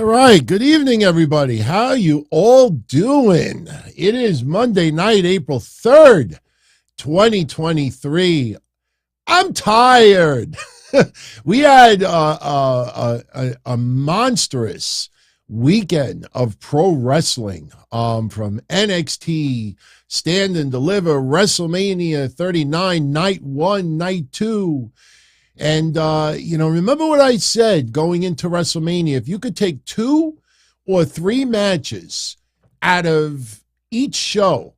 All right. Good evening, everybody. How you all doing? It is Monday night, April 3rd, 2023. I'm tired. We had a monstrous weekend of pro wrestling from NXT, Stand and Deliver, WrestleMania 39, Night 1, Night 2. And, remember what I said going into WrestleMania? If you could take 2 or 3 matches out of each show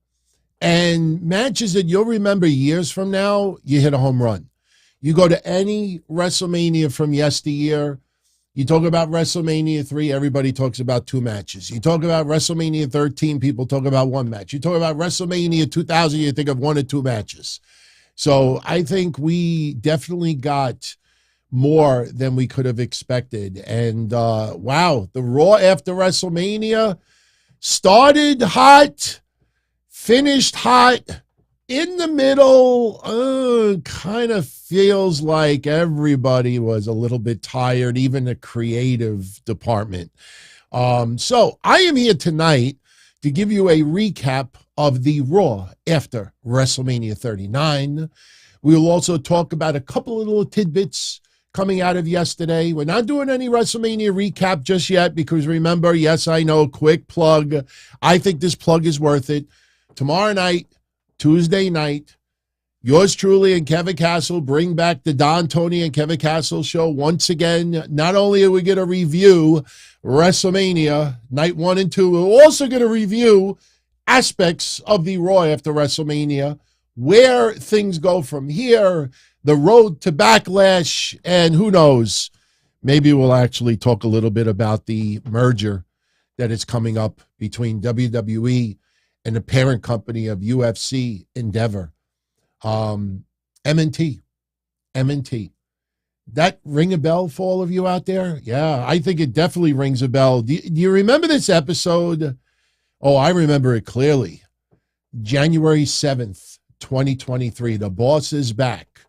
and matches that you'll remember years from now, you hit a home run. You go to any WrestleMania from yesteryear, you talk about WrestleMania 3, everybody talks about 2 matches. You talk about WrestleMania 13, people talk about 1 match. You talk about WrestleMania 2000, you think of 1 or 2 matches. So I think we definitely got more than we could have expected. And wow, the Raw after WrestleMania started hot, finished hot, in the middle, kind of feels like everybody was a little bit tired, even the creative department. So I am here tonight to give you a recap of the Raw after WrestleMania 39. We will also talk about a couple of little tidbits coming out of yesterday. We're not doing any WrestleMania recap just yet because remember, yes, I know, quick plug. I think this plug is worth it. Tomorrow night, Tuesday night, yours truly and Kevin Castle bring back the Don, Tony, and Kevin Castle show once again. Not only are we going to review WrestleMania Night 1 and 2, we're also going to review aspects of the Raw after WrestleMania, where things go from here, the road to Backlash, and who knows, maybe we'll actually talk a little bit about the merger that is coming up between WWE and the parent company of UFC Endeavor. M&T. That ring a bell for all of you out there? Yeah, I think it definitely rings a bell. Do you remember this episode? Oh, I remember it clearly. January 7th, 2023. The boss is back.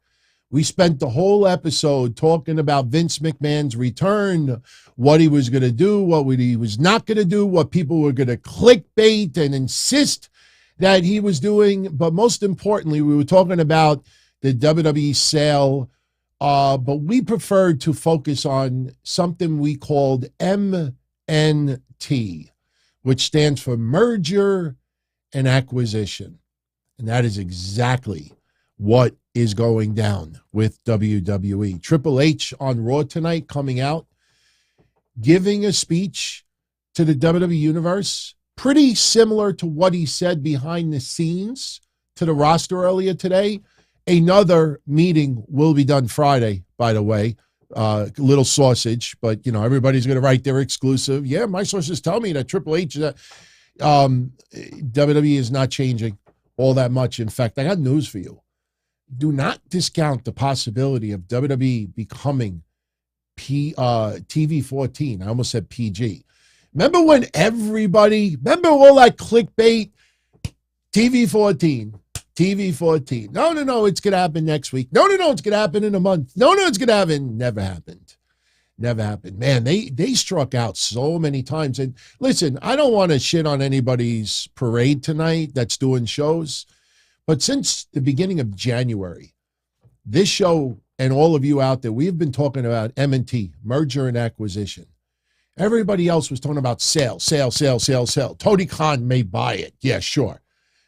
We spent the whole episode talking about Vince McMahon's return, what he was going to do, what he was not going to do, what people were going to clickbait and insist that he was doing. But most importantly, we were talking about the WWE sale, but we preferred to focus on something we called MNT, which stands for merger and acquisition. And that is exactly what is going down with WWE. Triple H on Raw tonight coming out, giving a speech to the WWE Universe, pretty similar to what he said behind the scenes to the roster earlier today. Another meeting will be done Friday, by the way. Little sausage, but everybody's going to write their exclusive. Yeah, my sources tell me that Triple H, WWE is not changing all that much. In fact, I got news for you. Do not discount the possibility of WWE becoming TV 14. I almost said PG. Remember all that clickbait? TV 14. TV 14. No, it's going to happen next week. No, it's going to happen in a month. No, it's going to happen. Never happened. Man, they struck out so many times. And listen, I don't want to shit on anybody's parade tonight that's doing shows, but since the beginning of January, this show and all of you out there, we've been talking about M&T, merger and acquisition. Everybody else was talking about sale. Tony Khan may buy it. Yeah, sure.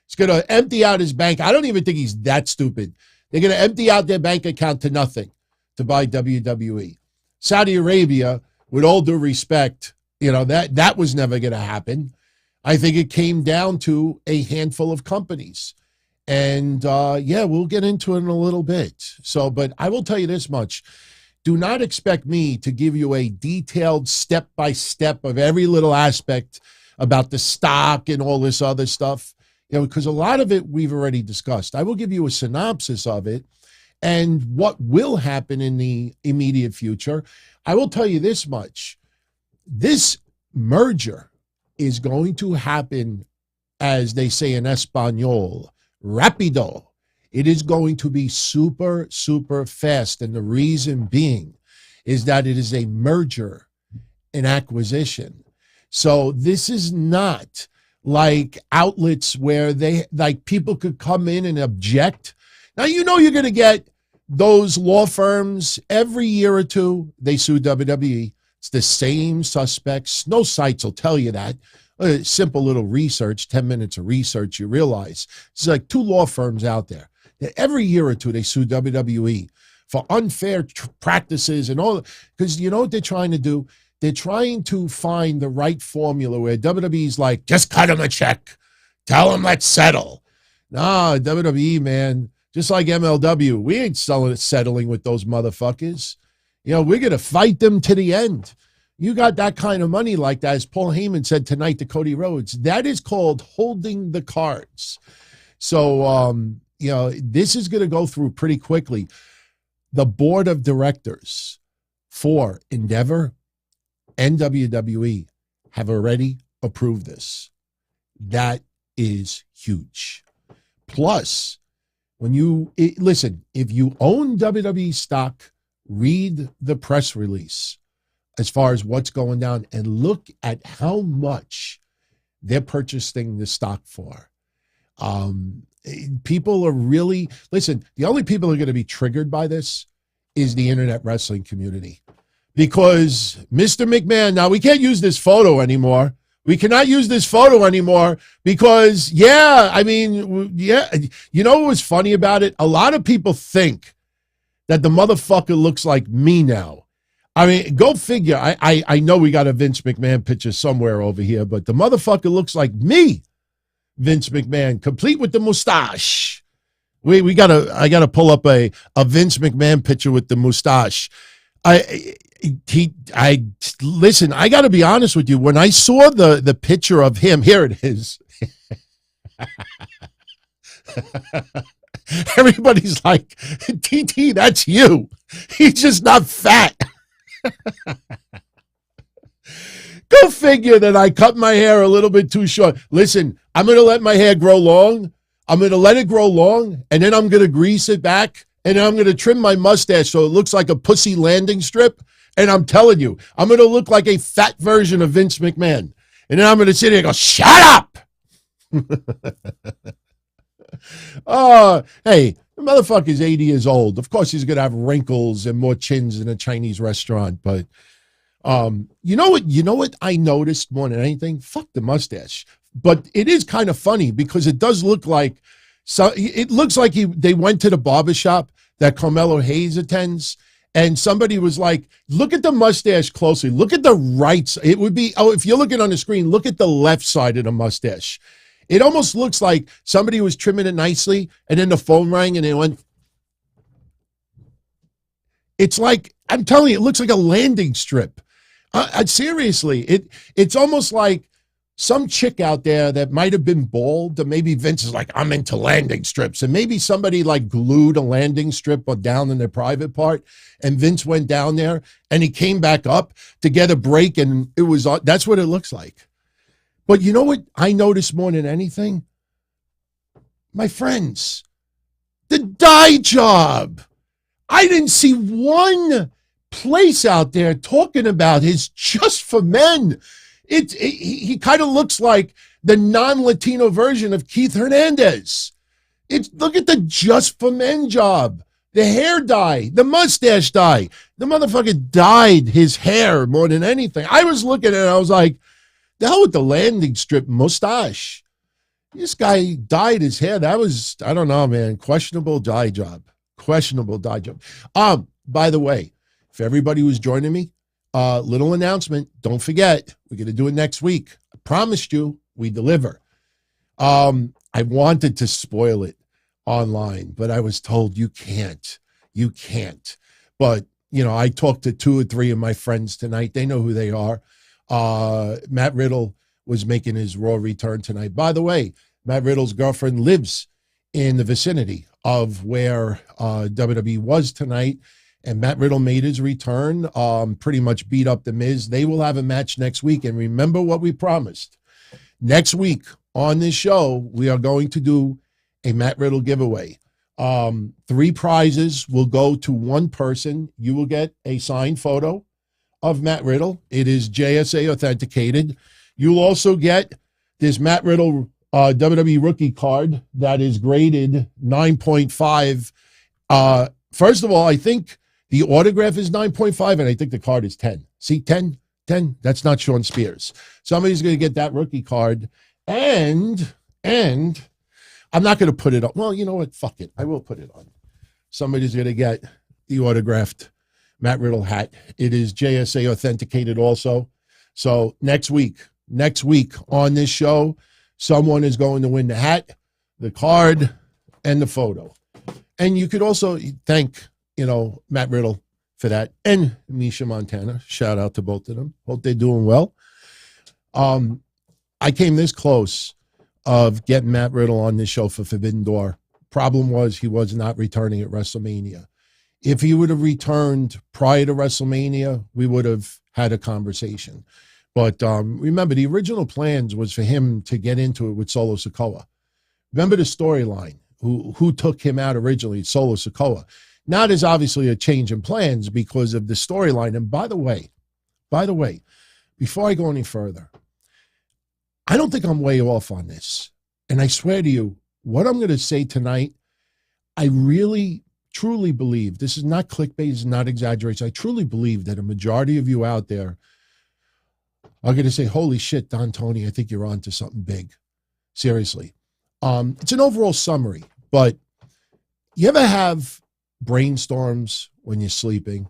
He's going to empty out his bank. I don't even think he's that stupid. They're going to empty out their bank account to nothing to buy WWE. Saudi Arabia, with all due respect, that was never going to happen. I think it came down to a handful of companies. And, we'll get into it in a little bit. So, but I will tell you this much. Do not expect me to give you a detailed step-by-step of every little aspect about the stock and all this other stuff. Because a lot of it we've already discussed. I will give you a synopsis of it and what will happen in the immediate future. I will tell you this much. This merger is going to happen, as they say in Espanol, rapido. It is going to be super, super fast. And the reason being is that it is a merger an acquisition. So this is not like outlets where they like people could come in and object. Now, you know, you're going to get those law firms every year or two. They sue WWE. It's the same suspects. No sites will tell you that. Simple little research, 10 minutes of research, you realize it's like 2 law firms out there that every year or two they sue WWE for unfair practices and all. Because you know what they're trying to do? They're trying to find the right formula where WWE's like, just cut him a check. Tell him let's settle. Nah, WWE, man, just like MLW, we ain't settling with those motherfuckers. You know, we're going to fight them to the end. You got that kind of money like that, as Paul Heyman said tonight to Cody Rhodes. That is called holding the cards. So, you know, this is going to go through pretty quickly. The board of directors for Endeavor and WWE have already approved this. That is huge. Plus, when you listen, if you own WWE stock, read the press release as far as what's going down and look at how much they're purchasing the stock for. People are really, listen, the only people who are going to be triggered by this is the internet wrestling community. Because Mr. McMahon, now we can't use this photo anymore. We cannot use this photo anymore because, yeah, I mean, yeah, you know what was funny about it? A lot of people think that the motherfucker looks like me now. I mean, go figure. I know we got a Vince McMahon picture somewhere over here, but the motherfucker looks like me, Vince McMahon, complete with the mustache. I gotta pull up a Vince McMahon picture with the mustache. Listen, I got to be honest with you. When I saw the picture of him, here it is. Everybody's like, TT, that's you. He's just not fat. Go figure that I cut my hair a little bit too short. Listen, I'm going to let my hair grow long. I'm going to let it grow long, and then I'm going to grease it back, and then I'm going to trim my mustache so it looks like a pussy landing strip. And I'm telling you, I'm going to look like a fat version of Vince McMahon. And then I'm going to sit here and go, shut up! Oh, hey, the motherfucker's 80 years old. Of course he's going to have wrinkles and more chins in a Chinese restaurant. But you know what I noticed more than anything? Fuck the mustache. But it is kind of funny because it does look like, it looks like they went to the barbershop that Carmelo Hayes attends. And somebody was like, look at the mustache closely. Look at the right side. It would be, if you're looking on the screen, look at the left side of the mustache. It almost looks like somebody was trimming it nicely, and then the phone rang, and it went. It's like, I'm telling you, it looks like a landing strip. Seriously, it's almost like some chick out there that might have been bald, or maybe Vince is like, I'm into landing strips, and maybe somebody like glued a landing strip down in their private part, and Vince went down there, and he came back up to get a break, and that's what it looks like. But you know what I noticed more than anything? My friends, the dye job. I didn't see one place out there talking about his Just for Men. He kind of looks like the non-Latino version of Keith Hernandez. Look at the Just for Men job. The hair dye, the mustache dye. The motherfucker dyed his hair more than anything. I was looking at it, I was like, the hell with the landing strip mustache. This guy dyed his hair. That was, I don't know, man, questionable dye job. Questionable dye job. By the way, for everybody who's joining me, little announcement. Don't forget, we're going to do it next week. I promised you, we deliver. I wanted to spoil it online, but I was told you can't. You can't. But, you know, I talked to 2 or 3 of my friends tonight. They know who they are. Matt Riddle was making his Raw return tonight. By the way, Matt Riddle's girlfriend lives in the vicinity of where WWE was tonight. And Matt Riddle made his return, pretty much beat up The Miz. They will have a match next week. And remember what we promised. Next week on this show, we are going to do a Matt Riddle giveaway. 3 prizes will go to one person. You will get a signed photo of Matt Riddle. It is JSA authenticated. You'll also get this Matt Riddle WWE rookie card that is graded 9.5. First of all, I think the autograph is 9.5, and I think the card is 10. See, 10? 10? That's not Sean Spears. Somebody's going to get that rookie card, and I'm not going to put it on. Well, you know what? Fuck it. I will put it on. Somebody's going to get the autographed Matt Riddle hat. It is JSA authenticated also. So next week on this show, someone is going to win the hat, the card, and the photo. And you could also thank, Matt Riddle for that, and Misha Montana. Shout out to both of them. Hope they're doing well. I came this close of getting Matt Riddle on this show for Forbidden Door. Problem was he was not returning at WrestleMania. If he would have returned prior to WrestleMania, we would have had a conversation. But remember, the original plans was for him to get into it with Solo Sikoa. Remember the storyline, who took him out originally, Solo Sikoa. Now there's obviously a change in plans because of the storyline. And by the way, before I go any further, I don't think I'm way off on this. And I swear to you, what I'm going to say tonight, I really, truly believe, this is not clickbait, it's not exaggeration. I truly believe that a majority of you out there are going to say, holy shit, Don Tony, I think you're on to something big. Seriously. It's an overall summary, but you ever have brainstorms when you're sleeping?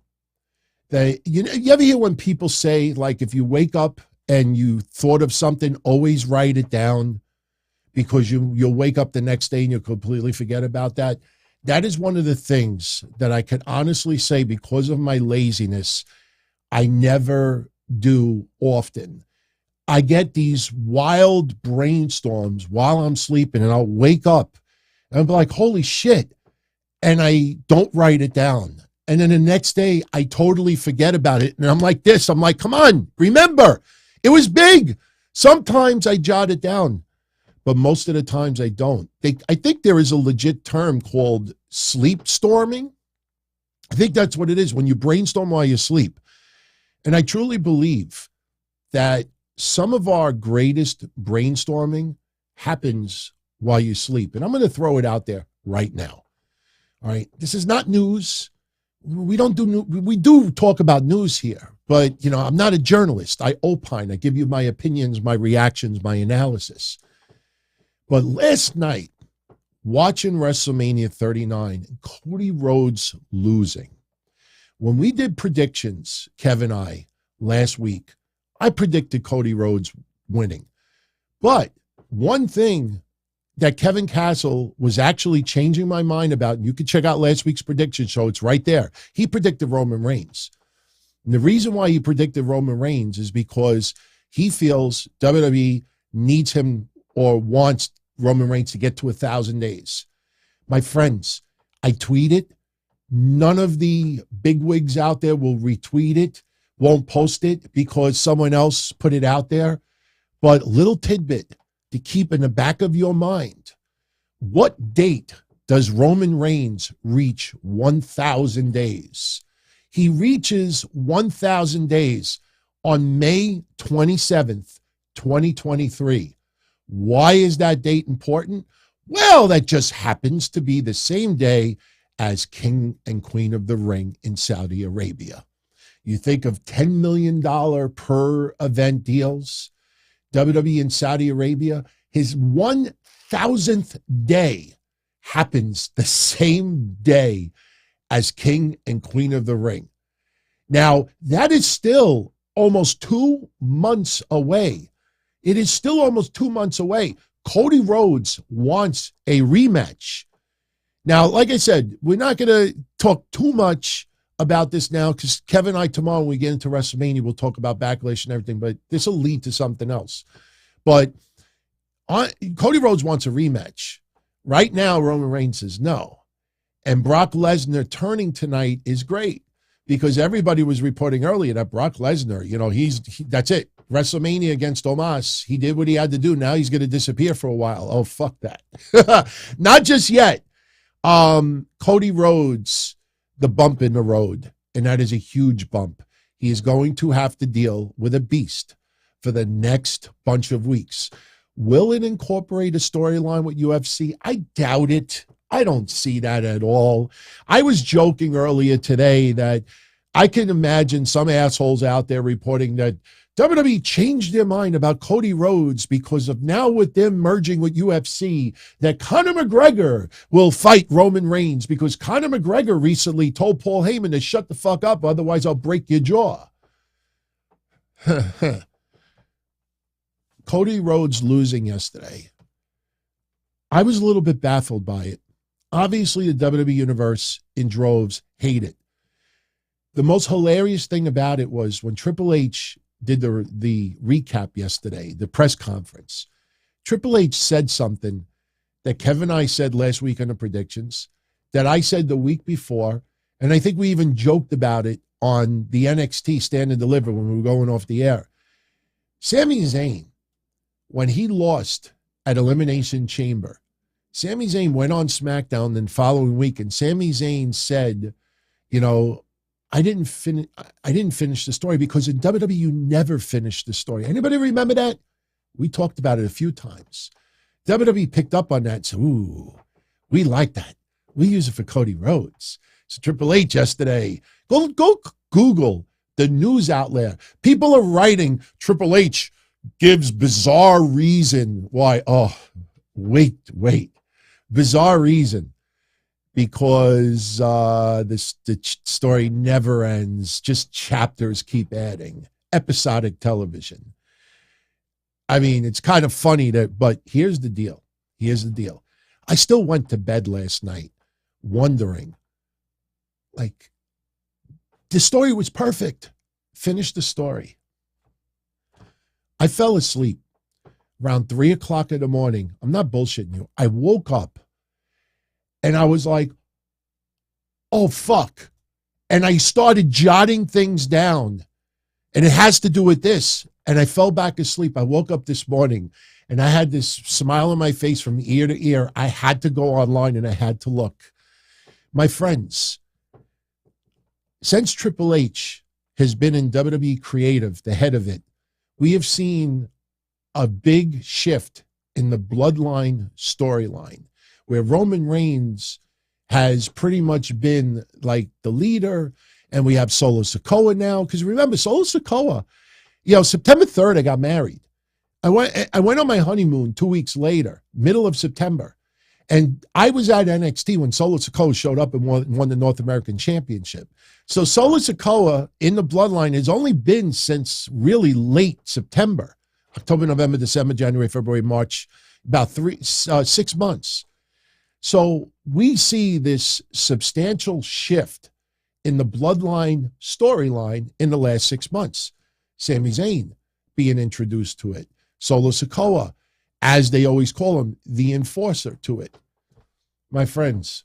You ever hear when people say, like, if you wake up and you thought of something, always write it down, because you'll wake up the next day and you'll completely forget about that? That is one of the things that I can honestly say, because of my laziness, I never do often. I get these wild brainstorms while I'm sleeping, and I'll wake up and I'll be like, holy shit. And I don't write it down. And then the next day I totally forget about it. And I'm like this, I'm like, come on, remember, it was big. Sometimes I jot it down, but most of the times I don't. I think there is a legit term called sleep storming. I think that's what it is, when you brainstorm while you sleep. And I truly believe that some of our greatest brainstorming happens while you sleep. And I'm going to throw it out there right now. All right. This is not news. We do talk about news here, but I'm not a journalist. I opine. I give you my opinions, my reactions, my analysis. But last night, watching WrestleMania 39, Cody Rhodes losing. When we did predictions, Kevin and I, last week, I predicted Cody Rhodes winning. But one thing that Kevin Castle was actually changing my mind about, and you can check out last week's prediction show, it's right there. He predicted Roman Reigns. And the reason why he predicted Roman Reigns is because he feels WWE needs him or wants Roman Reigns to get to 1,000 days. My friends, I tweeted. None of the bigwigs out there will retweet it, won't post it because someone else put it out there. But little tidbit to keep in the back of your mind. What date does Roman Reigns reach 1,000 days? He reaches 1,000 days on May 27th, 2023. Why is that date important? Well, that just happens to be the same day as King and Queen of the Ring in Saudi Arabia. You think of $10 million per event deals. WWE in Saudi Arabia, his 1,000th day happens the same day as King and Queen of the Ring. Now, that is still almost 2 months away. It is still almost 2 months away. Cody Rhodes wants a rematch. Now, like I said, we're not going to talk too much about this now, because Kevin and I, tomorrow when we get into WrestleMania, we'll talk about Backlash and everything, but this will lead to something else. But Cody Rhodes wants a rematch. Right now, Roman Reigns says no. And Brock Lesnar turning tonight is great, because everybody was reporting earlier that Brock Lesnar, that's it. WrestleMania against Omos, he did what he had to do. Now he's going to disappear for a while. Oh, fuck that. Not just yet. Cody Rhodes, the bump in the road, and that is a huge bump. he is going to have to deal with a beast for the next bunch of weeks. Will it incorporate a storyline with UFC? I doubt it. I don't see that at all. I was joking earlier today that I can imagine some assholes out there reporting that WWE changed their mind about Cody Rhodes because of now with them merging with UFC, that Conor McGregor will fight Roman Reigns because Conor McGregor recently told Paul Heyman to shut the fuck up, otherwise I'll break your jaw. Cody Rhodes losing yesterday. I was a little bit baffled by it. Obviously, the WWE Universe in droves hate it. The most hilarious thing about it was when Triple H did the recap yesterday, the press conference. Triple H said something that Kevin and I said last week on the predictions, that I said the week before, and I think we even joked about it on the NXT Stand and Deliver when we were going off the air. Sami Zayn, when he lost at Elimination Chamber, Sami Zayn went on SmackDown the following week, and Sami Zayn said, you know, I didn't finish the story because in WWE you never finish the story. Anybody remember that? We talked about it a few times. WWE picked up on that and said, ooh, we like that. We use it for Cody Rhodes. So Triple H yesterday, go Google the news outlet. People are writing Triple H gives bizarre reason why. Oh, wait. Bizarre reason. Because the story never ends. Just chapters keep adding. Episodic television. I mean, it's kind of funny but here's the deal. I still went to bed last night wondering, like, the story was perfect. Finish the story. I fell asleep around 3 o'clock in the morning. I'm not bullshitting you. I woke up and I was like, oh, fuck. And I started jotting things down. And it has to do with this. And I fell back asleep. I woke up this morning and I had this smile on my face from ear to ear. I had to go online and I had to look. My friends, since Triple H has been in WWE Creative, the head of it, we have seen a big shift in the Bloodline storyline, where Roman Reigns has pretty much been like the leader, and we have Solo Sikoa now. Because remember, Solo Sikoa, September 3rd, I got married. I went on my honeymoon 2 weeks later, middle of September. And I was at NXT when Solo Sikoa showed up and won the North American Championship. So Solo Sikoa in the Bloodline has only been since really late September, October, November, December, January, February, March, about 6 months. So we see this substantial shift in the Bloodline storyline in the last 6 months. Sami Zayn being introduced to it. Solo Sikoa, as they always call him, the enforcer to it. My friends,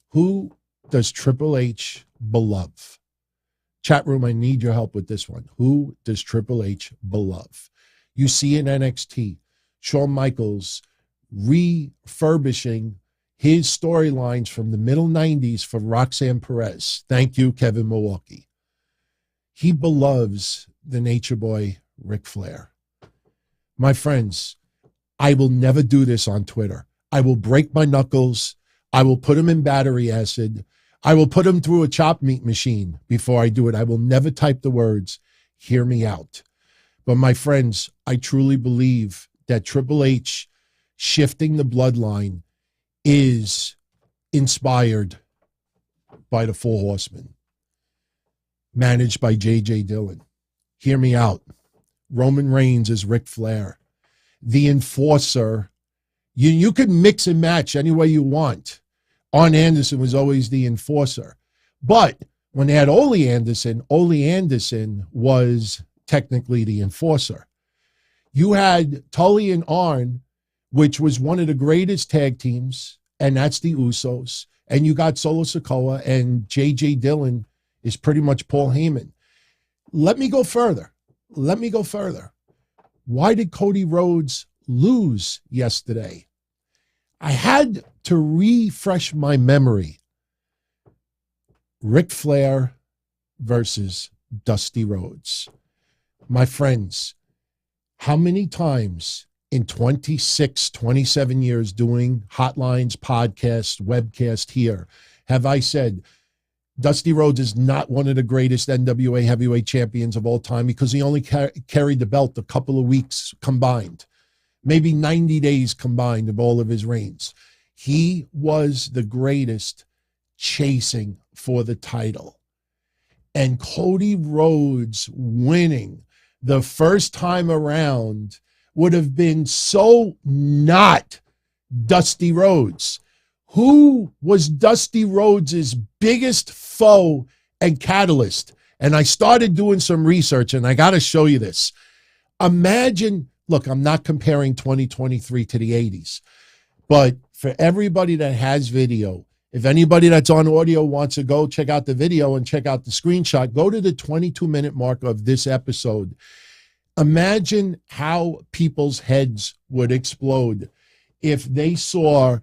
who does Triple H beloved? Chat room, I need your help with this one. Who does Triple H beloved? You see in NXT, Shawn Michaels refurbishing his storylines from the middle 90s for Roxanne Perez. Thank you, Kevin Milwaukee. He beloves the Nature Boy, Ric Flair. My friends, I will never do this on Twitter. I will break my knuckles. I will put them in battery acid. I will put them through a chop meat machine before I do it. I will never type the words, hear me out. But my friends, I truly believe that Triple H shifting the Bloodline is inspired by the Four Horsemen, managed by J.J. Dillon. Hear me out. Roman Reigns is Ric Flair. The enforcer. You could mix and match any way you want. Arn Anderson was always the enforcer. But when they had Ole Anderson was technically the enforcer. You had Tully and Arn, which was one of the greatest tag teams, and that's the Usos. And you got Solo Sikoa, and J.J. Dillon is pretty much Paul Heyman. Let me go further. Why did Cody Rhodes lose yesterday? I had to refresh my memory. Ric Flair versus Dusty Rhodes. My friends, how many times in 26, 27 years doing hotlines, podcasts, webcast here, have I said Dusty Rhodes is not one of the greatest NWA heavyweight champions of all time because he only carried the belt a couple of weeks combined, maybe 90 days combined of all of his reigns. He was the greatest chasing for the title. And Cody Rhodes winning the first time around would have been so not Dusty Rhodes. Who was Dusty Rhodes' biggest foe and catalyst? And I started doing some research, and I got to show you this. Imagine, look, I'm not comparing 2023 to the 80s, but for everybody that has video, if anybody that's on audio wants to go check out the video and check out the screenshot, go to the 22-minute mark of this episode. Imagine how people's heads would explode if they saw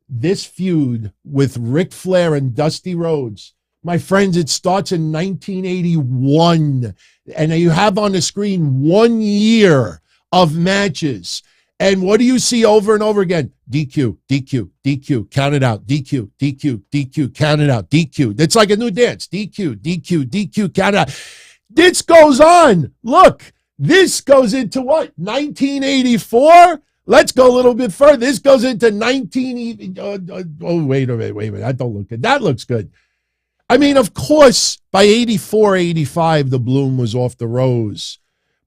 this feud with Ric Flair and Dusty Rhodes. My friends, it starts in 1981, and you have on the screen 1 year of matches. And what do you see over and over again? DQ, DQ, DQ, count it out. DQ, DQ, DQ, count it out. DQ. It's like a new dance. DQ, DQ, DQ, count it out. This goes on. Look, this goes into what? 1984? Let's go a little bit further. This goes into wait a minute. That don't look good. That looks good. I mean, of course, by 84, 85, the bloom was off the rose.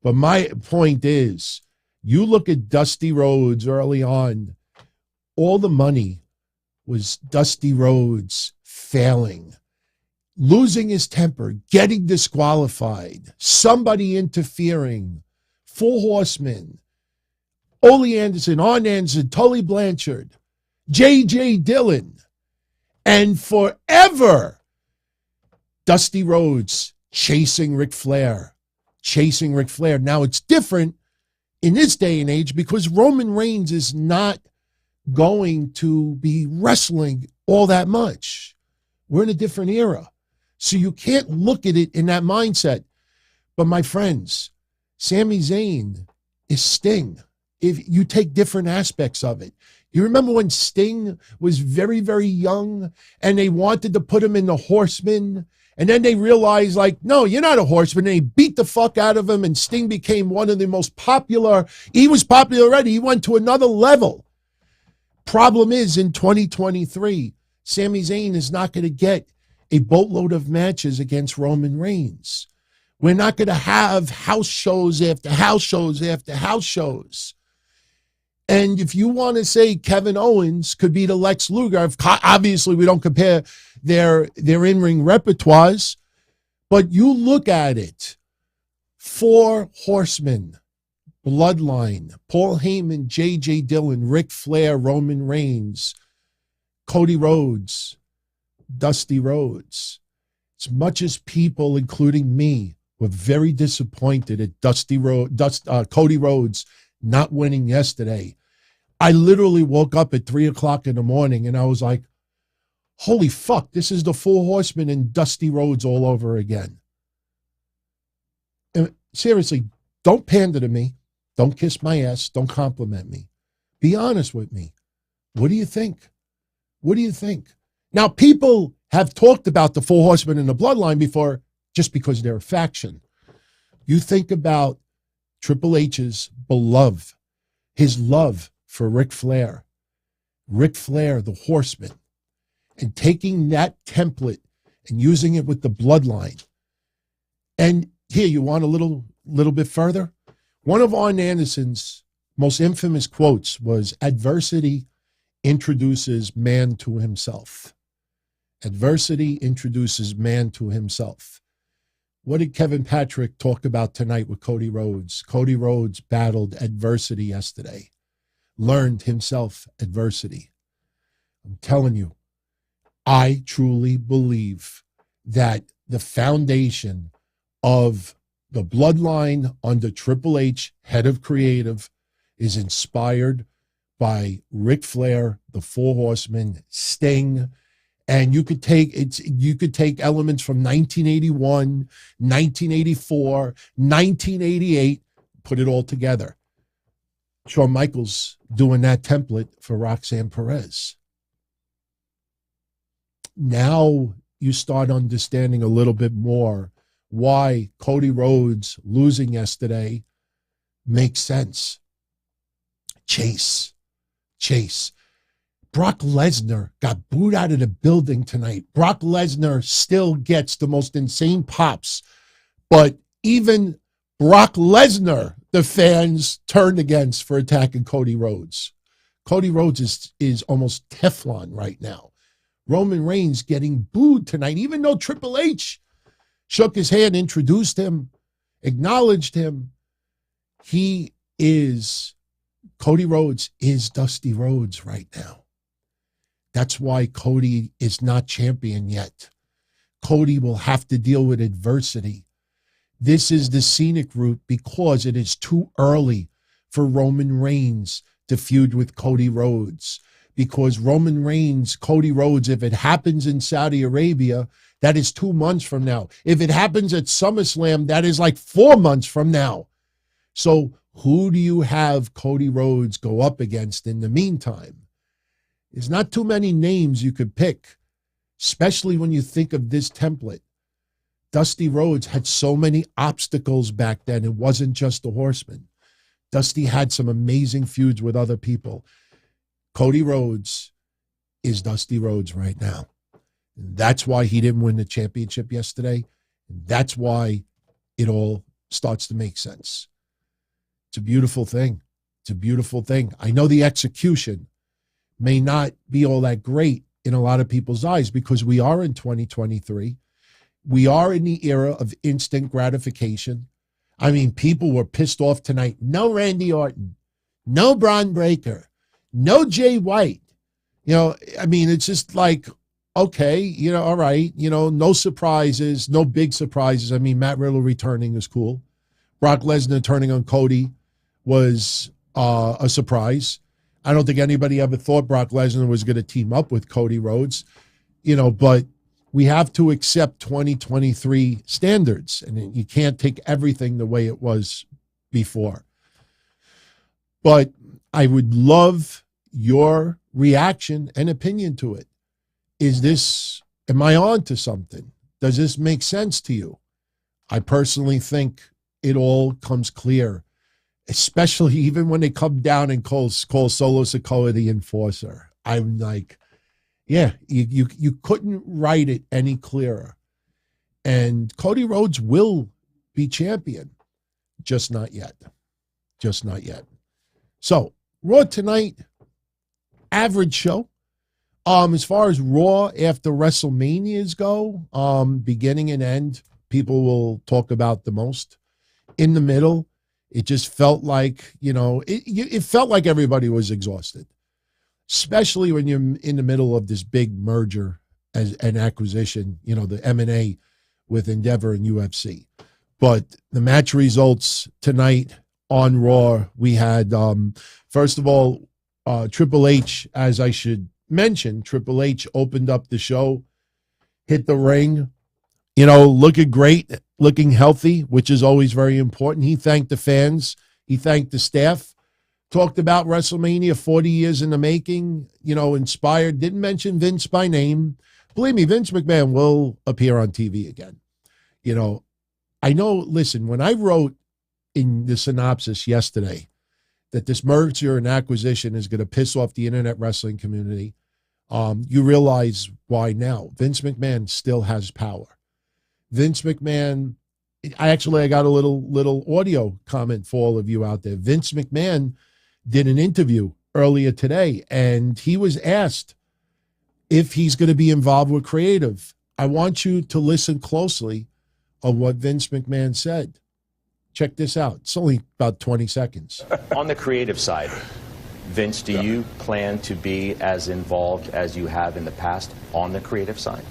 But my point is, you look at Dusty Rhodes early on, all the money was Dusty Rhodes failing, losing his temper, getting disqualified, somebody interfering, Four Horsemen, Ole Anderson, Arn Anderson, Tully Blanchard, J.J. Dillon, and forever, Dusty Rhodes chasing Ric Flair. Now, it's different in this day and age because Roman Reigns is not going to be wrestling all that much. We're in a different era. So you can't look at it in that mindset. But my friends, Sami Zayn is Sting. If you take different aspects of it. You remember when Sting was very, very young and they wanted to put him in the Horsemen, and then they realized, like, no, you're not a Horseman. And they beat the fuck out of him, and Sting became one of the most popular. He was popular already. He went to another level. Problem is, in 2023, Sami Zayn is not going to get a boatload of matches against Roman Reigns. We're not going to have house shows after house shows after house shows. And if you want to say Kevin Owens could be the Lex Luger, obviously we don't compare their in-ring repertoires, but you look at it, Four Horsemen, Bloodline, Paul Heyman, J.J. Dillon, Ric Flair, Roman Reigns, Cody Rhodes, Dusty Rhodes. As much as people, including me, were very disappointed at Cody Rhodes not winning yesterday, I literally woke up at 3 o'clock in the morning and I was like, holy fuck, this is the Four Horsemen and Dusty Rhodes all over again. And seriously, don't pander to me. Don't kiss my ass. Don't compliment me. Be honest with me. What do you think? What do you think? Now, people have talked about the Four Horsemen and the Bloodline before just because they're a faction. You think about Triple H's beloved, his love for Ric Flair, the Horseman, and taking that template and using it with the Bloodline. And here, you want a little bit further? One of Arn Anderson's most infamous quotes was, adversity introduces man to himself. Adversity introduces man to himself. What did Kevin Patrick talk about tonight with Cody Rhodes? Cody Rhodes battled adversity yesterday, learned himself adversity. I'm telling you, I truly believe that the foundation of the Bloodline under Triple H, head of creative, is inspired by Ric Flair, the Four Horsemen, Sting, And you could take elements from 1981, 1984, 1988, put it all together. Shawn Michaels doing that template for Roxanne Perez. Now you start understanding a little bit more why Cody Rhodes losing yesterday makes sense. Chase. Brock Lesnar got booed out of the building tonight. Brock Lesnar still gets the most insane pops, but even Brock Lesnar, the fans turned against for attacking Cody Rhodes. Cody Rhodes is almost Teflon right now. Roman Reigns getting booed tonight, even though Triple H shook his hand, introduced him, acknowledged him. Cody Rhodes is Dusty Rhodes right now. That's why Cody is not champion yet. Cody will have to deal with adversity. This is the scenic route because it is too early for Roman Reigns to feud with Cody Rhodes. Because Roman Reigns, Cody Rhodes, if it happens in Saudi Arabia, that is 2 months from now. If it happens at SummerSlam, that is like 4 months from now. So who do you have Cody Rhodes go up against in the meantime? There's not too many names you could pick, especially when you think of this template. Dusty Rhodes had so many obstacles back then. It wasn't just the Horsemen. Dusty had some amazing feuds with other people. Cody Rhodes is Dusty Rhodes right now. And that's why he didn't win the championship yesterday. And that's why it all starts to make sense. It's a beautiful thing. It's a beautiful thing. I know the execution may not be all that great in a lot of people's eyes because we are in 2023. We are in the era of instant gratification. I mean, people were pissed off tonight. No Randy Orton, no Braun Breaker, no Jay White. I mean, it's just like, okay, all right, no surprises, no big surprises. I mean, Matt Riddle returning is cool. Brock Lesnar turning on Cody was a surprise. I don't think anybody ever thought Brock Lesnar was going to team up with Cody Rhodes, but we have to accept 2023 standards, and you can't take everything the way it was before. But I would love your reaction and opinion to it. Am I on to something? Does this make sense to you? I personally think it all comes clear, especially even when they come down and call Solo Sikoa the enforcer. I'm like, yeah, you couldn't write it any clearer. And Cody Rhodes will be champion, just not yet. Just not yet. So, Raw tonight, average show. As far as Raw after WrestleManias go, beginning and end, people will talk about the most. In the middle, it just felt like, it felt like everybody was exhausted, especially when you're in the middle of this big merger as an acquisition, the M&A with Endeavor and UFC. But the match results tonight on Raw, we had, first of all, Triple H, as I should mention, Triple H opened up the show, hit the ring, looking great, looking healthy, which is always very important. He thanked the fans. He thanked the staff. Talked about WrestleMania 40 years in the making, inspired. Didn't mention Vince by name. Believe me, Vince McMahon will appear on TV again. I know, listen, when I wrote in the synopsis yesterday that this merger and acquisition is going to piss off the internet wrestling community, you realize why now. Vince McMahon still has power. Vince McMahon, I got a little audio comment for all of you out there. Vince McMahon did an interview earlier today, and he was asked if he's going to be involved with creative. I want you to listen closely of what Vince McMahon said. Check this out. It's only about 20 seconds. On the creative side, Vince, do you plan to be as involved as you have in the past on the creative side?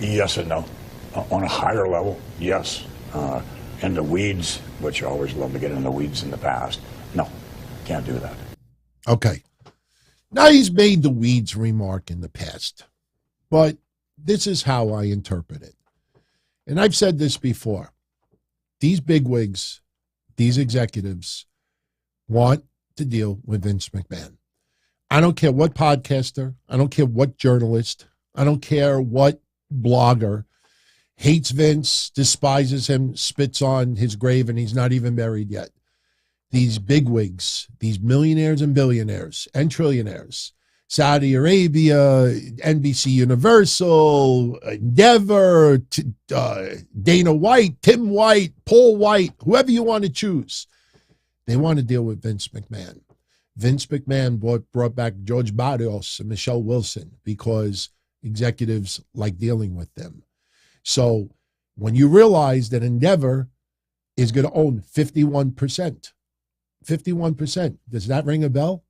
Yes and no. On a higher level, yes. In the weeds, which I always love to get in the weeds in the past, no, can't do that. Okay. Now, he's made the weeds remark in the past, but this is how I interpret it. And I've said this before. These bigwigs, these executives want to deal with Vince McMahon. I don't care what podcaster, I don't care what journalist, I don't care what blogger hates Vince, despises him, spits on his grave, and he's not even buried yet. These bigwigs, these millionaires and billionaires and trillionaires, Saudi Arabia, NBC Universal, Endeavor, Dana White, Tim White, Paul White, whoever you want to choose, they want to deal with Vince McMahon. Vince McMahon brought back George Barrios and Michelle Wilson because executives like dealing with them. So when you realize that Endeavor is going to own 51%, 51%, does that ring a bell?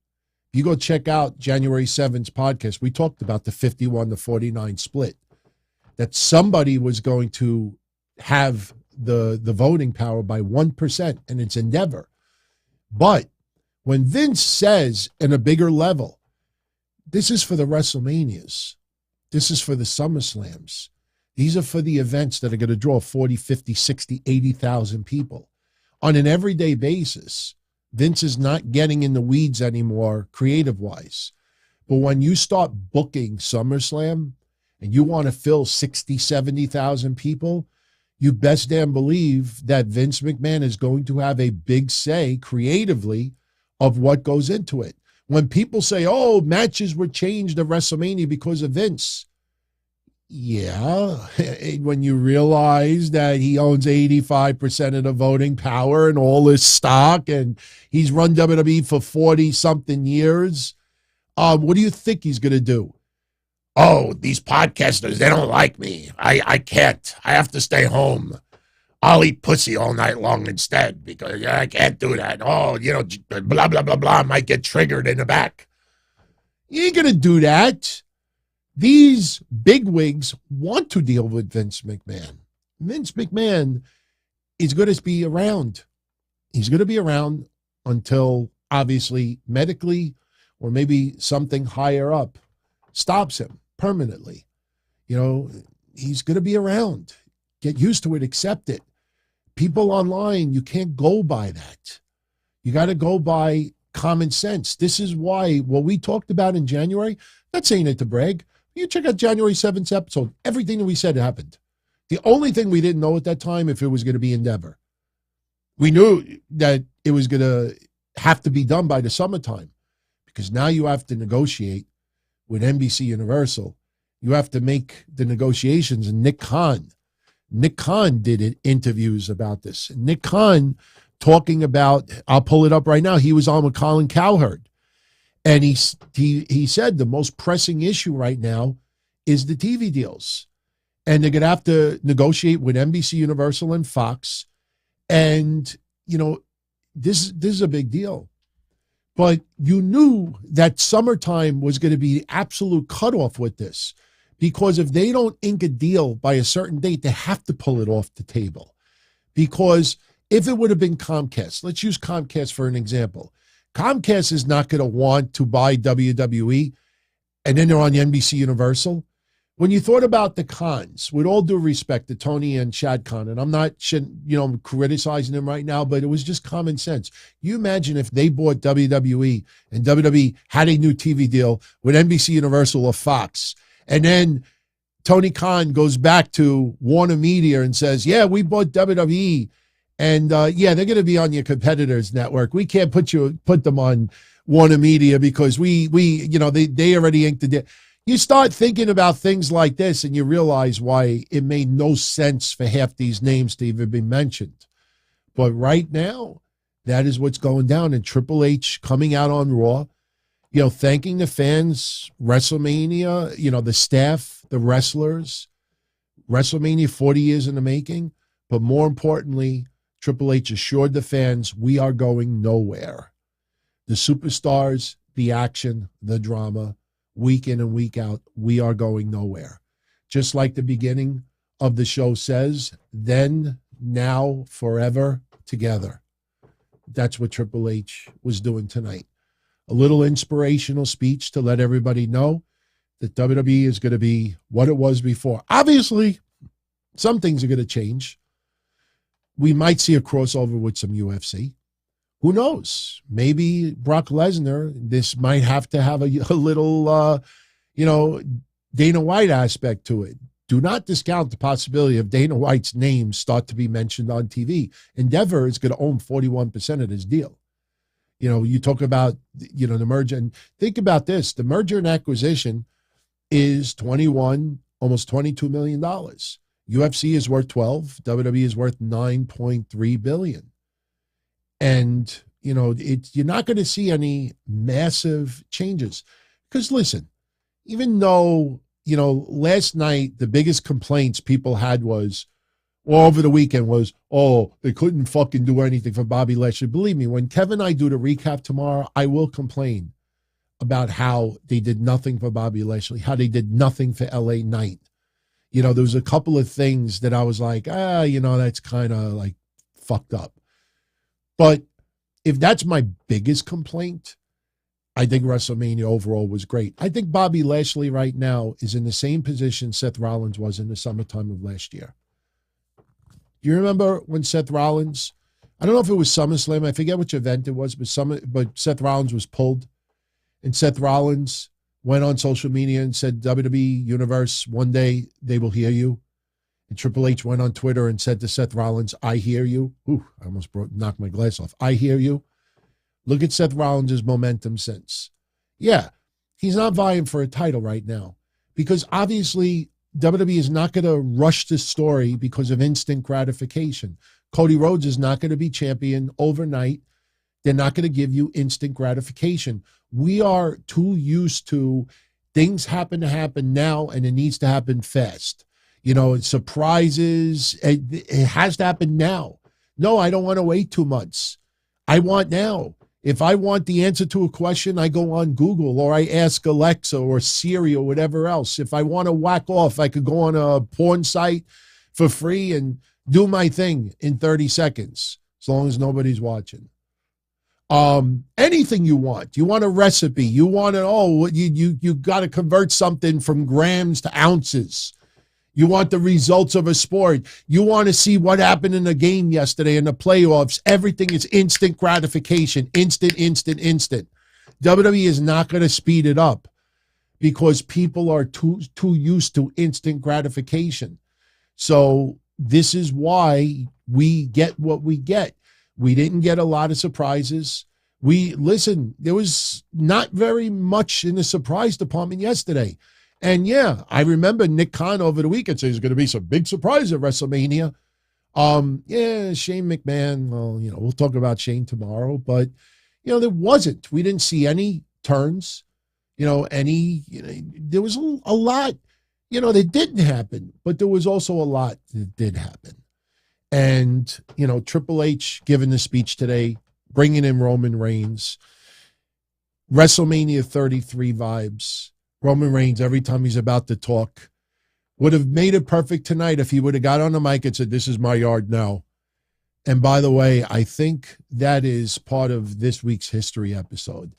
You go check out January 7th's podcast. We talked about the 51-49 split, that somebody was going to have the voting power by 1%, and it's Endeavor. But when Vince says in a bigger level, this is for the WrestleManias, this is for the SummerSlams, these are for the events that are going to draw 40, 50, 60, 80,000 people. On an everyday basis, Vince is not getting in the weeds anymore creative-wise. But when you start booking SummerSlam and you want to fill 60, 70,000 people, you best damn believe that Vince McMahon is going to have a big say creatively of what goes into it. When people say, oh, matches were changed at WrestleMania because of Vince. Yeah, when you realize that he owns 85% of the voting power and all his stock, and he's run WWE for 40-something years, what do you think he's going to do? Oh, these podcasters, they don't like me. I can't. I have to stay home. I'll eat pussy all night long instead because I can't do that. Oh, blah, blah, blah, blah. I might get triggered in the back. You ain't going to do that. These bigwigs want to deal with Vince McMahon. Vince McMahon is going to be around. He's going to be around until, obviously, medically or maybe something higher up stops him permanently. He's going to be around. Get used to it. Accept it. People online, you can't go by that. You got to go by common sense. This is why what we talked about in January, not saying it to brag. You check out January 7th episode. Everything that we said happened. The only thing we didn't know at that time if it was going to be Endeavor. We knew that it was going to have to be done by the summertime because now you have to negotiate with NBC Universal. You have to make the negotiations. And Nick Khan did interviews about this. Nick Khan talking about, I'll pull it up right now. He was on with Colin Cowherd. And he said the most pressing issue right now is the TV deals. And they're going to have to negotiate with NBC Universal and Fox. And, this is a big deal. But you knew that summertime was going to be the absolute cutoff with this. Because if they don't ink a deal by a certain date, they have to pull it off the table. Because if it would have been Comcast, let's use Comcast for an example. Comcast is not going to want to buy WWE, and then they're on NBC Universal. When you thought about the cons, with all due respect to Tony and Shad Khan, and I'm not criticizing them right now, but it was just common sense. You imagine if they bought WWE and WWE had a new TV deal with NBC Universal or Fox, and then Tony Khan goes back to Warner Media and says, yeah, we bought WWE. And they're going to be on your competitors' network. We can't put them on Warner Media because they already inked the deal. You start thinking about things like this, and you realize why it made no sense for half these names to even be mentioned. But right now, that is what's going down. And Triple H coming out on Raw, thanking the fans, WrestleMania, the staff, the wrestlers, WrestleMania 40 years in the making, but more importantly, Triple H assured the fans, we are going nowhere. The superstars, the action, the drama, week in and week out, we are going nowhere. Just like the beginning of the show says, then, now, forever, together. That's what Triple H was doing tonight. a little inspirational speech to let everybody know that WWE is going to be what it was before. Obviously, some things are going to change. We might see a crossover with some UFC. Who knows? Maybe Brock Lesnar, this might have to have a little, Dana White aspect to it. Do not discount the possibility of Dana White's name start to be mentioned on TV. Endeavor is going to own 41% of this deal. You talk about, the merger, and think about this. The merger and acquisition is almost $22 million. UFC is worth 12. WWE is worth $9.3 billion. And, you're not going to see any massive changes. Because listen, even though, last night, the biggest complaints people had was, over the weekend was, they couldn't fucking do anything for Bobby Lashley. Believe me, when Kevin and I do the recap tomorrow, I will complain about how they did nothing for Bobby Lashley, how they did nothing for LA Knight. There was a couple of things that I was like, that's kind of like fucked up. But if that's my biggest complaint, I think WrestleMania overall was great. I think Bobby Lashley right now is in the same position Seth Rollins was in the summertime of last year. You remember when Seth Rollins, I don't know if it was SummerSlam, I forget which event it was, but Seth Rollins was pulled. And Seth Rollins went on social media and said, WWE Universe, one day they will hear you. And Triple H went on Twitter and said to Seth Rollins, I hear you. Ooh, I almost knocked my glass off. I hear you. Look at Seth Rollins' momentum since. Yeah, he's not vying for a title right now because obviously WWE is not going to rush this story because of instant gratification. Cody Rhodes is not going to be champion overnight. They're not going to give you instant gratification. We are too used to things happen now, and it needs to happen fast. Surprises, it has to happen now. No, I don't want to wait 2 months. I want now. If I want the answer to a question, I go on Google or I ask Alexa or Siri or whatever else. If I want to whack off, I could go on a porn site for free and do my thing in 30 seconds, as long as nobody's watching. Anything you want. You want a recipe. You want you got to convert something from grams to ounces. You want the results of a sport. You want to see what happened in the game yesterday in the playoffs. Everything is instant gratification. Instant. WWE is not going to speed it up because people are too used to instant gratification. So this is why we get what we get. We didn't get a lot of surprises. There was not very much in the surprise department yesterday. And yeah, I remember Nick Khan over the weekend saying there's going to be some big surprise at WrestleMania. Shane McMahon, well, we'll talk about Shane tomorrow, but, there wasn't. We didn't see any turns, there was a lot, that didn't happen, but there was also a lot that did happen. And, Triple H giving the speech today, bringing in Roman Reigns, WrestleMania 33 vibes. Roman Reigns, every time he's about to talk, would have made it perfect tonight if he would have got on the mic and said, this is my yard now. And by the way, I think that is part of this week's history episode.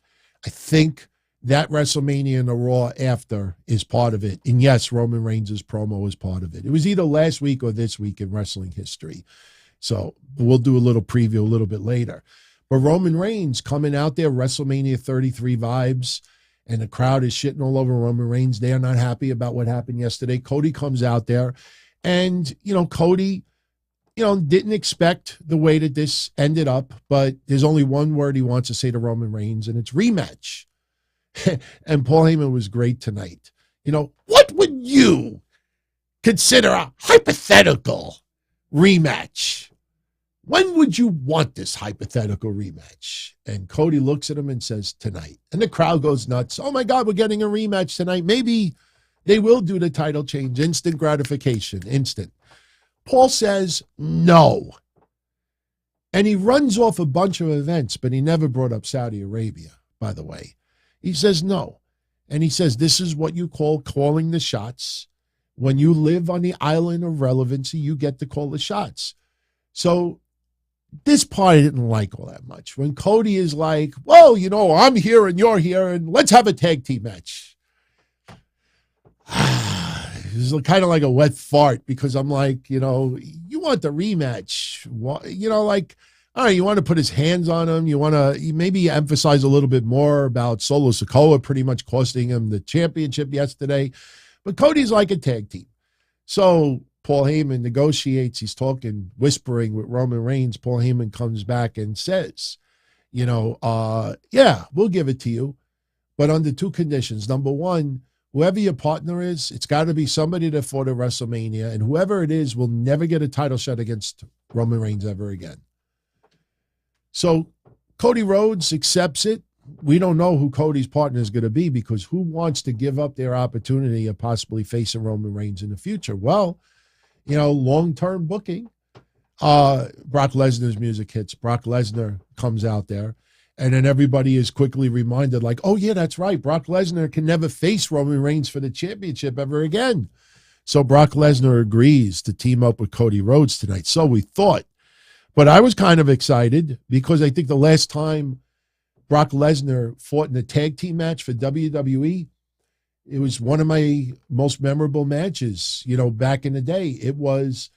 I think that WrestleMania and the Raw after is part of it. And yes, Roman Reigns' promo is part of it. It was either last week or this week in wrestling history. So we'll do a little preview a little bit later. But Roman Reigns coming out there, WrestleMania 33 vibes, and the crowd is shitting all over Roman Reigns. They are not happy about what happened yesterday. Cody comes out there, and, Cody, didn't expect the way that this ended up, but there's only one word he wants to say to Roman Reigns, and it's rematch. And Paul Heyman was great tonight. What would you consider a hypothetical rematch? When would you want this hypothetical rematch? And Cody looks at him and says, tonight. And the crowd goes nuts. Oh, my God, we're getting a rematch tonight. Maybe they will do the title change. Instant gratification. Instant. Paul says, no. And he runs off a bunch of events, but he never brought up Saudi Arabia, by the way. He says no. And he says, this is what you call calling the shots. When you live on the island of relevancy, you get to call the shots. So this part I didn't like all that much. When Cody is like, well, you know, I'm here and you're here and let's have a tag team match. It's kind of like a wet fart because I'm like, you know, you want the rematch. You know, like, all right, you want to put his hands on him. You want to maybe emphasize a little bit more about Solo Sikoa pretty much costing him the championship yesterday. But Cody's like a tag team. So Paul Heyman negotiates. He's talking, whispering with Roman Reigns. Paul Heyman comes back and says, you know, yeah, we'll give it to you, but under two conditions. Number one, whoever your partner is, it's got to be somebody that fought at WrestleMania, and whoever it is will never get a title shot against Roman Reigns ever again. So Cody Rhodes accepts it. We don't know who Cody's partner is going to be because who wants to give up their opportunity of possibly facing Roman Reigns in the future? Well, you know, long-term booking. Brock Lesnar's music hits. Brock Lesnar comes out there. And then everybody is quickly reminded, like, oh, yeah, that's right. Brock Lesnar can never face Roman Reigns for the championship ever again. So Brock Lesnar agrees to team up with Cody Rhodes tonight. So we thought. But I was kind of excited because I think the last time Brock Lesnar fought in a tag team match for WWE, it was one of my most memorable matches, you know, back in the day. It was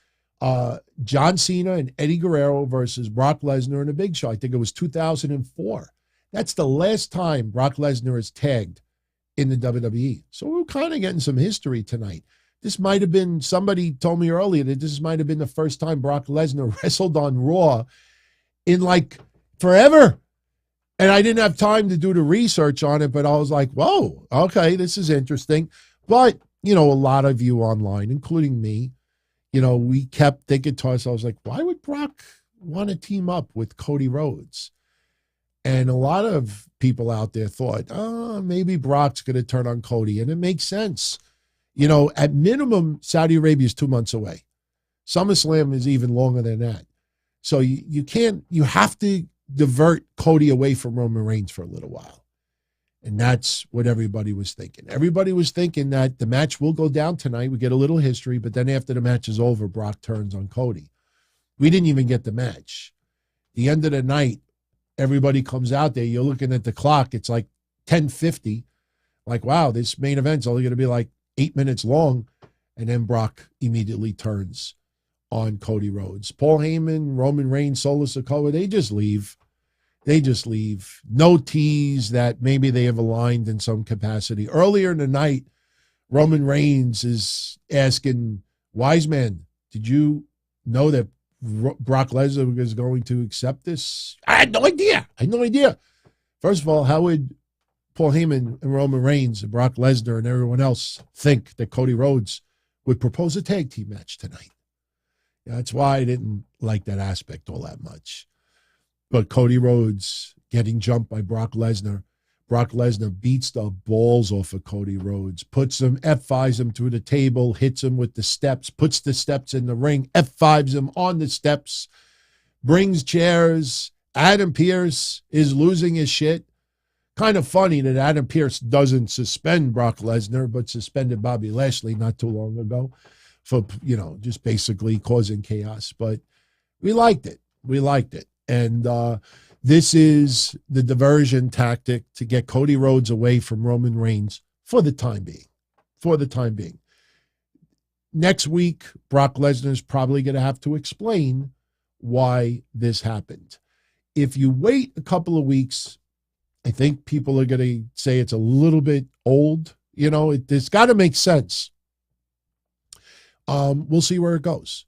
John Cena and Eddie Guerrero versus Brock Lesnar in a Big Show. I think it was 2004. That's the last time Brock Lesnar is tagged in the WWE. So we're kind of getting some history tonight. This might have been, somebody told me earlier that this might have been the first time Brock Lesnar wrestled on Raw in like forever. And I didn't have time to do the research on it, but I was like, whoa, okay, this is interesting. But, you know, a lot of you online, including me, you know, we kept thinking to ourselves, like, why would Brock want to team up with Cody Rhodes? And a lot of people out there thought, oh, maybe Brock's going to turn on Cody. And it makes sense. You know, at minimum, Saudi Arabia is 2 months away. SummerSlam is even longer than that. So you have to divert Cody away from Roman Reigns for a little while. And that's what everybody was thinking. Everybody was thinking that the match will go down tonight. We get a little history, but then after the match is over, Brock turns on Cody. We didn't even get the match. The end of the night, everybody comes out there. You're looking at the clock. It's like 10:50. Like, wow, this main event's only going to be like 8 minutes long. And then Brock immediately turns on Cody Rhodes. Paul Heyman, Roman Reigns, Solo Sikoa, they just leave. They just leave. No tease that maybe they have aligned in some capacity. Earlier in the night, Roman Reigns is asking, wise man, did you know that Brock Lesnar is going to accept this? I had no idea. I had no idea. First of all, how would Paul Heyman and Roman Reigns and Brock Lesnar and everyone else think that Cody Rhodes would propose a tag team match tonight? That's why I didn't like that aspect all that much. But Cody Rhodes getting jumped by Brock Lesnar. Brock Lesnar beats the balls off of Cody Rhodes, puts him, F5s him through the table, hits him with the steps, puts the steps in the ring, F5s him on the steps, brings chairs. Adam Pearce is losing his shit. Kind of funny that Adam Pearce doesn't suspend Brock Lesnar, but suspended Bobby Lashley not too long ago for, you know, just basically causing chaos. But we liked it. We liked it. And this is the diversion tactic to get Cody Rhodes away from Roman Reigns for the time being. For the time being. Next week, Brock Lesnar is probably going to have to explain why this happened. If you wait a couple of weeks, I think people are going to say it's a little bit old. You know, it's got to make sense. We'll see where it goes.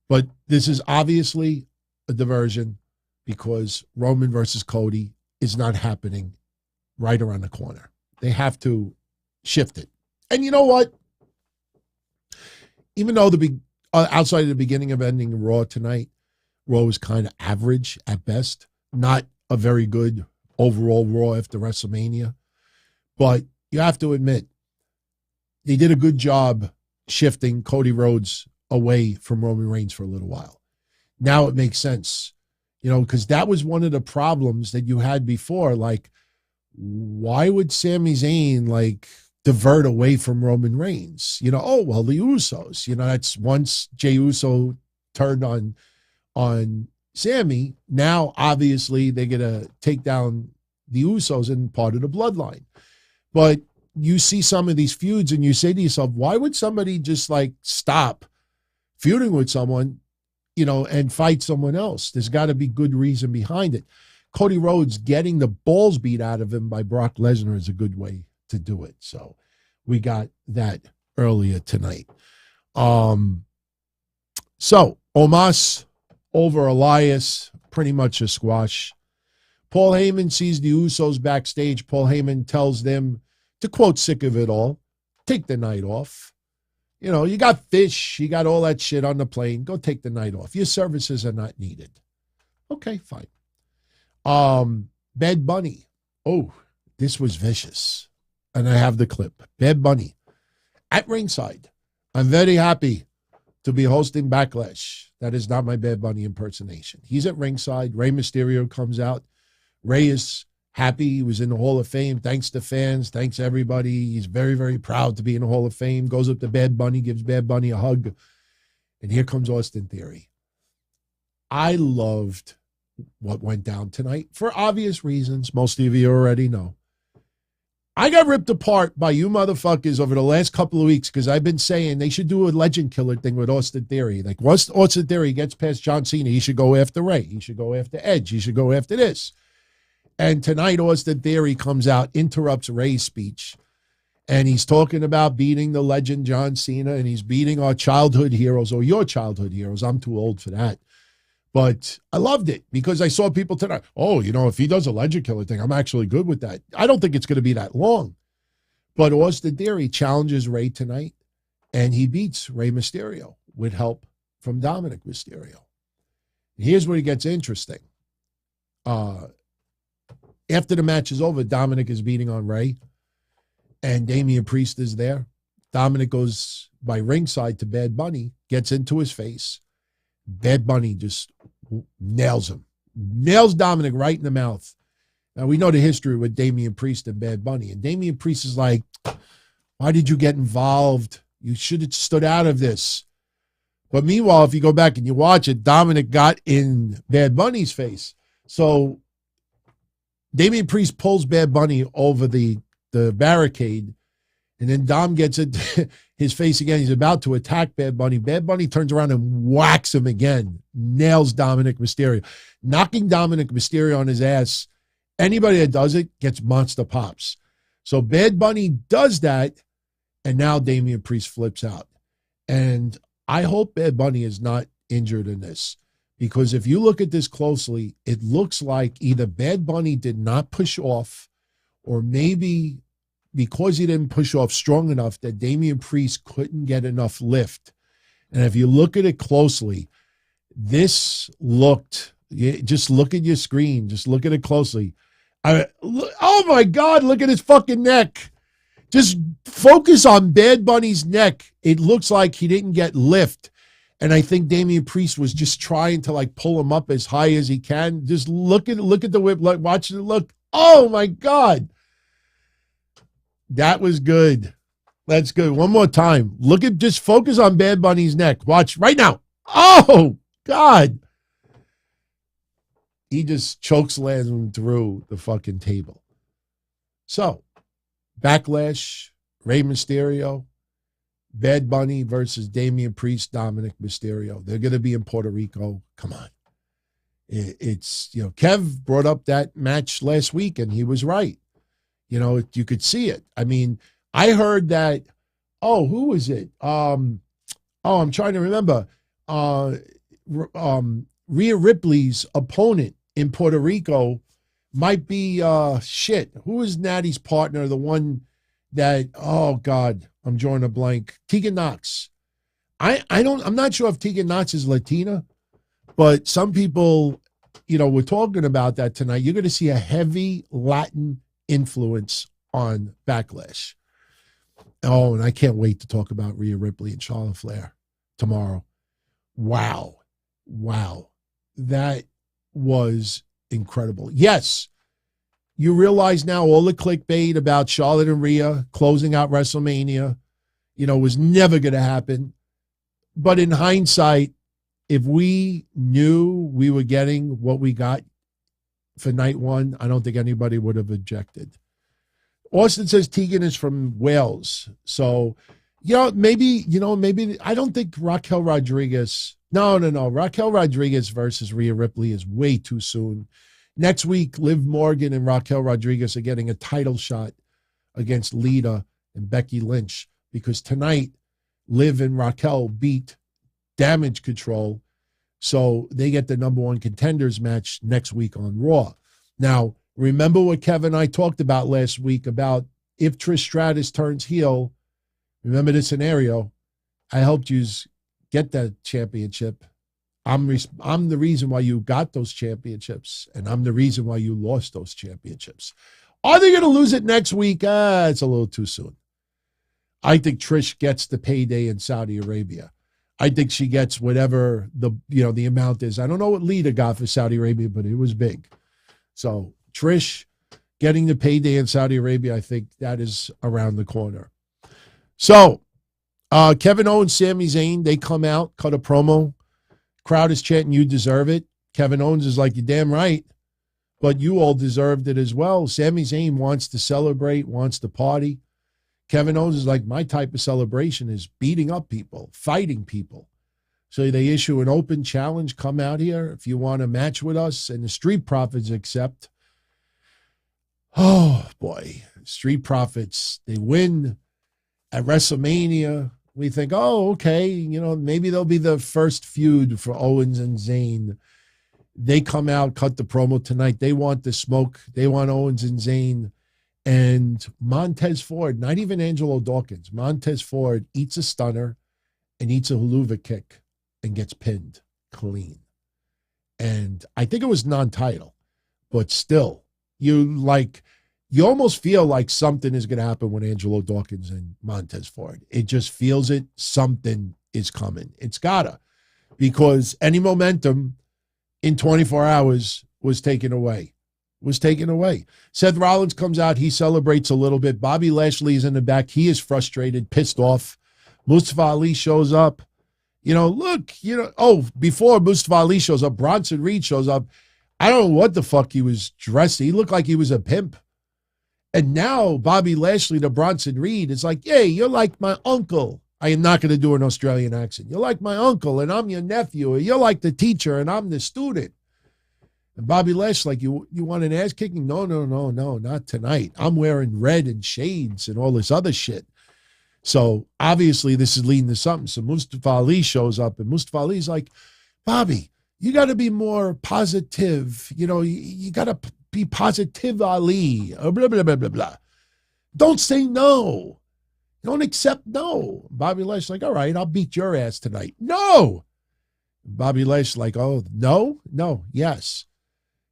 But this is obviously a diversion because Roman versus Cody is not happening right around the corner. They have to shift it. And you know what? Even though outside of the beginning of ending Raw tonight, Raw was kind of average at best. Not a very good overall Raw after WrestleMania. But you have to admit, they did a good job shifting Cody Rhodes away from Roman Reigns for a little while. Now it makes sense, you know, because that was one of the problems that you had before. Like, why would Sami Zayn, like, divert away from Roman Reigns? You know, oh, well, the Usos. You know, that's once Jey Uso turned on Sammy, now obviously they're going to take down the Usos and part of the Bloodline. But you see some of these feuds and you say to yourself, why would somebody just like stop feuding with someone, and fight someone else? There's got to be good reason behind it. Cody Rhodes getting the balls beat out of him by Brock Lesnar is a good way to do it. So we got that earlier tonight. So Omos over Elias, pretty much a squash. Paul Heyman sees the Usos backstage. Paul Heyman tells them, to quote Sick of It All, take the night off. You got fish, you got all that shit on the plane. Go take the night off. Your services are not needed. Okay, fine. Bad Bunny. Oh, this was vicious. And I have the clip. Bad Bunny at ringside. I'm very happy to be hosting Backlash. That is not my Bad Bunny impersonation. He's at ringside. Rey Mysterio comes out. Rey is happy. He was in the Hall of Fame. Thanks to fans. Thanks everybody. He's very, very proud to be in the Hall of Fame. Goes up to Bad Bunny, gives Bad Bunny a hug. And here comes Austin Theory. I loved what went down tonight for obvious reasons. Most of you already know. I got ripped apart by you motherfuckers over the last couple of weeks because I've been saying they should do a legend killer thing with Austin Theory. Like once Austin Theory gets past John Cena, he should go after Rey. He should go after Edge. He should go after this. And tonight, Austin Theory comes out, interrupts Rey's speech, and he's talking about beating the legend John Cena, and he's beating our childhood heroes, or your childhood heroes. I'm too old for that. But I loved it because I saw people tonight, if he does a legend killer thing, I'm actually good with that. I don't think it's going to be that long. But Austin Theory challenges Rey tonight, and he beats Rey Mysterio with help from Dominic Mysterio. Here's where it gets interesting. After the match is over, Dominic is beating on Rey, and Damian Priest is there. Dominic goes by ringside to Bad Bunny, gets into his face. Bad Bunny just nails him. Nails Dominic right in the mouth. Now, we know the history with Damian Priest and Bad Bunny. And Damian Priest is like, why did you get involved? You should have stood out of this. But meanwhile, if you go back and you watch it, Dominic got in Bad Bunny's face. So Damian Priest pulls Bad Bunny over the barricade, and then Dom gets it his face again. He's about to attack Bad Bunny. Bad Bunny turns around and whacks him again. Nails Dominic Mysterio. Knocking Dominic Mysterio on his ass. Anybody that does it gets monster pops. So Bad Bunny does that, and now Damian Priest flips out. And I hope Bad Bunny is not injured in this. Because if you look at this closely, it looks like either Bad Bunny did not push off, or maybe because he didn't push off strong enough that Damian Priest couldn't get enough lift. And if you look at it closely, this looked, just look at your screen, just look at it closely. Oh my God, look at his fucking neck. Just focus on Bad Bunny's neck. It looks like he didn't get lift. And I think Damian Priest was just trying to like pull him up as high as he can. Just look at the whip, watch it, look. Oh my God. That was good. That's good. One more time. Just focus on Bad Bunny's neck. Watch right now. Oh God. He just chokeslams him through the fucking table. So, Backlash, Rey Mysterio, Bad Bunny versus Damian Priest, Dominic Mysterio. They're going to be in Puerto Rico. Come on. It's, Kev brought up that match last week, and he was right. You could see it. I mean, I heard that, who was it? I'm trying to remember. Ria Ripley's opponent in Puerto Rico might be, who is Natty's partner? The one that, oh God, I'm drawing a blank. Tegan Knox. I'm not sure if Tegan Knox is Latina, but some people, we're talking about that tonight. You're going to see a heavy Latin influence on Backlash. Oh, and I can't wait to talk about Rhea Ripley and Charlotte Flair tomorrow. Wow. That was incredible. Yes, you realize now all the clickbait about Charlotte and Rhea closing out WrestleMania, was never going to happen. But in hindsight, if we knew we were getting what we got for night one, I don't think anybody would have objected. Austin says Tegan is from Wales. So, maybe, I don't think Raquel Rodriguez. No. Raquel Rodriguez versus Rhea Ripley is way too soon. Next week, Liv Morgan and Raquel Rodriguez are getting a title shot against Lita and Becky Lynch, because tonight, Liv and Raquel beat Damage Control. So they get the number one contenders match next week on Raw. Now, remember what Kevin and I talked about last week about if Trish Stratus turns heel. Remember the scenario. I helped you get that championship. I'm the reason why you got those championships, and I'm the reason why you lost those championships. Are they going to lose it next week? It's a little too soon. I think Trish gets the payday in Saudi Arabia. I think she gets whatever the amount is. I don't know what Lita got for Saudi Arabia, but it was big. So Trish getting the payday in Saudi Arabia, I think that is around the corner. So Kevin Owens, Sami Zayn, they come out, cut a promo. Crowd is chanting, "You deserve it." Kevin Owens is like, "You're damn right, but you all deserved it as well." Sami Zayn wants to celebrate, wants to party. Kevin Owens is like, "My type of celebration is beating up people, fighting people." So they issue an open challenge. Come out here if you want to match with us. And the Street Profits accept. Oh, boy. Street Profits, they win at WrestleMania. We think, oh, okay, maybe they'll be the first feud for Owens and Zayn. They come out, cut the promo tonight. They want the smoke. They want Owens and Zayn. And Montez Ford, not even Angelo Dawkins, Montez Ford eats a stunner and eats a haluva kick and gets pinned clean. And I think it was non-title, but still, you almost feel like something is going to happen with Angelo Dawkins and Montez Ford. It just feels it. Something is coming. It's gotta, because any momentum in 24 hours was taken away. Seth Rollins comes out. He celebrates a little bit. Bobby Lashley's in the back. He is frustrated, pissed off. Mustafa Ali shows up. Before Mustafa Ali shows up, Bronson Reed shows up. I don't know what the fuck he was dressed. He looked like he was a pimp. And now Bobby Lashley to Bronson Reed is like, "Hey, you're like my uncle." I am not going to do an Australian accent. "You're like my uncle, and I'm your nephew. Or you're like the teacher, and I'm the student." And Bobby Lashley, like, you want an ass kicking? No, not tonight. I'm wearing red and shades and all this other shit. So obviously this is leading to something. So Mustafa Ali shows up, and Mustafa Ali's like, "Bobby, you got to be more positive. You got to be positive, Ali. Blah, blah, blah, blah, blah. Don't say no. Don't accept no." Bobby Lashley's like, "All right, I'll beat your ass tonight." "No." Bobby Lashley's like, "Oh, no, yes."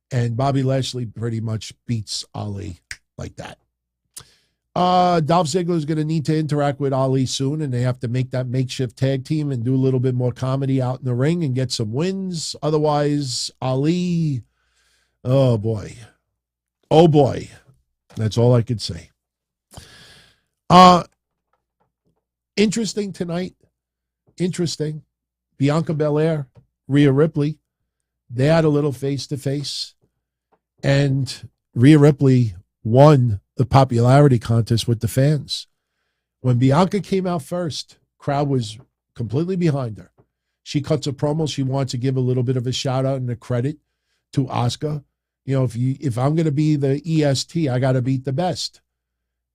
And Bobby Lashley pretty much beats Ali like that. Dolph Ziggler is going to need to interact with Ali soon, and they have to make that makeshift tag team and do a little bit more comedy out in the ring and get some wins. Otherwise, Ali, oh boy. That's all I could say. Interesting tonight. Bianca Belair, Rhea Ripley, they had a little face-to-face. And Rhea Ripley won the popularity contest with the fans. When Bianca came out first, crowd was completely behind her. She cuts a promo. She wants to give a little bit of a shout out and a credit to Asuka. If I'm going to be the EST, I got to beat the best.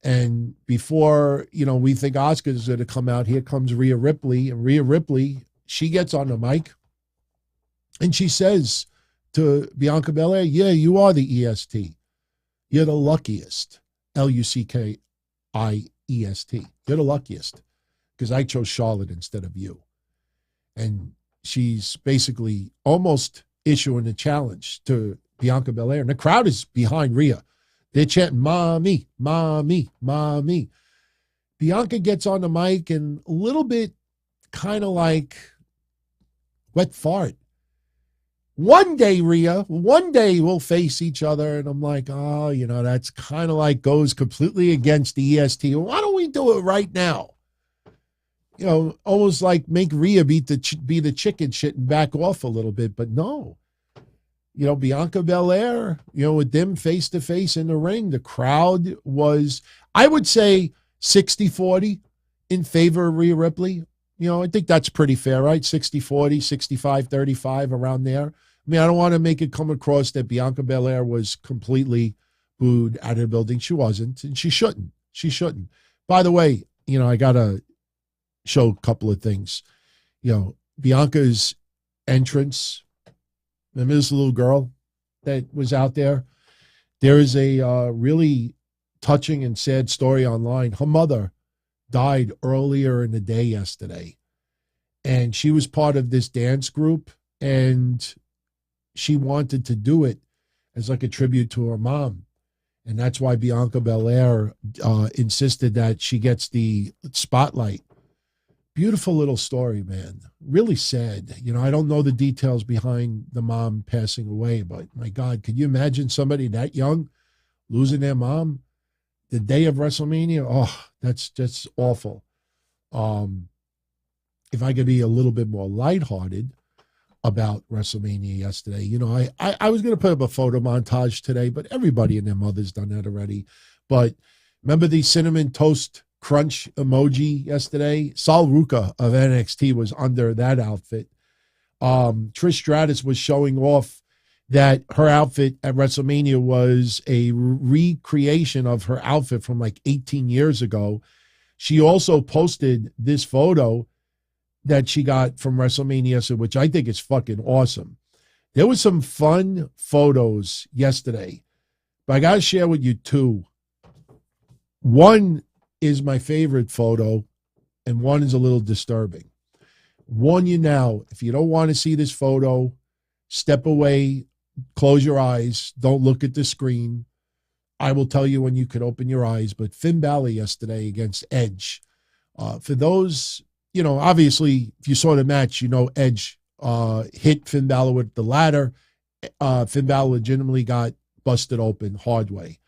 And before, we think Asuka is going to come out, here comes Rhea Ripley. And Rhea Ripley, she gets on the mic and she says to Bianca Belair, "Yeah, you are the EST. You're the luckiest. LuckIest. You're the luckiest, because I chose Charlotte instead of you." And she's basically almost issuing a challenge to Bianca Belair. And the crowd is behind Rhea. They're chanting, "Mommy, mommy, mommy." Bianca gets on the mic and a little bit kind of like wet fart. "One day, Rhea, one day we'll face each other." And I'm like, oh, that's kind of like goes completely against the EST. Why don't we do it right now? almost like make Rhea be the chicken shit and back off a little bit. But no, Bianca Belair, with them face to face in the ring, the crowd was, I would say, 60-40 in favor of Rhea Ripley. I think that's pretty fair, right? 60-40, 65-35, around there. I mean, I don't want to make it come across that Bianca Belair was completely booed out of the building. She wasn't, and she shouldn't. She shouldn't. By the way, I got to show a couple of things. Bianca's entrance. Remember this little girl that was out there? There is a really touching and sad story online. Her mother died earlier in the day yesterday, and she was part of this dance group, and she wanted to do it as like a tribute to her mom. And that's why Bianca Belair insisted that she gets the spotlight. Beautiful little story, man. Really sad. I don't know the details behind the mom passing away, but my God, could you imagine somebody that young losing their mom the day of WrestleMania? Oh, that's just awful. If I could be a little bit more lighthearted about WrestleMania yesterday, I was going to put up a photo montage today, but everybody and their mother's done that already. But remember the cinnamon toast crunch emoji yesterday? Sal Ruka of NXT was under that outfit. Trish Stratus was showing off that her outfit at WrestleMania was a recreation of her outfit from like 18 years ago. She also posted this photo that she got from WrestleMania, which I think is fucking awesome. There was some fun photos yesterday, but I got to share with you two. One is my favorite photo, and one is a little disturbing. Warn you now, if you don't want to see this photo, step away, close your eyes, don't look at the screen. I will tell you when you can open your eyes, but Finn Balor yesterday against Edge. For those, obviously, if you saw the match, Edge hit Finn Balor with the ladder. Finn Balor legitimately got busted open hard way.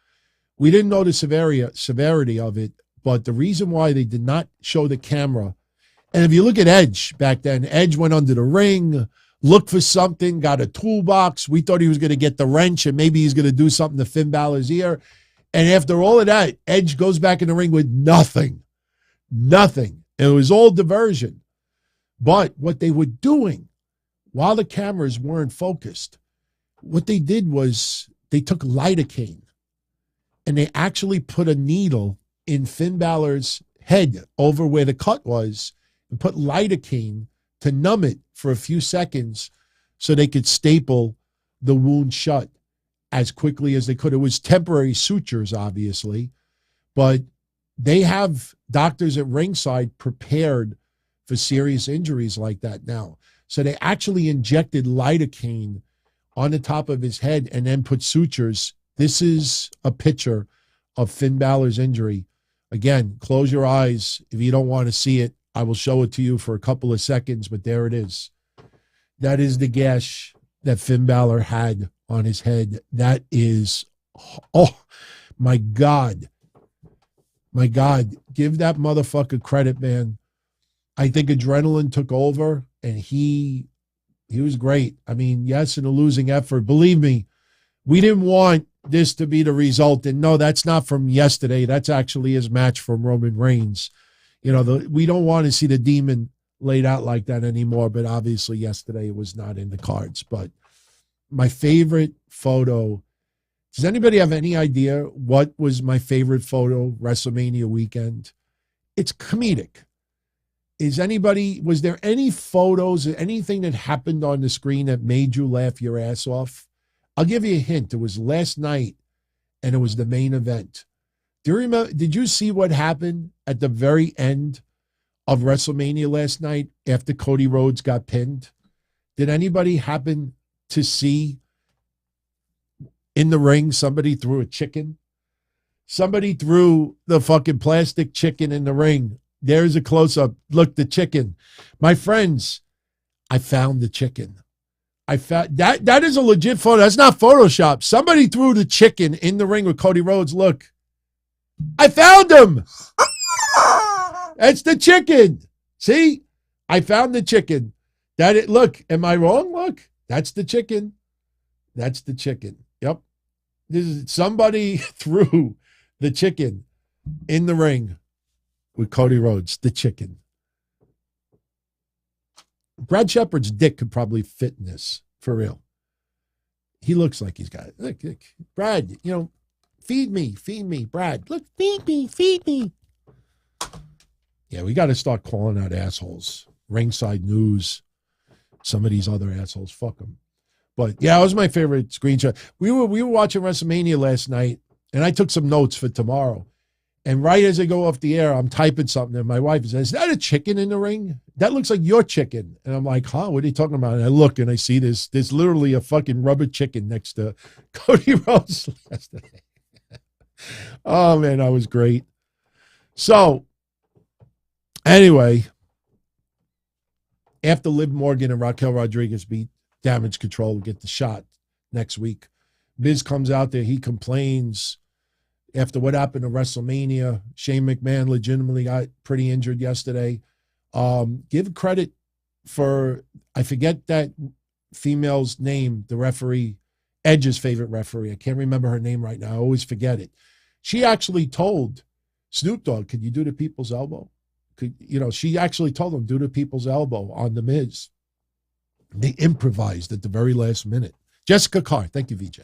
We didn't know the severity of it, but the reason why they did not show the camera, and if you look at Edge back then, Edge went under the ring, looked for something, got a toolbox. We thought he was going to get the wrench and maybe he's going to do something to Finn Balor's ear. And after all of that, Edge goes back in the ring with nothing. Nothing. It was all diversion. But what they were doing while the cameras weren't focused, what they did was they took lidocaine and they actually put a needle in Finn Balor's head over where the cut was and put lidocaine to numb it for a few seconds so they could staple the wound shut as quickly as they could. It was temporary sutures, obviously, but they have doctors at ringside prepared for serious injuries like that now. So they actually injected lidocaine on the top of his head and then put sutures. This is a picture of Finn Balor's injury. Again, close your eyes if you don't want to see it. I will show it to you for a couple of seconds, but there it is. That is the gash that Finn Balor had on his head. That is, oh, my God. My God, give that motherfucker credit, man. I think adrenaline took over, and he was great. I mean, yes, in a losing effort. Believe me, we didn't want this to be the result. And no, that's not from yesterday. That's actually his match from Roman Reigns. We don't want to see the demon laid out like that anymore, but obviously yesterday it was not in the cards. But my favorite photo, does anybody have any idea what was my favorite photo WrestleMania weekend? It's comedic. Was there any photos, anything that happened on the screen that made you laugh your ass off? I'll give you a hint. It was last night, and it was the main event. Do you remember? Did you see what happened at the very end of WrestleMania last night after Cody Rhodes got pinned? Did anybody happen to see in the ring somebody threw a chicken? Somebody threw the fucking plastic chicken in the ring. There's a close-up. Look, the chicken. My friends, I found the chicken. I found that is a legit photo. That's not Photoshop. Somebody threw the chicken in the ring with Cody Rhodes. Look. I found him. It's the chicken. See, I found the chicken. Look, am I wrong? Look, that's the chicken. That's the chicken. Yep. Somebody threw the chicken in the ring with Cody Rhodes, the chicken. Brad Shepard's dick could probably fit in this, for real. He looks like he's got it. Look, Brad, feed me, Brad. Look, feed me. Yeah, we got to start calling out assholes. Ringside News, some of these other assholes, fuck them. But yeah, it was my favorite screenshot. We were watching WrestleMania last night, and I took some notes for tomorrow. And right as I go off the air, I'm typing something, and my wife says, "Is that a chicken in the ring? That looks like your chicken." And I'm like, "Huh? What are you talking about?" And I look, and I see this. There's literally a fucking rubber chicken next to Cody Rhodes yesterday. Oh man, that was great. So, anyway, after Liv Morgan and Raquel Rodriguez beat Damage Control, we get the shot next week. Miz comes out there, he complains. After what happened to WrestleMania, Shane McMahon legitimately got pretty injured yesterday. Give credit for, I forget that female's name, the referee, Edge's favorite referee. I can't remember her name right now. I always forget it. She actually told Snoop Dogg, "Could you do the people's elbow?" She actually told him, "Do the people's elbow" on The Miz. They improvised at the very last minute. Jessica Carr, thank you, VJ.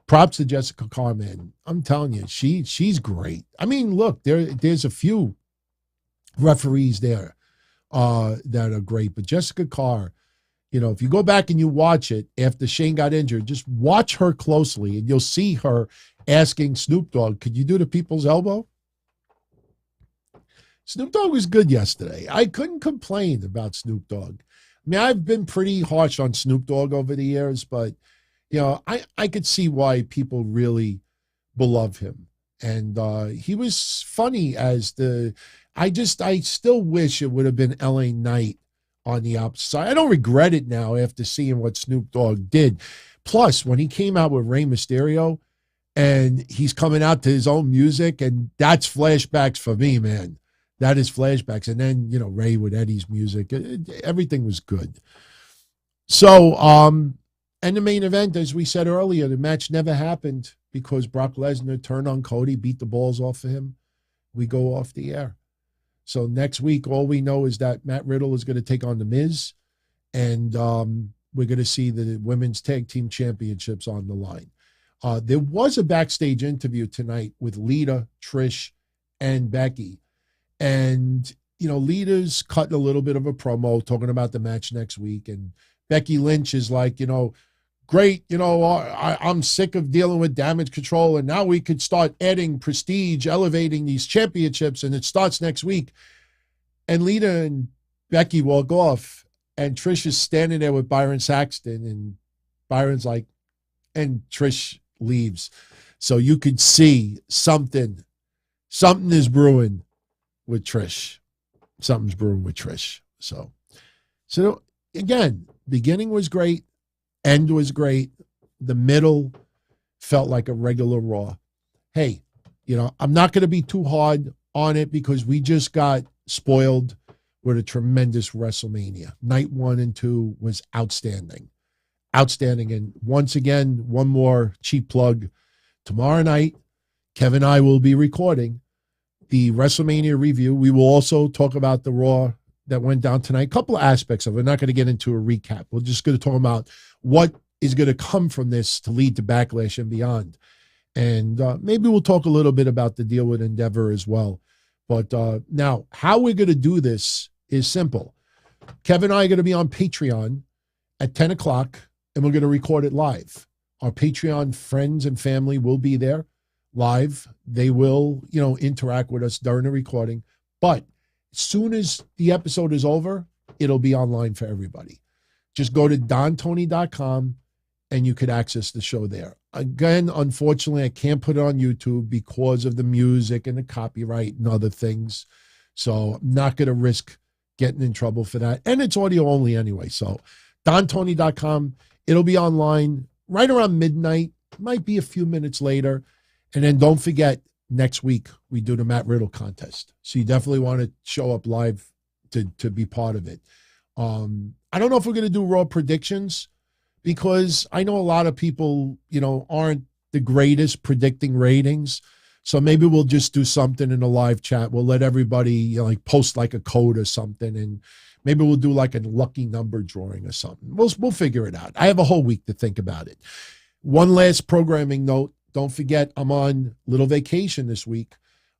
Props to Jessica Carr, man. I'm telling you, she's great. I mean, look, there's a few referees there that are great, but Jessica Carr, if you go back and you watch it after Shane got injured, just watch her closely, and you'll see her asking Snoop Dogg, "Could you do the people's elbow?" Snoop Dogg was good yesterday. I couldn't complain about Snoop Dogg. I mean, I've been pretty harsh on Snoop Dogg over the years, but I could see why people really beloved him. And he was funny as I still wish it would have been LA Knight on the opposite side. I don't regret it now after seeing what Snoop Dogg did. Plus, when he came out with Rey Mysterio and he's coming out to his own music, and that's flashbacks for me, man. That is flashbacks. And then, Ray with Eddie's music. Everything was good. So, and the main event, as we said earlier, the match never happened because Brock Lesnar turned on Cody, beat the balls off of him. We go off the air. So next week, all we know is that Matt Riddle is going to take on The Miz, and we're going to see the women's tag team championships on the line. There was a backstage interview tonight with Lita, Trish, and Becky. And, Lita's cutting a little bit of a promo talking about the match next week. And Becky Lynch is like, great, I'm sick of dealing with Damage Control, and now we could start adding prestige, elevating these championships, and it starts next week. And Lita and Becky walk off, and Trish is standing there with Byron Saxton, and Byron's like, and Trish leaves. So you could see something is brewing with Trish. Something's brewing with Trish. So again, beginning was great. End was great. The middle felt like a regular Raw. Hey, I'm not going to be too hard on it because we just got spoiled with a tremendous WrestleMania. Night 1 and 2 was outstanding. Outstanding. And once again, one more cheap plug. Tomorrow night, Kevin and I will be recording the WrestleMania review. We will also talk about the Raw that went down tonight. A couple of aspects of it. We're not going to get into a recap. We're just going to talk about what is going to come from this to lead to Backlash and beyond. And maybe we'll talk a little bit about the deal with Endeavor as well. But now, how we're going to do this is simple. Kevin and I are going to be on Patreon at 10 o'clock, and we're going to record it live. Our Patreon friends and family will be there live. They will, interact with us during the recording. But as soon as the episode is over, it'll be online for everybody. Just go to dontony.com and you could access the show there. Again, unfortunately, I can't put it on YouTube because of the music and the copyright and other things. So I'm not going to risk getting in trouble for that. And it's audio only anyway. So dontony.com, it'll be online right around midnight. Might be a few minutes later. And then don't forget, next week we do the Matt Riddle contest. So you definitely want to show up live to be part of it. I don't know if we're going to do Raw predictions because I know a lot of people, aren't the greatest predicting ratings. So maybe we'll just do something in a live chat. We'll let everybody post like a code or something, and maybe we'll do like a lucky number drawing or something. We'll figure it out. I have a whole week to think about it. One last programming note. Don't forget, I'm on little vacation this week.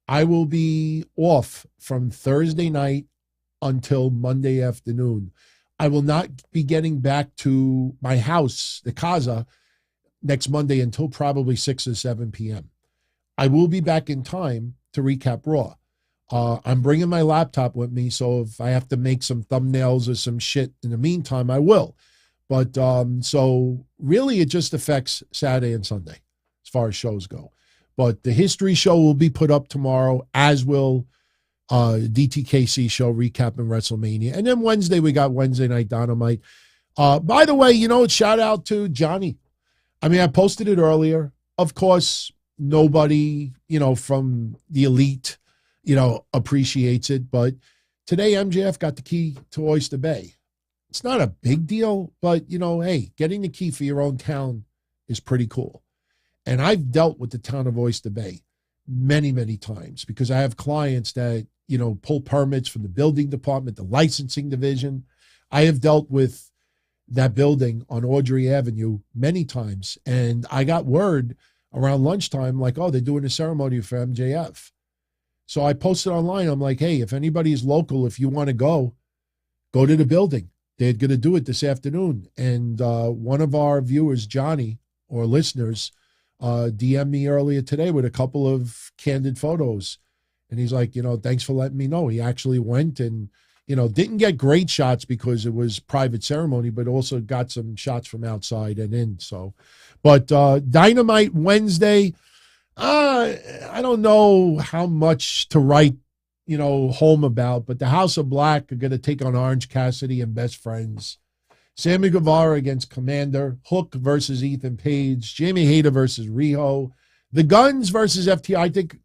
I will be off from Thursday night until Monday afternoon. I will not be getting back to my house, the casa, next Monday until probably 6 or 7 p.m. I will be back in time to recap Raw. I'm bringing my laptop with me, so if I have to make some thumbnails or some shit in the meantime, I will. But so really it just affects Saturday and Sunday as far as shows go. But the history show will be put up tomorrow, as will DTKC show recapping WrestleMania. And then Wednesday, we got Wednesday Night Dynamite. By the way, shout out to Johnny. I mean, I posted it earlier. Of course, nobody, from the elite, appreciates it. But today, MJF got the key to Oyster Bay. It's not a big deal, but, hey, getting the key for your own town is pretty cool. And I've dealt with the town of Oyster Bay many, many times because I have clients that, pull permits from the building department, the licensing division. I have dealt with that building on Audrey Avenue many times. And I got word around lunchtime, like, oh, they're doing a ceremony for MJF. So I posted online. I'm like, hey, if anybody's local, if you want to go to the building. They're going to do it this afternoon. And one of our viewers, Johnny, or listeners, DM'd me earlier today with a couple of candid photos. And he's like, thanks for letting me know. He actually went and, didn't get great shots because it was private ceremony, but also got some shots from outside and in. So, but Dynamite Wednesday, I don't know how much to write, home about, but the House of Black are going to take on Orange Cassidy and Best Friends. Sammy Guevara against Commander, Hook versus Ethan Page, Jamie Hayter versus Riho, the Guns versus FTR.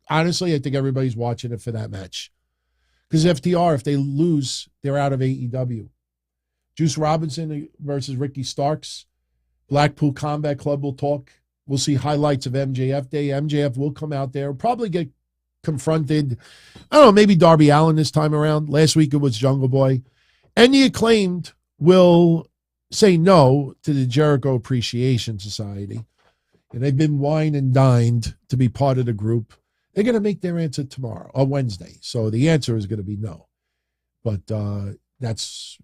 I think everybody's watching it for that match. Because FTR, if they lose, they're out of AEW. Juice Robinson versus Ricky Starks. Blackpool Combat Club will talk. We'll see highlights of MJF Day. MJF will come out there, probably get confronted. I don't know, maybe Darby Allin this time around. Last week it was Jungle Boy. And the Acclaimed will say no to the Jericho Appreciation Society. And they've been wined and dined to be part of the group. They're going to make their answer tomorrow or Wednesday. So the answer is going to be no. But that's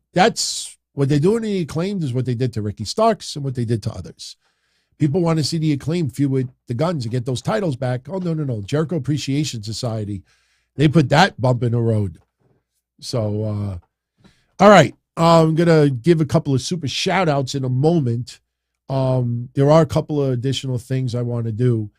what they're doing in the Acclaimed is what they did to Ricky Starks and what they did to others. People want to see the Acclaimed feud with the Guns and get those titles back. Oh, no. Jericho Appreciation Society. They put that bump in the road. So, all right. I'm going to give a couple of super shout outs in a moment. There are a couple of additional things I want to do.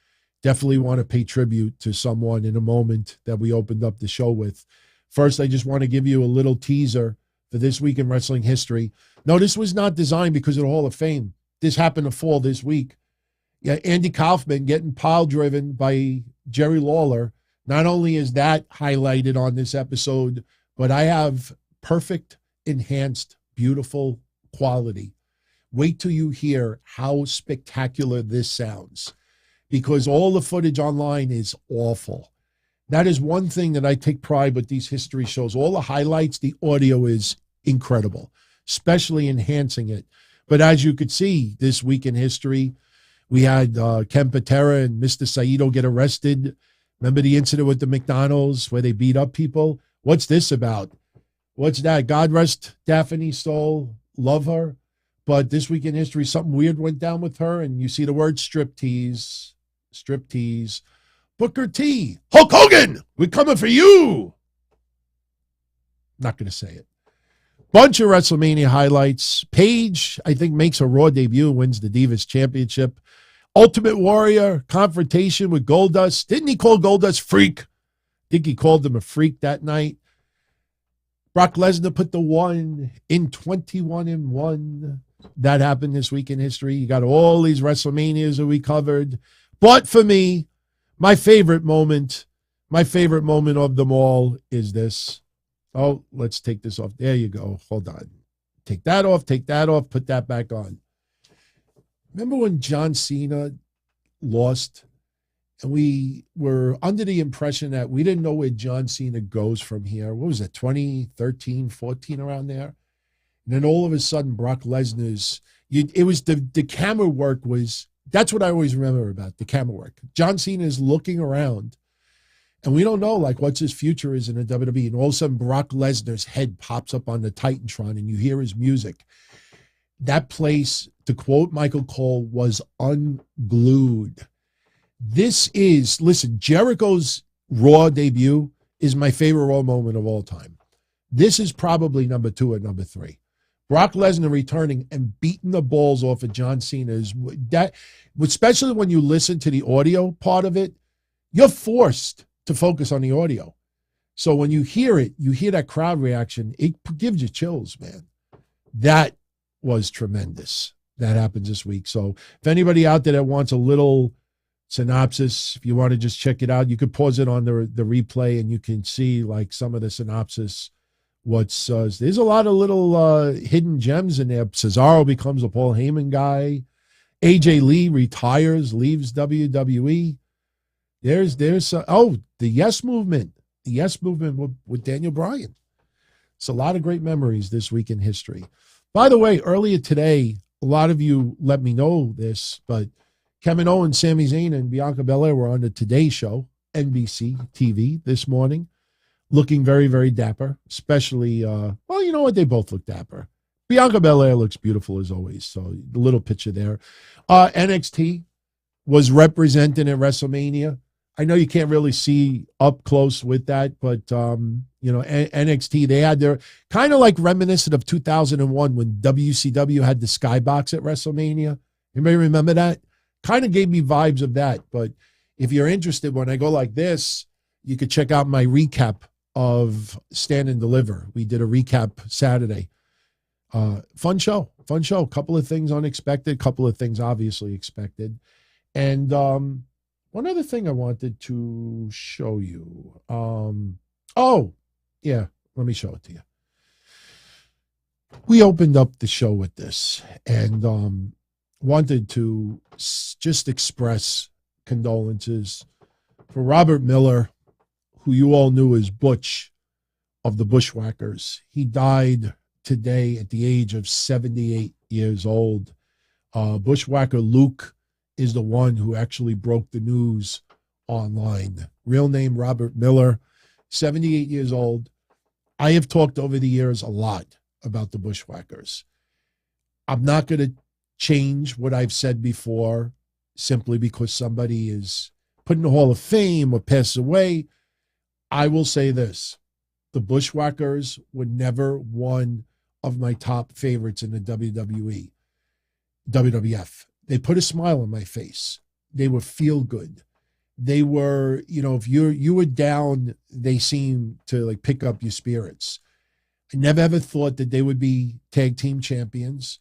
Definitely want to pay tribute to someone in a moment that we opened up the show with. First, I just want to give you a little teaser for this week in wrestling history. No, this was not designed because of the Hall of Fame. This happened to fall this week. Yeah, Andy Kaufman getting pile driven by Jerry Lawler. Not only is that highlighted on this episode, but I have perfect, enhanced, beautiful quality. Wait till you hear how spectacular this sounds, because all the footage online is awful. That is one thing that I take pride with these history shows. All the highlights, the audio is incredible, especially enhancing it. But as you could see, this week in history, we had Ken Patera and Mr. Saito get arrested. Remember the incident with the McDonald's where they beat up people? What's this about? What's that? God rest Daphne Stoll. Love her. But this week in history, something weird went down with her, and you see the word striptease. Striptease. Booker T. Hulk Hogan, we're coming for you. Not going to say it. Bunch of WrestleMania highlights. Paige, I think, makes a Raw debut and wins the Divas Championship. Ultimate Warrior, confrontation with Goldust. Didn't he call Goldust freak? I think he called him a freak that night. Brock Lesnar put the 1 in 21-1. That happened this week in history. You got all these WrestleManias that we covered. But for me, my favorite moment of them all is this. Oh, let's take this off. There you go. Hold on. Take that off, put that back on. Remember when John Cena lost and we were under the impression that we didn't know where John Cena goes from here? What was it, 2013, 14, around there? And then all of a sudden, Brock Lesnar's, it was the camera work was, that's what I always remember about the camera work. John Cena is looking around, and we don't know, like, what's his future is in the WWE. And all of a sudden, Brock Lesnar's head pops up on the Titantron, and you hear his music. That place, to quote Michael Cole, was unglued. This is, listen, Jericho's Raw debut is my favorite Raw moment of all time. This is probably number 2 or number 3. Brock Lesnar returning and beating the balls off of John Cena is that, especially when you listen to the audio part of it, you're forced to focus on the audio. So when you hear it, you hear that crowd reaction, it gives you chills, man. That was tremendous. That happens this week. So if anybody out there that wants a little synopsis, if you want to just check it out, you could pause it on the replay and you can see like some of the synopsis. There's a lot of little hidden gems in there. Cesaro becomes a Paul Heyman guy. AJ Lee retires, leaves WWE. There's the Yes Movement. The Yes Movement with Daniel Bryan. It's a lot of great memories this week in history. By the way, earlier today, a lot of you let me know this, but Kevin Owens, Sami Zayn, and Bianca Belair were on the Today Show, NBC TV, this morning, looking very, very dapper, especially, well, you know what? They both look dapper. Bianca Belair looks beautiful as always, so the little picture there. NXT was represented at WrestleMania. I know you can't really see up close with that, but, NXT, they had their, kind of like reminiscent of 2001 when WCW had the Skybox at WrestleMania. Anybody remember that? Kind of gave me vibes of that, but if you're interested, when I go like this, you could check out my recap of Stand and Deliver. We did a recap Saturday. Fun show. Couple of things unexpected, couple of things obviously expected. And one other thing I wanted to show you. Let me show it to you. We opened up the show with this and wanted to just express condolences for Robert Miller, who you all knew as Butch of the Bushwackers. He died today at the age of 78 years old. Bushwacker Luke is the one who actually broke the news online. Real name, Robert Miller, 78 years old. I have talked over the years a lot about the Bushwackers. I'm not going to change what I've said before simply because somebody is put in the Hall of Fame or passes away. I will say this. The Bushwackers were never one of my top favorites in the WWE, WWF. They put a smile on my face. They were feel good. They were, if you were down, they seemed to like pick up your spirits. I never ever thought that they would be tag team champions.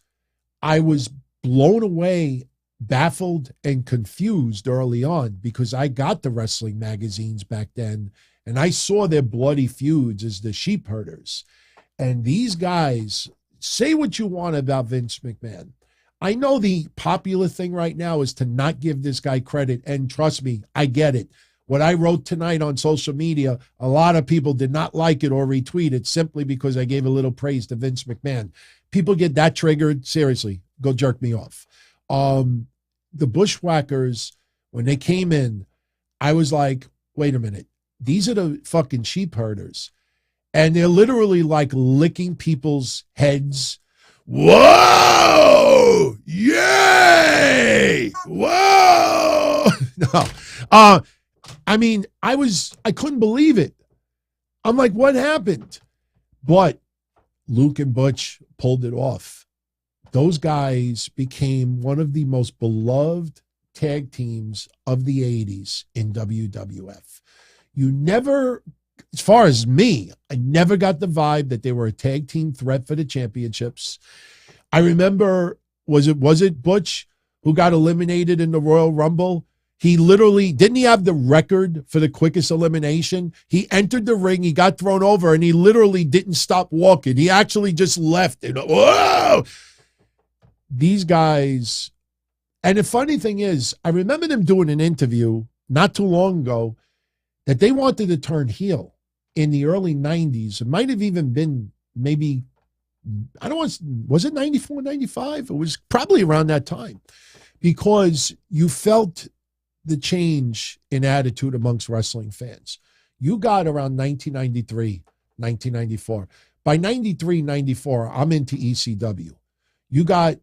I was blown away, baffled, and confused early on because I got the wrestling magazines back then and I saw their bloody feuds as the sheep herders. And these guys, say what you want about Vince McMahon. I know the popular thing right now is to not give this guy credit. And trust me, I get it. What I wrote tonight on social media, a lot of people did not like it or retweet it simply because I gave a little praise to Vince McMahon. People get that triggered. Seriously, go jerk me off. The Bushwackers, when they came in, I was like, wait a minute. These are the fucking sheep herders. And they're literally like licking people's heads. Whoa! Yay! Whoa! No. I mean, I couldn't believe it. I'm like, what happened? But Luke and Butch pulled it off. Those guys became one of the most beloved tag teams of the 80s in WWF. You never, as far as me, I never got the vibe that they were a tag team threat for the championships. I remember, was it Butch who got eliminated in the Royal Rumble? He literally, didn't he have the record for the quickest elimination? He entered the ring, he got thrown over, and he literally didn't stop walking. He actually just left. And, whoa! These guys, and the funny thing is, I remember them doing an interview not too long ago that they wanted to turn heel in the early 90s. It might have even been maybe, I don't want, was it 94, 95? It was probably around that time, because you felt the change in attitude amongst wrestling fans. You got around 1993, 1994. By 93, 94, I'm into ECW. You got,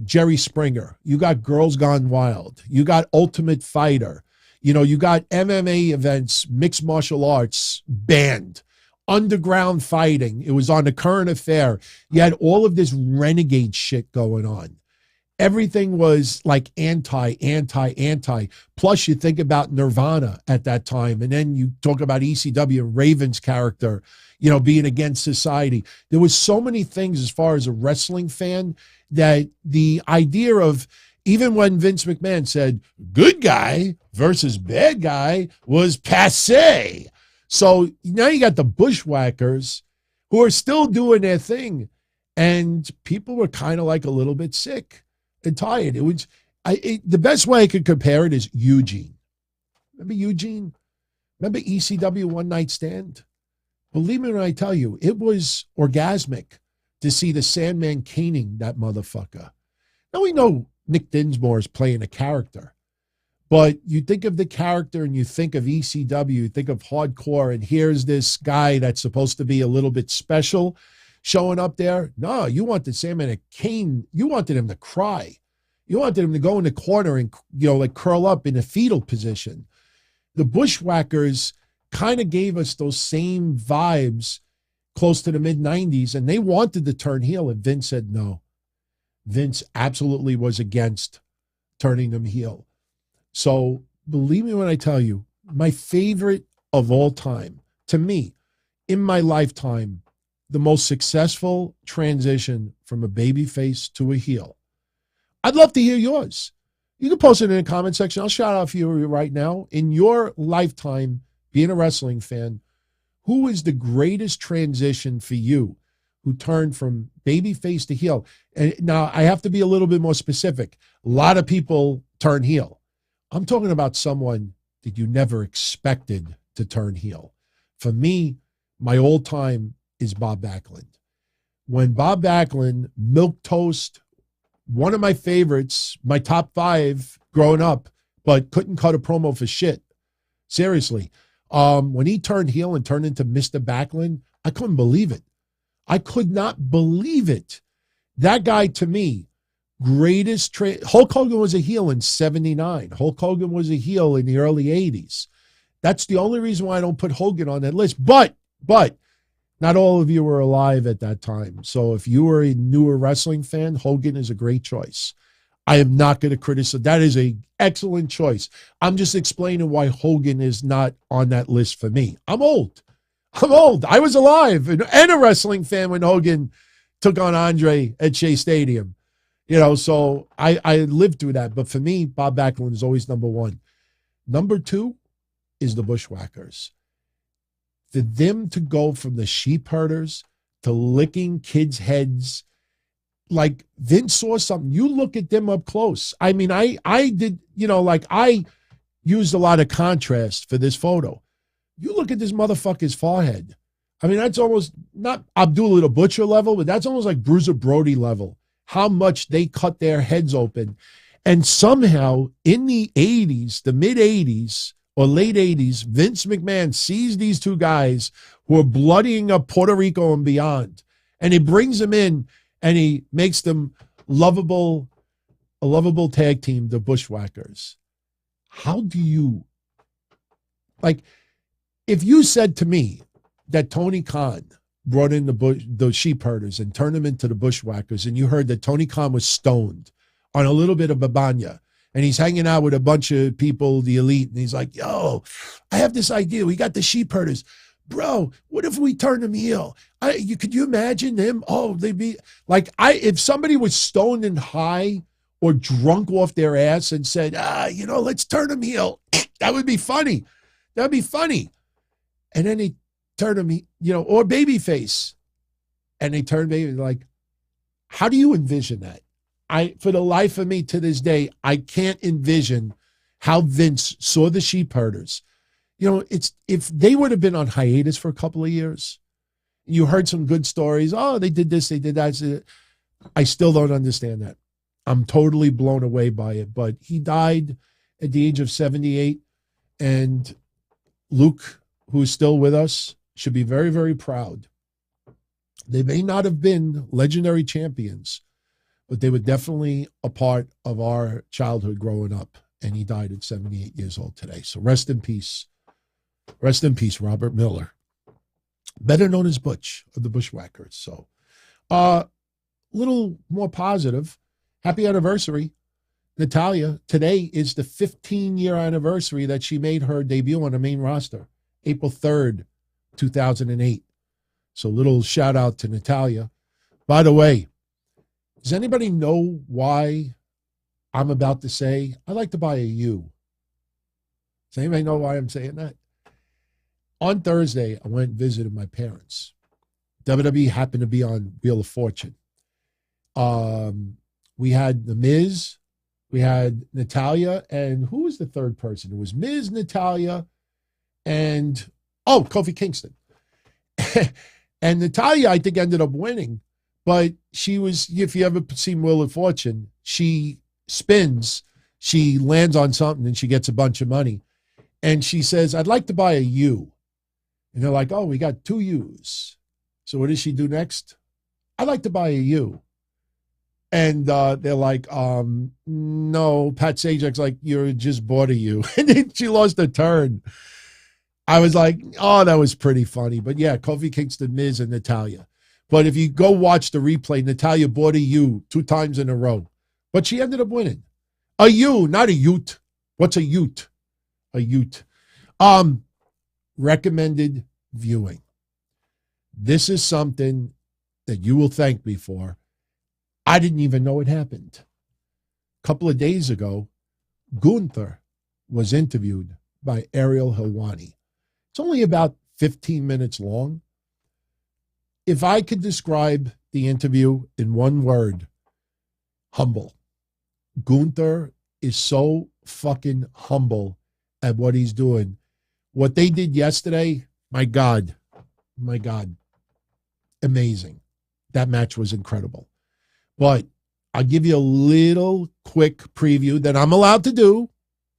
Jerry Springer. You got Girls Gone Wild. You got Ultimate Fighter. You got MMA events, mixed martial arts, banned. Underground fighting. It was on the Current Affair. You had all of this renegade shit going on. Everything was like anti. Plus, you think about Nirvana at that time, and then you talk about ECW, Raven's character, being against society. There was so many things as far as a wrestling fan that the idea of, even when Vince McMahon said good guy versus bad guy, was passé. So now you got the Bushwhackers who are still doing their thing, and people were kind of like a little bit sick and tired. It was the best way I could compare it is Eugene. Remember Eugene? Remember ECW One Night Stand? Believe me when I tell you, it was orgasmic to see the Sandman caning that motherfucker. Now we know Nick Dinsmore is playing a character, but you think of the character and you think of ECW, you think of hardcore, and here's this guy that's supposed to be a little bit special showing up there. No, you wanted Sandman to cane. You wanted him to cry. You wanted him to go in the corner and, like curl up in a fetal position. The Bushwhackers kind of gave us those same vibes close to the mid-90s, and they wanted to turn heel, and Vince said no. Vince absolutely was against turning them heel. So believe me when I tell you, my favorite of all time, to me, in my lifetime, the most successful transition from a babyface to a heel. I'd love to hear yours. You can post it in the comment section. I'll shout out for you right now. In your lifetime, being a wrestling fan, who is the greatest transition for you who turned from babyface to heel? And now I have to be a little bit more specific. A lot of people turn heel. I'm talking about someone that you never expected to turn heel. For me, my all-time is Bob Backlund. When Bob Backlund, milquetoast, one of my favorites, my top 5 growing up, but couldn't cut a promo for shit. Seriously. When he turned heel and turned into Mr. Backlund, I couldn't believe it. I could not believe it. That guy, to me, greatest Hulk Hogan was a heel in 79. Hulk Hogan was a heel in the early 80s. That's the only reason why I don't put Hogan on that list. But not all of you were alive at that time. So if you were a newer wrestling fan, Hogan is a great choice. I am not going to criticize. That is an excellent choice. I'm just explaining why Hogan is not on that list for me. I'm old. I was alive and a wrestling fan when Hogan took on Andre at Shea Stadium. So I lived through that. But for me, Bob Backlund is always number 1. Number 2 is the Bushwhackers. For them to go from the sheep herders to licking kids' heads, like Vince saw something. You look at them up close. I mean, I did, I used a lot of contrast for this photo. You look at this motherfucker's forehead. I mean, that's almost not Abdullah the Butcher level, but that's almost like Bruiser Brody level. How much they cut their heads open. And somehow in the 80s, the mid 80s or late 80s, Vince McMahon sees these two guys who are bloodying up Puerto Rico and beyond. And he brings them in and he makes them a lovable tag team, the Bushwhackers. How do you, if you said to me that Tony Khan brought in the sheep herders and turned them into the Bushwhackers, and you heard that Tony Khan was stoned on a little bit of babanya, and he's hanging out with a bunch of people, the elite, and he's like, yo, I have this idea. We got the sheep herders. Bro, what if we turn them heel? Could you imagine them? Oh, they'd be if somebody was stoned and high or drunk off their ass and said, let's turn him heel. That would be funny. That'd be funny. And then they turn him, or babyface. And they turn baby, like, how do you envision that? For the life of me to this day, I can't envision how Vince saw the sheep herders. If they would have been on hiatus for a couple of years, you heard some good stories. Oh, they did this, they did that. I still don't understand that. I'm totally blown away by it. But he died at the age of 78. And Luke, who's still with us, should be very, very proud. They may not have been legendary champions, but they were definitely a part of our childhood growing up. And he died at 78 years old today. So rest in peace. Rest in peace, Robert Miller. Better known as Butch of the Bushwackers. So little more positive. Happy anniversary, Natalya. Today is the 15-year anniversary that she made her debut on the main roster, April 3rd, 2008. So little shout out to Natalya. By the way, does anybody know why I'm about to say, I'd like to buy a U? Does anybody know why I'm saying that? On Thursday, I went and visited my parents. WWE happened to be on Wheel of Fortune. We had The Miz, we had Natalya, and who was the third person? It was Miz, Natalya, and, Kofi Kingston. And Natalya, I think, ended up winning. But she was, if you ever seen Wheel of Fortune, she spins, she lands on something, and she gets a bunch of money. And she says, I'd like to buy a U. And they're like, we got 2 U's. So what does she do next? I'd like to buy a U. And they're like, no, Pat Sajak's like, you're just bought a U. And then she lost her turn. I was like, that was pretty funny. But yeah, Kofi Kingston, Miz, and Natalya. But if you go watch the replay, Natalya bought a U 2 times in a row. But she ended up winning. A U, not a ute. What's a ute? A ute. Recommended viewing. This is something that you will thank me for. I didn't even know it happened. A couple of days ago, Gunther was interviewed by Ariel Helwani. It's only about 15 minutes long. If I could describe the interview in one word, humble. Gunther is so fucking humble at what he's doing. What they did yesterday, my God, amazing. That match was incredible. But I'll give you a little quick preview that I'm allowed to do.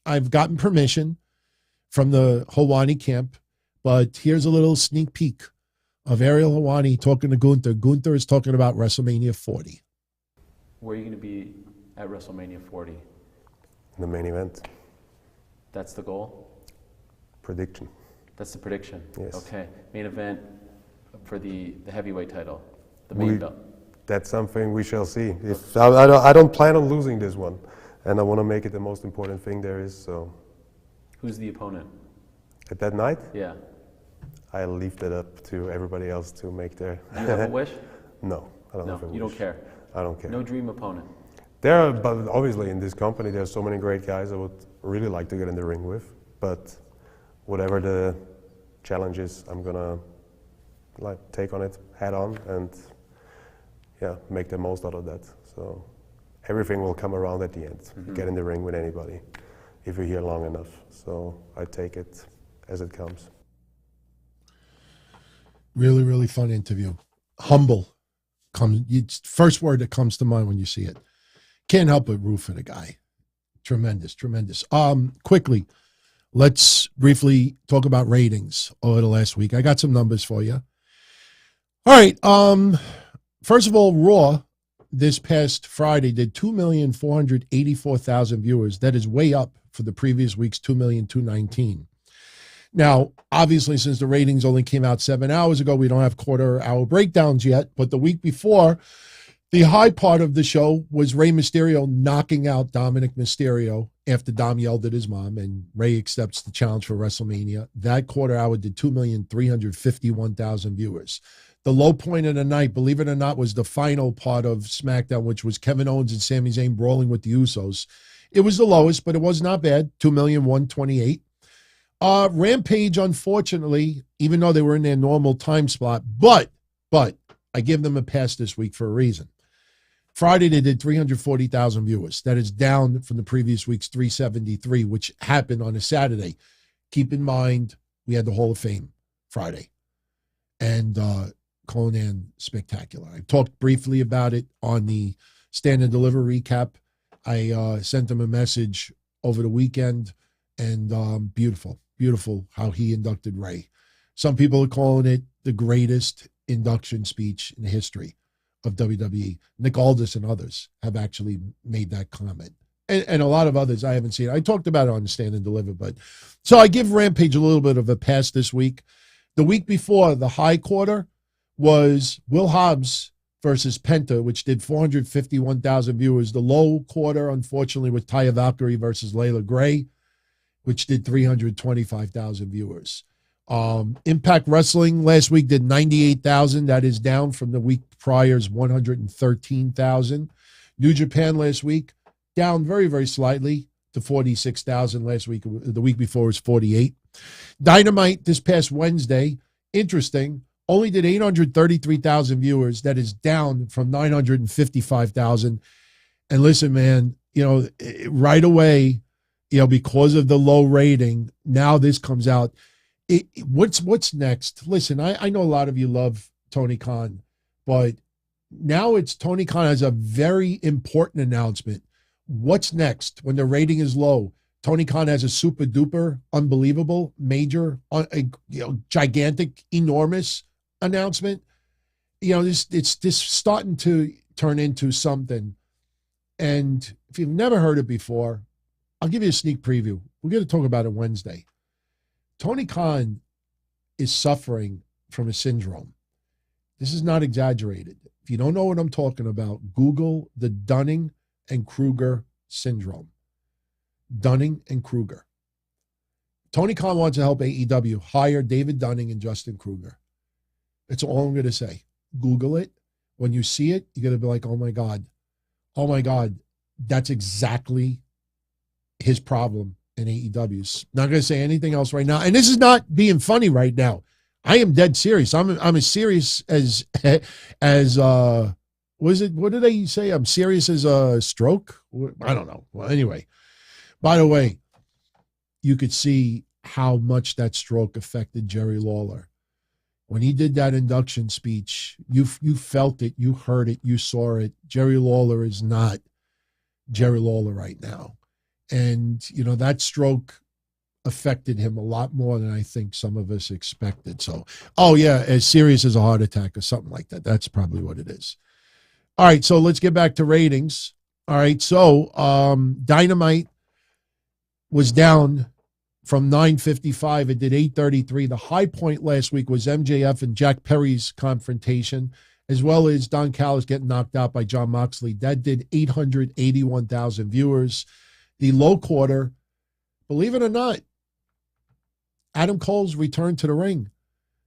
I've gotten permission from the Helwani camp, but here's a little sneak peek of Ariel Helwani talking to Gunther. Gunther is talking about WrestleMania 40. Where are you going to be at WrestleMania 40? The main event. That's the goal? Prediction. That's the prediction? Yes. Okay. Main event for the heavyweight title, the main belt. That's something we shall see. If I don't plan on losing this one, and I want to make it the most important thing there is. So, who's the opponent? At that night? Yeah. I'll leave that up to everybody else to make their. Do you have a wish? No, I don't have a wish. You don't care? I don't care. No dream opponent? But obviously in this company there's so many great guys I would really like to get in the ring with. But whatever the challenge is, I'm gonna take on it head on and make the most out of that. So everything will come around at the end. Mm-hmm. Get in the ring with anybody if you're here long enough. So I take it as it comes. Really, really fun interview. Humble. First word that comes to mind when you see it. Can't help but root for the guy. Tremendous. Quickly, let's briefly talk about ratings over the last week. I got some numbers for you. All right. First of all, Raw this past Friday did 2,484,000 viewers. That is way up for the previous week's 2,219,000. Now, obviously, since the ratings only came out 7 hours ago, we don't have quarter-hour breakdowns yet. But the week before, the high part of the show was Rey Mysterio knocking out Dominic Mysterio after Dom yelled at his mom, and Rey accepts the challenge for WrestleMania. That quarter hour did 2,351,000 viewers. The low point of the night, believe it or not, was the final part of SmackDown, which was Kevin Owens and Sami Zayn brawling with the Usos. It was the lowest, but it was not bad, 2,128,000. Rampage, unfortunately, even though they were in their normal time slot, but I give them a pass this week for a reason. Friday, they did 340,000 viewers. That is down from the previous week's 373, which happened on a Saturday. Keep in mind, we had the Hall of Fame Friday. And Conan Spectacular. I talked briefly about it on the Stand and Deliver recap. I sent him a message over the weekend, and beautiful how he inducted Ray. Some people are calling it the greatest induction speech in the history of WWE. Nick Aldis and others have actually made that comment. And a lot of others I haven't seen. I talked about it on Stand and Deliver, but so I give Rampage a little bit of a pass this week. The week before, the high quarter was Will Hobbs versus Penta, which did 451,000 viewers. The low quarter, unfortunately, was Taya Valkyrie versus Layla Gray, which did 325,000 viewers. Impact Wrestling last week did 98,000. That is down from the week prior's 113,000. New Japan last week, down very, very slightly to 46,000 last week. The week before was 48. Dynamite this past Wednesday, interesting, only did 833,000 viewers. That is down from 955,000. And listen, man, right away, because of the low rating, now this comes out. What's next? Listen, I know a lot of you love Tony Khan, but now it's Tony Khan has a very important announcement. What's next when the rating is low? Tony Khan has a super duper, unbelievable, major, gigantic, enormous announcement. It's starting to turn into something. And if you've never heard it before, I'll give you a sneak preview. We're going to talk about it Wednesday. Tony Khan is suffering from a syndrome. This is not exaggerated. If you don't know what I'm talking about, Google the Dunning and Kruger syndrome. Dunning and Kruger. Tony Khan wants to help AEW hire David Dunning and Justin Kruger. That's all I'm going to say. Google it. When you see it, you're going to be like, oh my God, that's exactly his problem in AEW. Not going to say anything else right now. And this is not being funny right now. I am dead serious. I'm as serious as was it? What did they say? I'm serious as a stroke? I don't know. Well, anyway, by the way, you could see how much that stroke affected Jerry Lawler. When he did that induction speech, you felt it, you heard it, you saw it. Jerry Lawler is not Jerry Lawler right now. And, that stroke affected him a lot more than I think some of us expected. So, as serious as a heart attack or something like that. That's probably what it is. All right, so let's get back to ratings. All right, so Dynamite was down from 955. It did 833. The high point last week was MJF and Jack Perry's confrontation, as well as Don Callis getting knocked out by Jon Moxley. That did 881,000 viewers. The low quarter, believe it or not, Adam Cole's return to the ring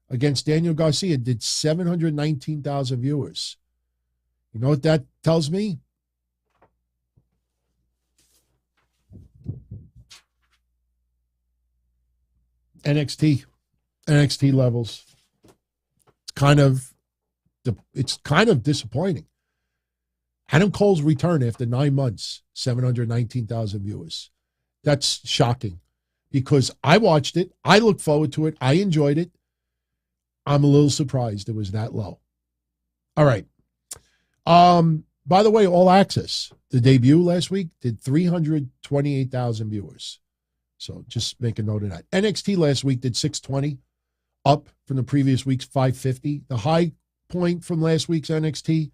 against Daniel Garcia did 719,000 viewers. You know what that tells me? NXT levels. It's kind of disappointing. Adam Cole's return after 9 months, 719,000 viewers. That's shocking because I watched it. I looked forward to it. I enjoyed it. I'm a little surprised it was that low. All right. By the way, All Access, the debut last week, did 328,000 viewers. So just make a note of that. NXT last week did 620, up from the previous week's 550. The high point from last week's NXT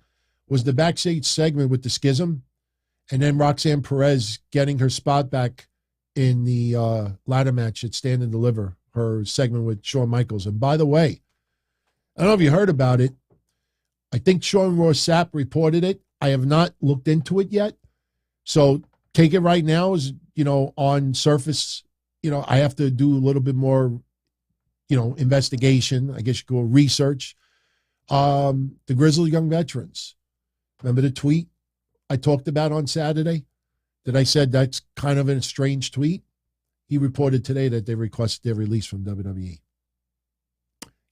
was the backstage segment with the Schism, and then Roxanne Perez getting her spot back in the ladder match at Stand and Deliver, her segment with Shawn Michaels. And by the way, I don't know if you heard about it. I think Sean Ross Sapp reported it. I have not looked into it yet. So take it right now as, on surface, I have to do a little bit more, investigation. I guess you go research. The Grizzled Young Veterans. Remember the tweet I talked about on Saturday that I said that's kind of a strange tweet? He reported today that they requested their release from WWE.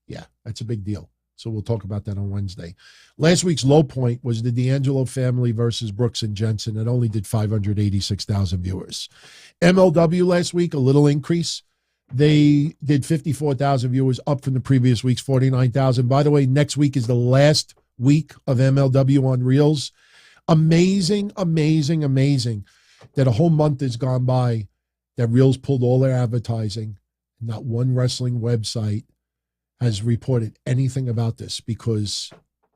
Yeah, that's a big deal. So we'll talk about that on Wednesday. Last week's low point was the D'Angelo family versus Brooks and Jensen. It only did 586,000 viewers. MLW last week, a little increase. They did 54,000 viewers, up from the previous week's 49,000. By the way, next week is the last week of MLW on Reels. Amazing, amazing, amazing that a whole month has gone by that Reels pulled all their advertising. Not one wrestling website has reported anything about this because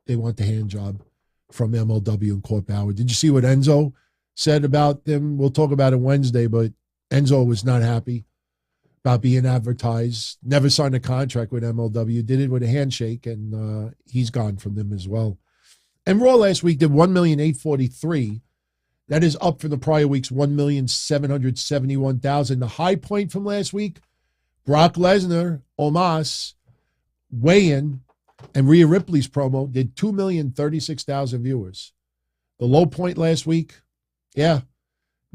they want the hand job from MLW and Court Bauer. Did you see what Enzo said about them? We'll talk about it Wednesday, but Enzo was not happy about being advertised. Never signed a contract with MLW. Did it with a handshake, and he's gone from them as well. And Raw last week did 1,843,000. That is up from the prior week's 1,771,000. The high point from last week, Brock Lesnar, Omos, weigh-in, and Rhea Ripley's promo did 2,036,000 viewers. The low point last week,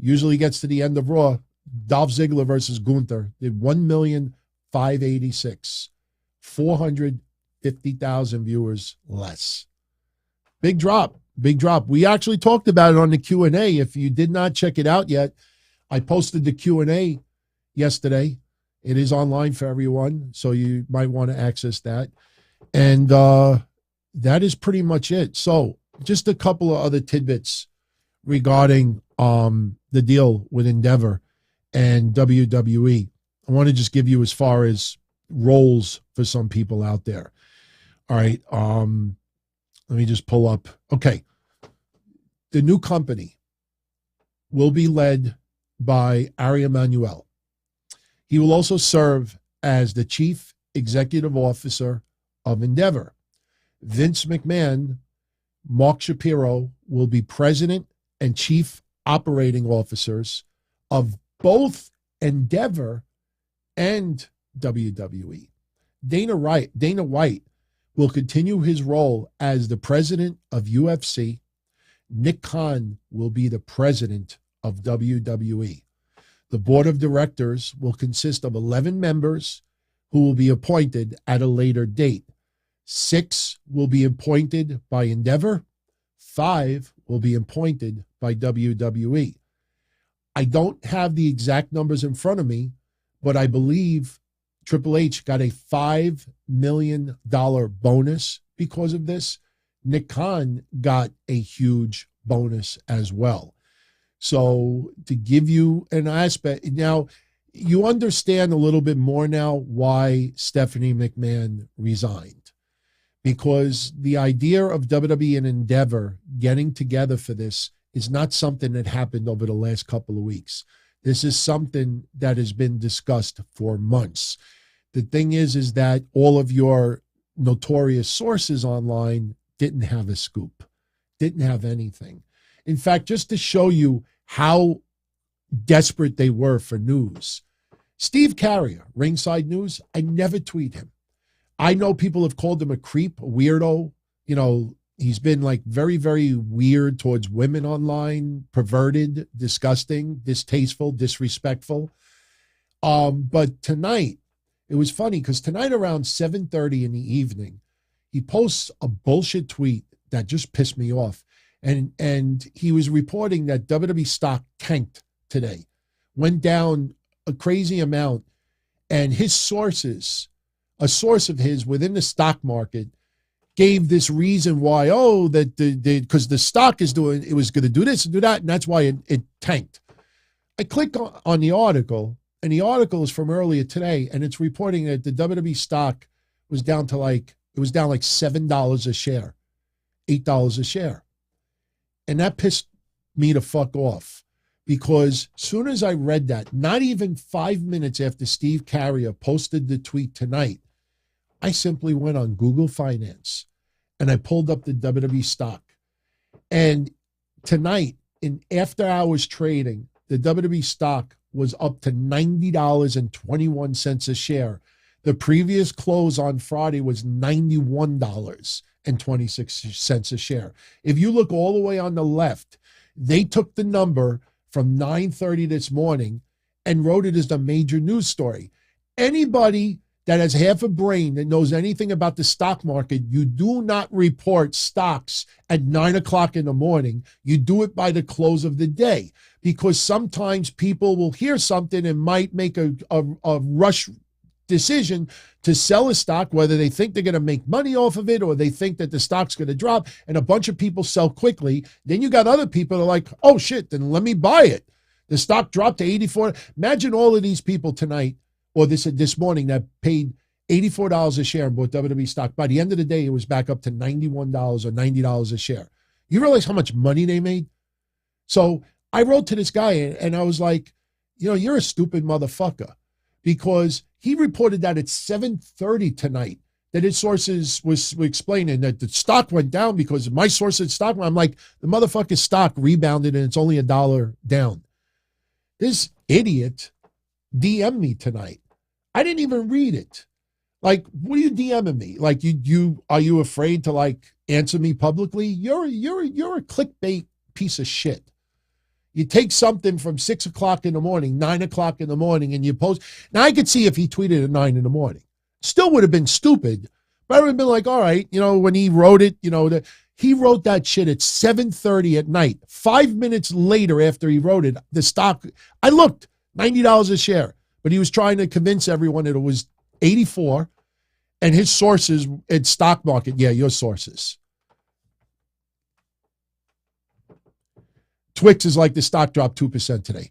usually gets to the end of Raw. Dolph Ziggler versus Gunther did 1,586,000. 450,000 viewers less. Big drop, big drop. We actually talked about it on the Q&A. If you did not check it out yet, I posted the Q&A yesterday. It is online for everyone, so you might want to access that. And that is pretty much it. So just a couple of other tidbits regarding the deal with Endeavor and WWE. I want to just give you as far as roles for some people out there. All right. Let me just pull up. Okay. The new company will be led by Ari Emanuel. He will also serve as the Chief Executive Officer of Endeavor. Vince McMahon, Mark Shapiro will be President and Chief Operating Officers of both Endeavor and WWE. Dana White will continue his role as the President of UFC. Nick Khan will be the President of WWE. The board of directors will consist of 11 members who will be appointed at a later date. 6 will be appointed by Endeavor. 5 will be appointed by WWE. I don't have the exact numbers in front of me, but I believe Triple H got a $5 million bonus because of this. Nick Khan got a huge bonus as well. So to give you an aspect, now you understand a little bit more now why Stephanie McMahon resigned. Because the idea of WWE and Endeavor getting together for this is not something that happened over the last couple of weeks. This is something that has been discussed for months. The thing is that all of your notorious sources online didn't have a scoop, didn't have anything. In fact, just to show you how desperate they were for news, Steve Carrier, Ringside News, I never tweet him. I know people have called him a creep, a weirdo. You know, he's been like very, very weird towards women online, perverted, disgusting, distasteful, disrespectful. But tonight, it was funny because tonight around 7:30 in the evening, he posts a bullshit tweet that just pissed me off. And he was reporting that WWE stock tanked today, went down a crazy amount. And his sources, a source of his within the stock market, gave this reason why, because the stock is doing, it was going to do this and do that, and that's why it tanked. I click on the article, and the article is from earlier today, and it's reporting that the WWE stock was down to like $7 a share, $8 a share. And that pissed me to fuck off, because soon as I read that, not even 5 minutes after Steve Carrier posted the tweet tonight, I simply went on Google Finance and I pulled up the WWE stock. And tonight, in after hours trading, the WWE stock was up to $90.21 a share. The previous close on Friday was $91.26 a share. If you look all the way on the left, they took the number from 9:30 this morning and wrote it as the major news story. Anybody that has half a brain that knows anything about the stock market, you do not report stocks at 9 o'clock in the morning. You do it by the close of the day, because sometimes people will hear something and might make a rush decision to sell a stock, whether they think they're going to make money off of it or they think that the stock's going to drop, and a bunch of people sell quickly. Then you got other people that are like, oh shit, then let me buy it. The stock dropped to 84. Imagine all of these people tonight or this morning that paid $84 a share and bought WWE stock. By the end of the day, it was back up to $91 or $90 a share. You realize how much money they made? So I wrote to this guy and I was like, you're a stupid motherfucker, because he reported that at 7:30 tonight that his sources was explaining that the stock went down because my source said stock. I'm like, the motherfucker's stock rebounded and it's only $1 down. This idiot DM'd me tonight. I didn't even read it. Like, what are you DMing me? Like, are you afraid to like answer me publicly? You're a clickbait piece of shit. You take something from 6 o'clock in the morning, 9 o'clock in the morning, and you post. Now, I could see if he tweeted at 9 in the morning. Still would have been stupid, but I would have been like, all right, when he wrote it, he wrote that shit at 7:30 at night. 5 minutes later after he wrote it, the stock, I looked, $90 a share, but he was trying to convince everyone that it was 84, and his sources at stock market, yeah, your sources. Twix is like the stock dropped 2% today.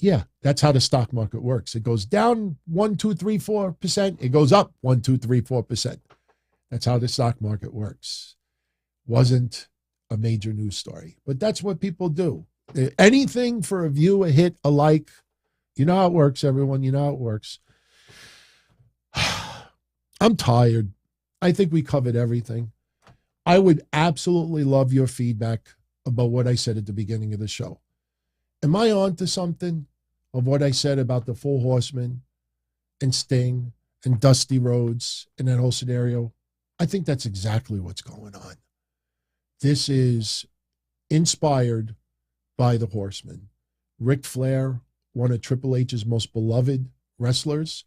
Yeah, that's how the stock market works. It goes down 1, 2, 3, 4%. It goes up 1, 2, 3, 4%. That's how the stock market works. Wasn't a major news story, but that's what people do. Anything for a view, a hit, a like. You know how it works, everyone. You know how it works. I'm tired. I think we covered everything. I would absolutely love your feedback about what I said at the beginning of the show. Am I on to something of what I said about the Four Horsemen and Sting and Dusty Rhodes and that whole scenario? I think that's exactly what's going on. This is inspired by the Horsemen. Ric Flair, one of Triple H's most beloved wrestlers.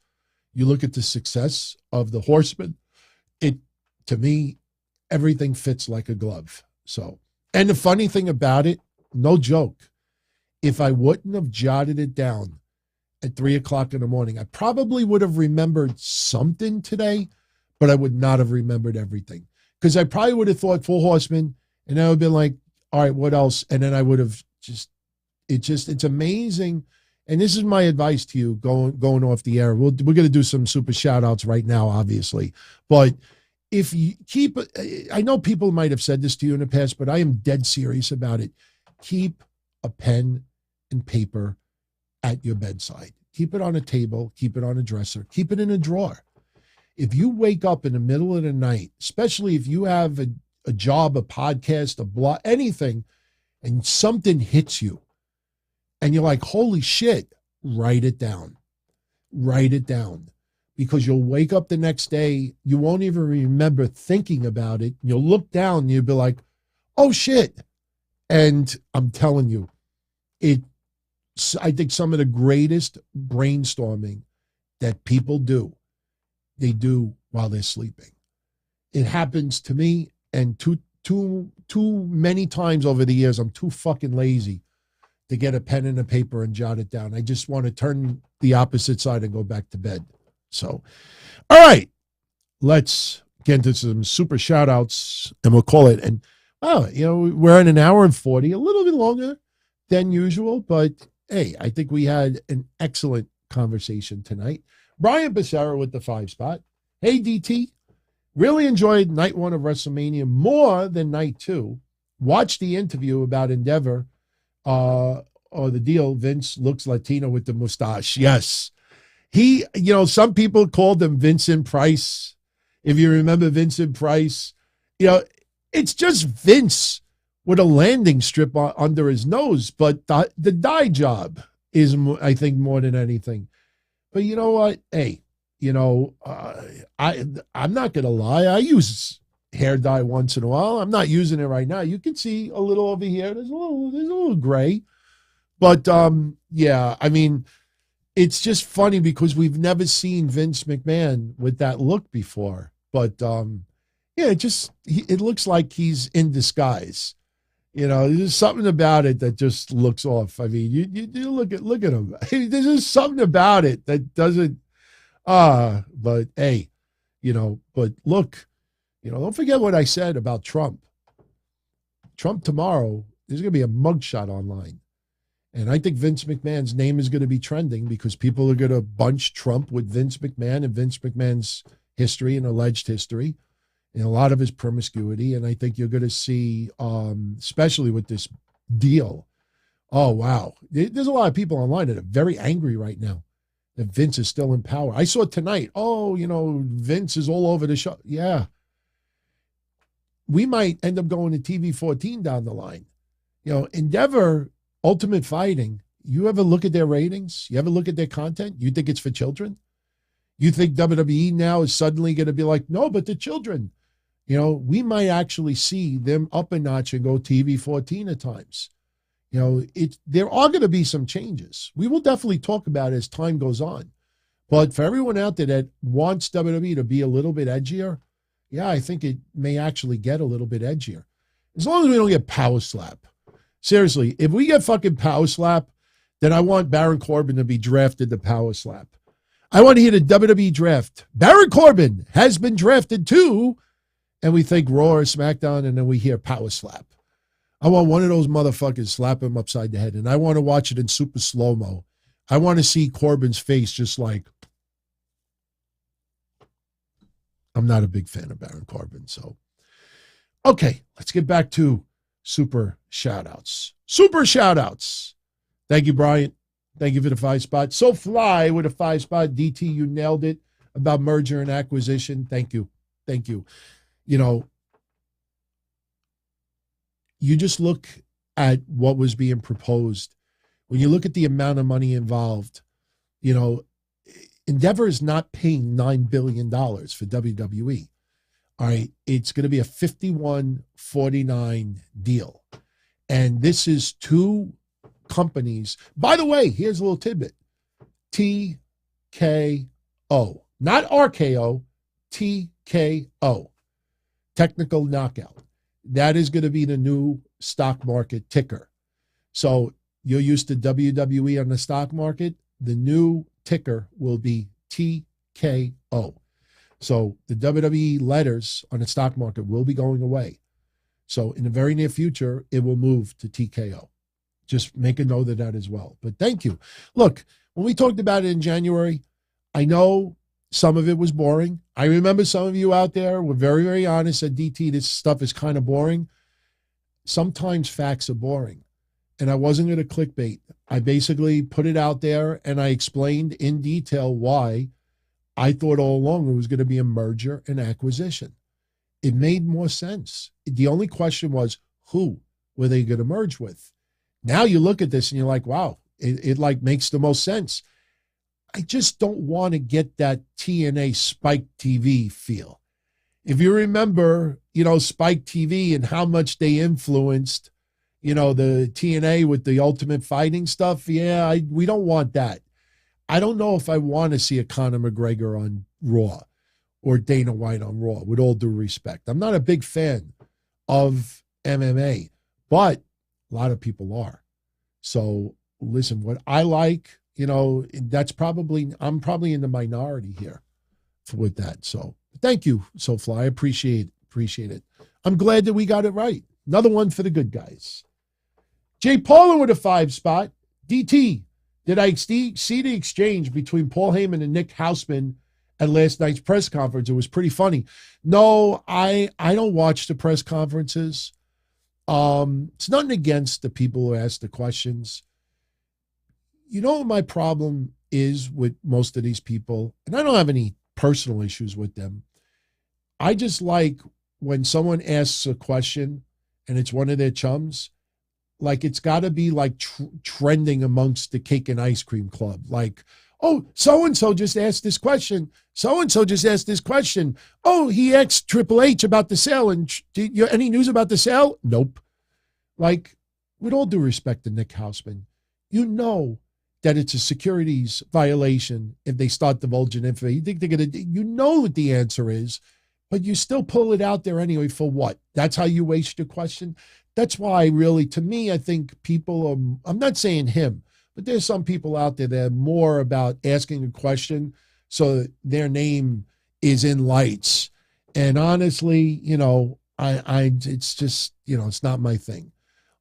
You look at the success of the Horsemen, to me, everything fits like a glove. So, and the funny thing about it, no joke, if I wouldn't have jotted it down at 3 o'clock in the morning, I probably would have remembered something today, but I would not have remembered everything. Because I probably would have thought Four Horsemen, and I would have been like, all right, what else? And then I would have it's amazing. And this is my advice to you going off the air. We're going to do some super shout outs right now, obviously. But if you keep, I know people might have said this to you in the past, but I am dead serious about it. Keep a pen and paper at your bedside. Keep it on a table. Keep it on a dresser. Keep it in a drawer. If you wake up in the middle of the night, especially if you have a job, a podcast, a blog, anything, and something hits you, and you're like, holy shit, write it down. Write it down. Because you'll wake up the next day, you won't even remember thinking about it. You'll look down and you'll be like, oh shit. And I'm telling you, I think some of the greatest brainstorming that people do, they do while they're sleeping. It happens to me, and too many times over the years, I'm too fucking lazy to get a pen and a paper and jot it down. I just want to turn the opposite side and go back to bed. So, all right, let's get into some super shout outs, and we'll call it. And, we're in an hour and 40, a little bit longer than usual, but hey, I think we had an excellent conversation tonight. Brian Becerra with the 5 spot. Hey, DT, really enjoyed night 1 of WrestleMania more than night 2. Watched the interview about Endeavor, or the deal. Vince looks Latino with the mustache. Yes. He, some people called him Vincent Price. If you remember Vincent Price, it's just Vince with a landing strip under his nose. But the dye job is, I think, more than anything. But you know what? Hey, You know, I'm not going to lie. I use hair dye once in a while. I'm not using it right now. You can see a little over here. There's a little gray. But, yeah, I mean, it's just funny because we've never seen Vince McMahon with that look before. But, yeah, it looks like he's in disguise. You know, there's something about it that just looks off. I mean, you look at him. There's just something about it that doesn't, but hey, you know, but look, you know, don't forget what I said about Trump. Trump tomorrow, there's going to be a mugshot online. And I think Vince McMahon's name is going to be trending because people are going to bunch Trump with Vince McMahon and Vince McMahon's history and alleged history and a lot of his promiscuity. And I think you're going to see, especially with this deal, oh, wow. There's a lot of people online that are very angry right now that Vince is still in power. I saw tonight, oh, you know, Vince is all over the show. Yeah. We might end up going to TV 14 down the line. You know, Endeavor, Ultimate Fighting, you ever look at their ratings? You ever look at their content? You think it's for children? You think WWE now is suddenly going to be like, no, but the children. You know, we might actually see them up a notch and go TV 14 at times. You know, there are going to be some changes. We will definitely talk about it as time goes on. But for everyone out there that wants WWE to be a little bit edgier, yeah, I think it may actually get a little bit edgier. As long as we don't get power slap. Seriously, if we get fucking power slap, then I want Baron Corbin to be drafted to power slap. I want to hear the WWE draft. Baron Corbin has been drafted too. And we think Raw or SmackDown, and then we hear power slap. I want one of those motherfuckers slap him upside the head, and I want to watch it in super slow-mo. I want to see Corbin's face just like, I'm not a big fan of Baron Corbin, so. Okay, let's get back to super shout-outs. Super shout-outs. Thank you, Bryant. Thank you for the 5 spot. So fly with a 5 spot. DT, you nailed it about merger and acquisition. Thank you. Thank you. You know, you just look at what was being proposed. When you look at the amount of money involved, you know, Endeavor is not paying $9 billion for WWE. All right. It's going to be a 51-49 deal. And this is 2 companies. By the way, here's a little tidbit. TKO. Not RKO. TKO. Technical knockout. That is going to be the new stock market ticker. So you're used to WWE on the stock market. The new ticker will be TKO. So the WWE letters on the stock market will be going away. So in the very near future, it will move to TKO. Just make a note of that as well. But thank you. Look, when we talked about it in January, I know some of it was boring. I remember some of you out there were very, very honest, said, DT, this stuff is kind of boring. Sometimes facts are boring. And I wasn't going to clickbait. I basically put it out there and I explained in detail why I thought all along it was going to be a merger and acquisition. It made more sense. The only question was, who were they going to merge with? Now you look at this and you're like, wow, it like makes the most sense. I just don't want to get that TNA Spike TV feel. If you remember, you know, Spike TV and how much they influenced, you know, the TNA with the Ultimate Fighting stuff, yeah, we don't want that. I don't know if I want to see a Conor McGregor on Raw or Dana White on Raw, with all due respect. I'm not a big fan of MMA, but a lot of people are. So listen, what I like, you know, I'm probably in the minority here with that. So thank you, SoFly. I appreciate it. I'm glad that we got it right. Another one for the good guys. Jay Paula with a 5 spot. DT, did I see the exchange between Paul Heyman and Nick Hausman at last night's press conference? It was pretty funny. No, I don't watch the press conferences. It's nothing against the people who ask the questions. You know what my problem is with most of these people, and I don't have any personal issues with them. I just like when someone asks a question and it's one of their chums, like it's got to be like trending amongst the cake and ice cream club. Like, oh, so-and-so just asked this question. So-and-so just asked this question. Oh, he asked Triple H about the sale. And any news about the sale? Nope. Like, with all due respect to Nick Hausman, you know that it's a securities violation if they start divulging information. You think they're going to, you know what the answer is, but you still pull it out there anyway for what? That's how you waste your question? That's why really, to me, I think people are, I'm not saying him, but there's some people out there that are more about asking a question so their name is in lights. And honestly, you know, it's just, you know, it's not my thing.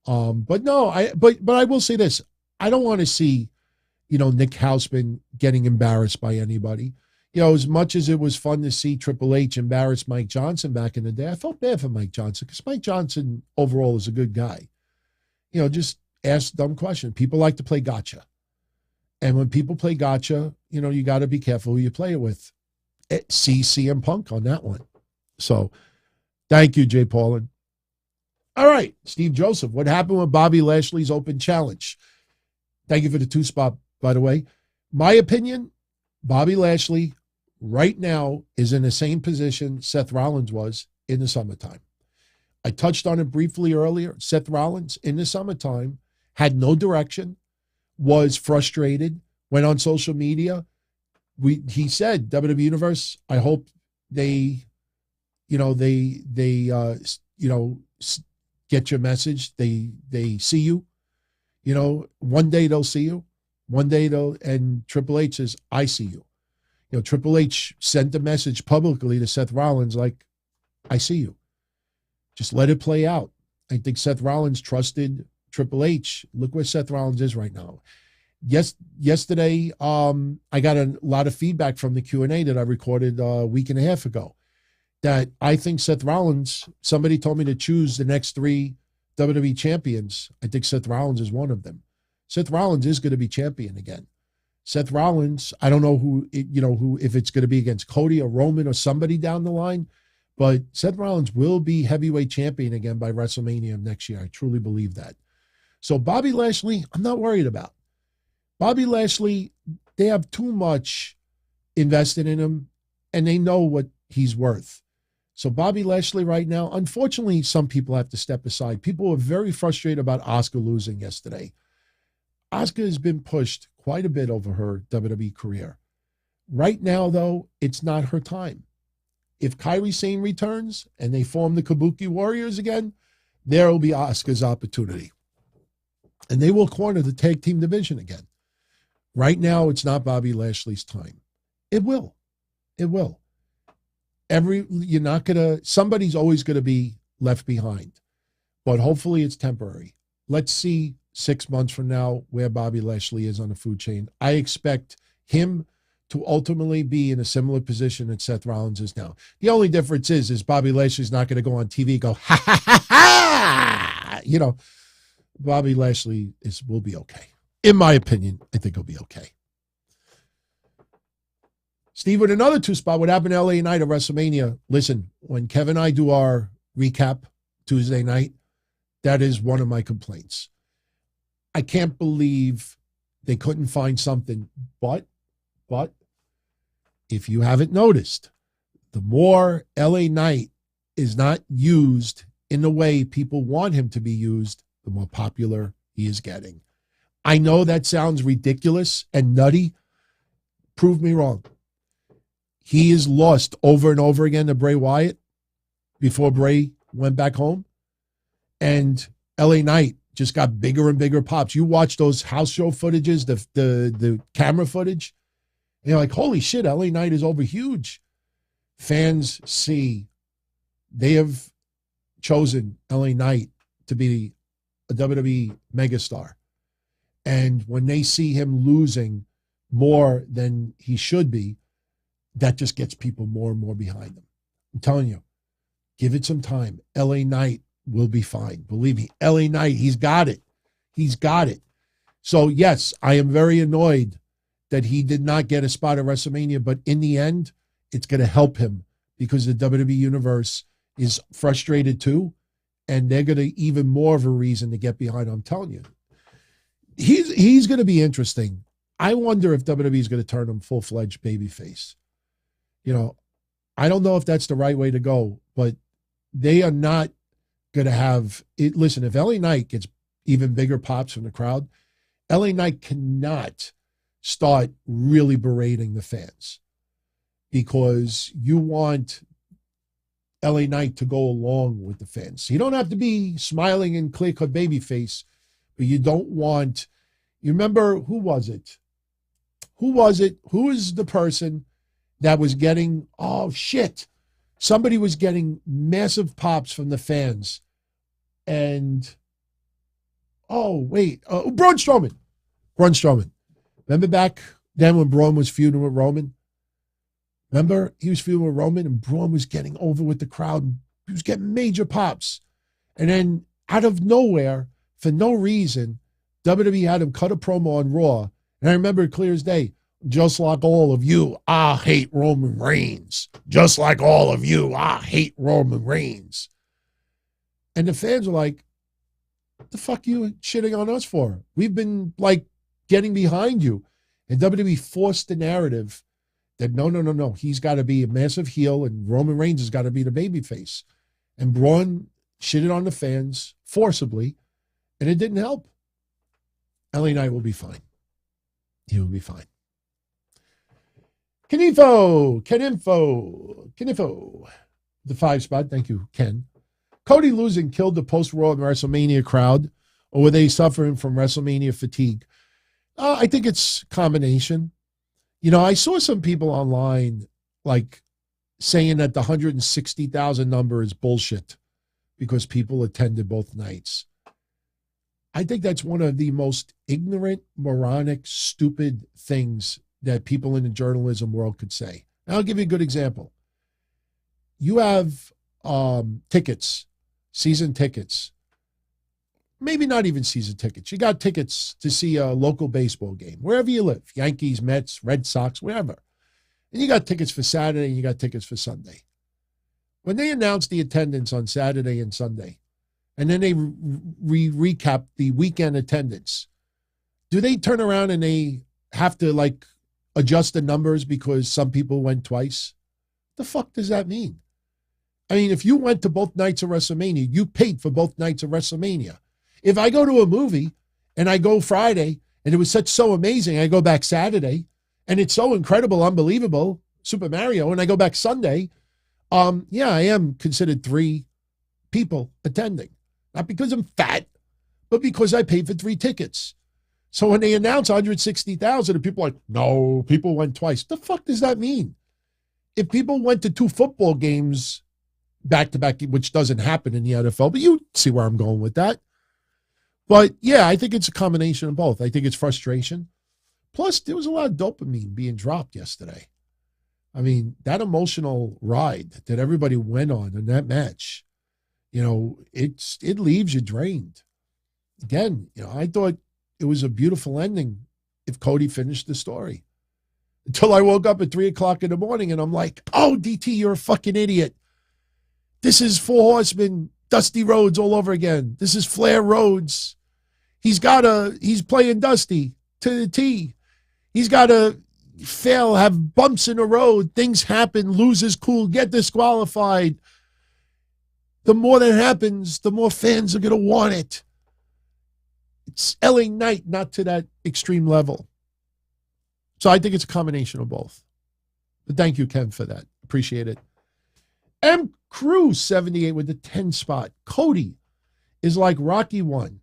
But no, but I will say this. I don't want to see, you know, Nick Hausman getting embarrassed by anybody. You know, as much as it was fun to see Triple H embarrass Mike Johnson back in the day, I felt bad for Mike Johnson because Mike Johnson overall is a good guy. You know, just ask dumb questions. People like to play gotcha. And when people play gotcha, you know, you got to be careful who you play it with. See CM Punk on that one. So thank you, Jay Paulin. All right, Steve Joseph, what happened with Bobby Lashley's open challenge? Thank you for the 2-spot, by the way. My opinion, Bobby Lashley right now is in the same position Seth Rollins was in the summertime. I touched on it briefly earlier. Seth Rollins in the summertime had no direction, was frustrated, went on social media. He said, WWE Universe, I hope they get your message. They see you. You know, one day they'll see you. One day and Triple H says, I see you. You know, Triple H sent a message publicly to Seth Rollins like, I see you. Just let it play out. I think Seth Rollins trusted Triple H. Look where Seth Rollins is right now. Yesterday, I got a lot of feedback from the Q&A that I recorded a week and a half ago that I think Seth Rollins, somebody told me to choose the next 3 WWE champions. I think Seth Rollins is one of them. Seth Rollins is going to be champion again. Seth Rollins, I don't know if it's going to be against Cody or Roman or somebody down the line, but Seth Rollins will be heavyweight champion again by WrestleMania next year. I truly believe that. So Bobby Lashley, I'm not worried about. Bobby Lashley, they have too much invested in him, and they know what he's worth. So Bobby Lashley right now, unfortunately, some people have to step aside. People were very frustrated about Asuka losing yesterday. Asuka has been pushed quite a bit over her WWE career. Right now, though, it's not her time. If Kairi Sane returns and they form the Kabuki Warriors again, there will be Asuka's opportunity. And they will corner the tag team division again. Right now, it's not Bobby Lashley's time. It will. It will. Somebody's always going to be left behind. But hopefully it's temporary. Let's see 6 months from now where Bobby Lashley is on the food chain. I expect him to ultimately be in a similar position that Seth Rollins is now. The only difference is Bobby Lashley's not going to go on TV and go, ha, ha, ha, ha. You know, Bobby Lashley will be okay. In my opinion, I think he'll be okay. Steve, with another 2-spot, what happened LA night at WrestleMania? Listen, when Kevin and I do our recap Tuesday night, that is one of my complaints. I can't believe they couldn't find something. But, if you haven't noticed, the more LA Knight is not used in the way people want him to be used, the more popular he is getting. I know that sounds ridiculous and nutty. Prove me wrong. He is lost over and over again to Bray Wyatt before Bray went back home. And LA Knight just got bigger and bigger pops. You watch those house show footages, the camera footage, and you're like, holy shit, LA Knight is over huge. Fans see they have chosen LA Knight to be a WWE megastar. And when they see him losing more than he should be, that just gets people more and more behind him. I'm telling you, give it some time. LA Knight will be fine. Believe me, LA Knight, he's got it. He's got it. So, yes, I am very annoyed that he did not get a spot at WrestleMania, but in the end, it's going to help him because the WWE Universe is frustrated too, and they're going to even more of a reason to get behind. I'm telling you, he's going to be interesting. I wonder if WWE is going to turn him full-fledged babyface. You know, I don't know if that's the right way to go, but they are not going to have it. Listen, if LA Knight gets even bigger pops from the crowd, LA Knight cannot start really berating the fans, because you want LA Knight to go along with the fans. You don't have to be smiling and clear-cut babyface, but you don't want, you remember, who was it? Who is the person that was getting, oh shit, somebody was getting massive pops from the fans, and, oh wait, Braun Strowman. Remember back then when Braun was feuding with Roman? Remember, he was feuding with Roman and Braun was getting over with the crowd. He was getting major pops. And then out of nowhere, for no reason, WWE had him cut a promo on Raw. And I remember it clear as day. Just like all of you, I hate Roman Reigns. Just like all of you, I hate Roman Reigns. And the fans were like, what the fuck are you shitting on us for? We've been like getting behind you. And WWE forced the narrative that no. He's got to be a massive heel and Roman Reigns has got to be the babyface. And Braun shitted on the fans forcibly, and it didn't help. LA Knight will be fine. He will be fine. Kenifo. The 5 spot. Thank you, Ken. Cody losing killed the post-Raw and WrestleMania crowd, or were they suffering from WrestleMania fatigue? I think it's a combination. You know, I saw some people online like saying that the 160,000 number is bullshit because people attended both nights. I think that's one of the most ignorant, moronic, stupid things that people in the journalism world could say. And I'll give you a good example. You have tickets, season tickets, maybe not even season tickets. You got tickets to see a local baseball game, wherever you live, Yankees, Mets, Red Sox, wherever. And you got tickets for Saturday and you got tickets for Sunday. When they announced the attendance on Saturday and Sunday, and then they recap the weekend attendance, do they turn around and they have to like adjust the numbers because some people went twice? The fuck does that mean? I mean, if you went to both nights of WrestleMania, you paid for both nights of WrestleMania. If I go to a movie and I go Friday and it was so amazing, I go back Saturday and it's so incredible, unbelievable, Super Mario, and I go back Sunday, yeah, I am considered 3 people attending. Not because I'm fat, but because I paid for 3 tickets. So when they announce 160,000 and people are like, no, people went twice. The fuck does that mean? If people went to 2 football games back to back, which doesn't happen in the NFL, but you see where I'm going with that. But yeah, I think it's a combination of both. I think it's frustration. Plus, there was a lot of dopamine being dropped yesterday. I mean, that emotional ride that everybody went on in that match, you know, it leaves you drained. Again, you know, I thought it was a beautiful ending if Cody finished the story. Until I woke up at 3 o'clock in the morning and I'm like, oh, DT, you're a fucking idiot. This is Four Horsemen, Dusty Rhodes all over again. This is Flair Rhodes. He's playing Dusty to the T. He's got to fail, have bumps in the road. Things happen, loses cool, get disqualified. The more that happens, the more fans are going to want it. It's LA Knight, not to that extreme level. So I think it's a combination of both. But thank you, Ken, for that. Appreciate it. M. Cruz, 78 with the 10 spot. Cody is like Rocky 1.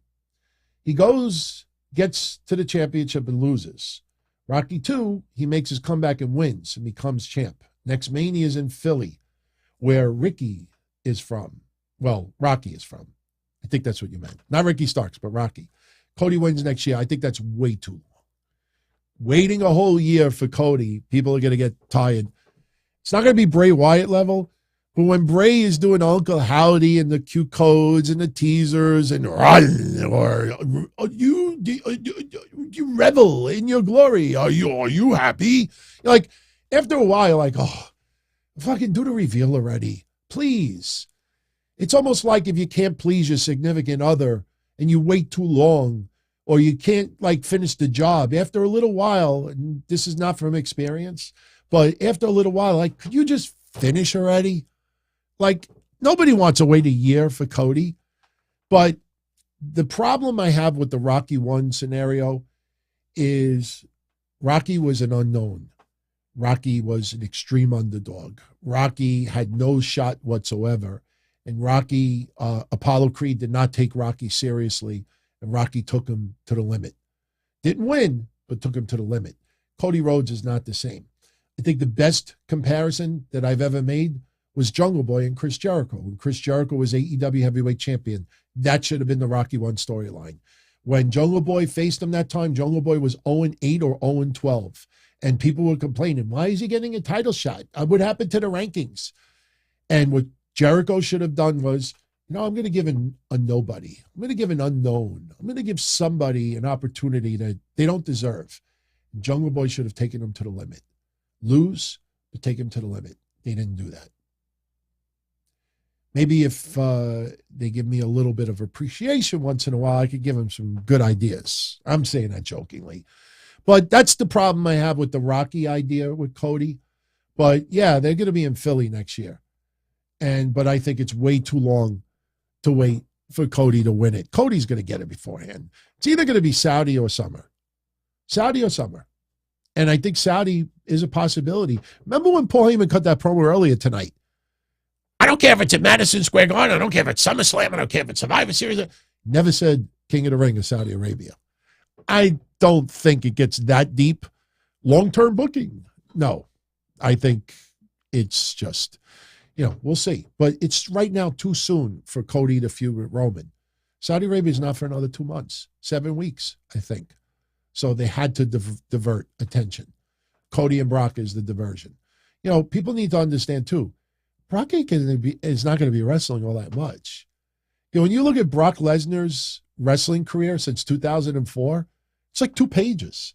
He gets to the championship and loses. Rocky 2, he makes his comeback and wins and becomes champ. Next Mania is in Philly, where Ricky is from. Well, Rocky is from. I think that's what you meant. Not Ricky Starks, but Rocky. Cody wins next year. I think that's way too long. Waiting a whole year for Cody, people are going to get tired. It's not going to be Bray Wyatt level, but when Bray is doing Uncle Howdy and the Q codes and the teasers and or you revel in your glory. Are you happy? Like after a while, like, oh, fucking do the reveal already, please. It's almost like if you can't please your significant other and you wait too long, or you can't like finish the job after a little while, and this is not from experience, but after a little while, like, could you just finish already? Like, nobody wants to wait a year for Cody. But the problem I have with the Rocky 1 scenario is Rocky was an unknown. Rocky was an extreme underdog. Rocky had no shot whatsoever. And Rocky, Apollo Creed did not take Rocky seriously, and Rocky took him to the limit. Didn't win, but took him to the limit. Cody Rhodes is not the same. I think the best comparison that I've ever made was Jungle Boy and Chris Jericho. When Chris Jericho was AEW heavyweight champion, that should have been the Rocky 1 storyline. When Jungle Boy faced him that time, Jungle Boy was 0-8 or 0-12. And people were complaining, why is he getting a title shot? What happened to the rankings? And what Jericho should have done was, I'm going to give a nobody. I'm going to give an unknown. I'm going to give somebody an opportunity that they don't deserve. And Jungle Boy should have taken him to the limit. Lose, but take him to the limit. They didn't do that. Maybe if they give me a little bit of appreciation once in a while, I could give them some good ideas. I'm saying that jokingly. But that's the problem I have with the Rocky idea with Cody. But yeah, they're going to be in Philly next year. But I think it's way too long to wait for Cody to win it. Cody's going to get it beforehand. It's either going to be Saudi or Summer. Saudi or Summer. And I think Saudi is a possibility. Remember when Paul Heyman cut that promo earlier tonight? I don't care if it's at Madison Square Garden. I don't care if it's SummerSlam. I don't care if it's Survivor Series. Never said King of the Ring of Saudi Arabia. I don't think it gets that deep. Long-term booking? No. I think it's just, we'll see. But it's right now too soon for Cody to feud with Roman. Saudi Arabia is not for another 2 months, 7 weeks, I think. So they had to divert attention. Cody and Brock is the diversion. People need to understand, too, Brock is not going to be wrestling all that much. When you look at Brock Lesnar's wrestling career since 2004, it's like 2 pages.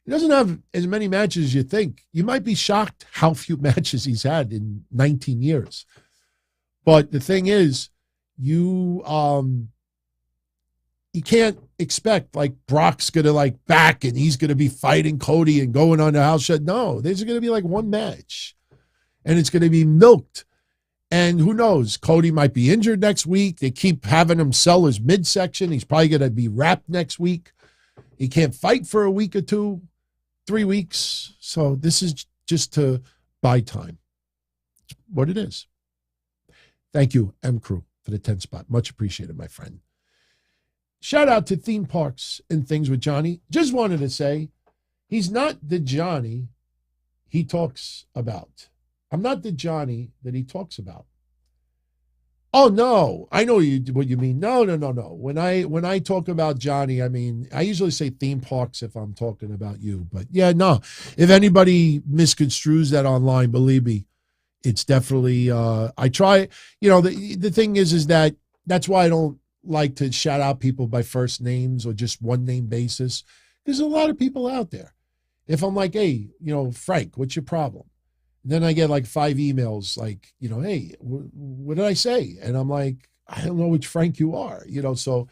He doesn't have as many matches as you think. You might be shocked how few matches he's had in 19 years. But the thing is, you can't expect like Brock's going to back and he's going to be fighting Cody and going on the house show. No, there's going to be 1 match. And it's going to be milked. And who knows? Cody might be injured next week. They keep having him sell his midsection. He's probably going to be wrapped next week. He can't fight for a week or 2, 3 weeks. So this is just to buy time. What it is. Thank you, M. Crew, for the 10 spot. Much appreciated, my friend. Shout out to Theme Parks and Things with Johnny. Just wanted to say, he's not the Johnny he talks about. I'm not the Johnny that he talks about. Oh, no. I know what you mean. No. When I talk about Johnny, I mean, I usually say theme parks if I'm talking about you. But, yeah, no. If anybody misconstrues that online, believe me, it's definitely I try. The thing is that that's why I don't like to shout out people by first names or just one-name basis. There's a lot of people out there. If I'm like, hey, Frank, what's your problem? Then I get 5 emails hey, what did I say? And I'm like, I don't know which Frank you are, so,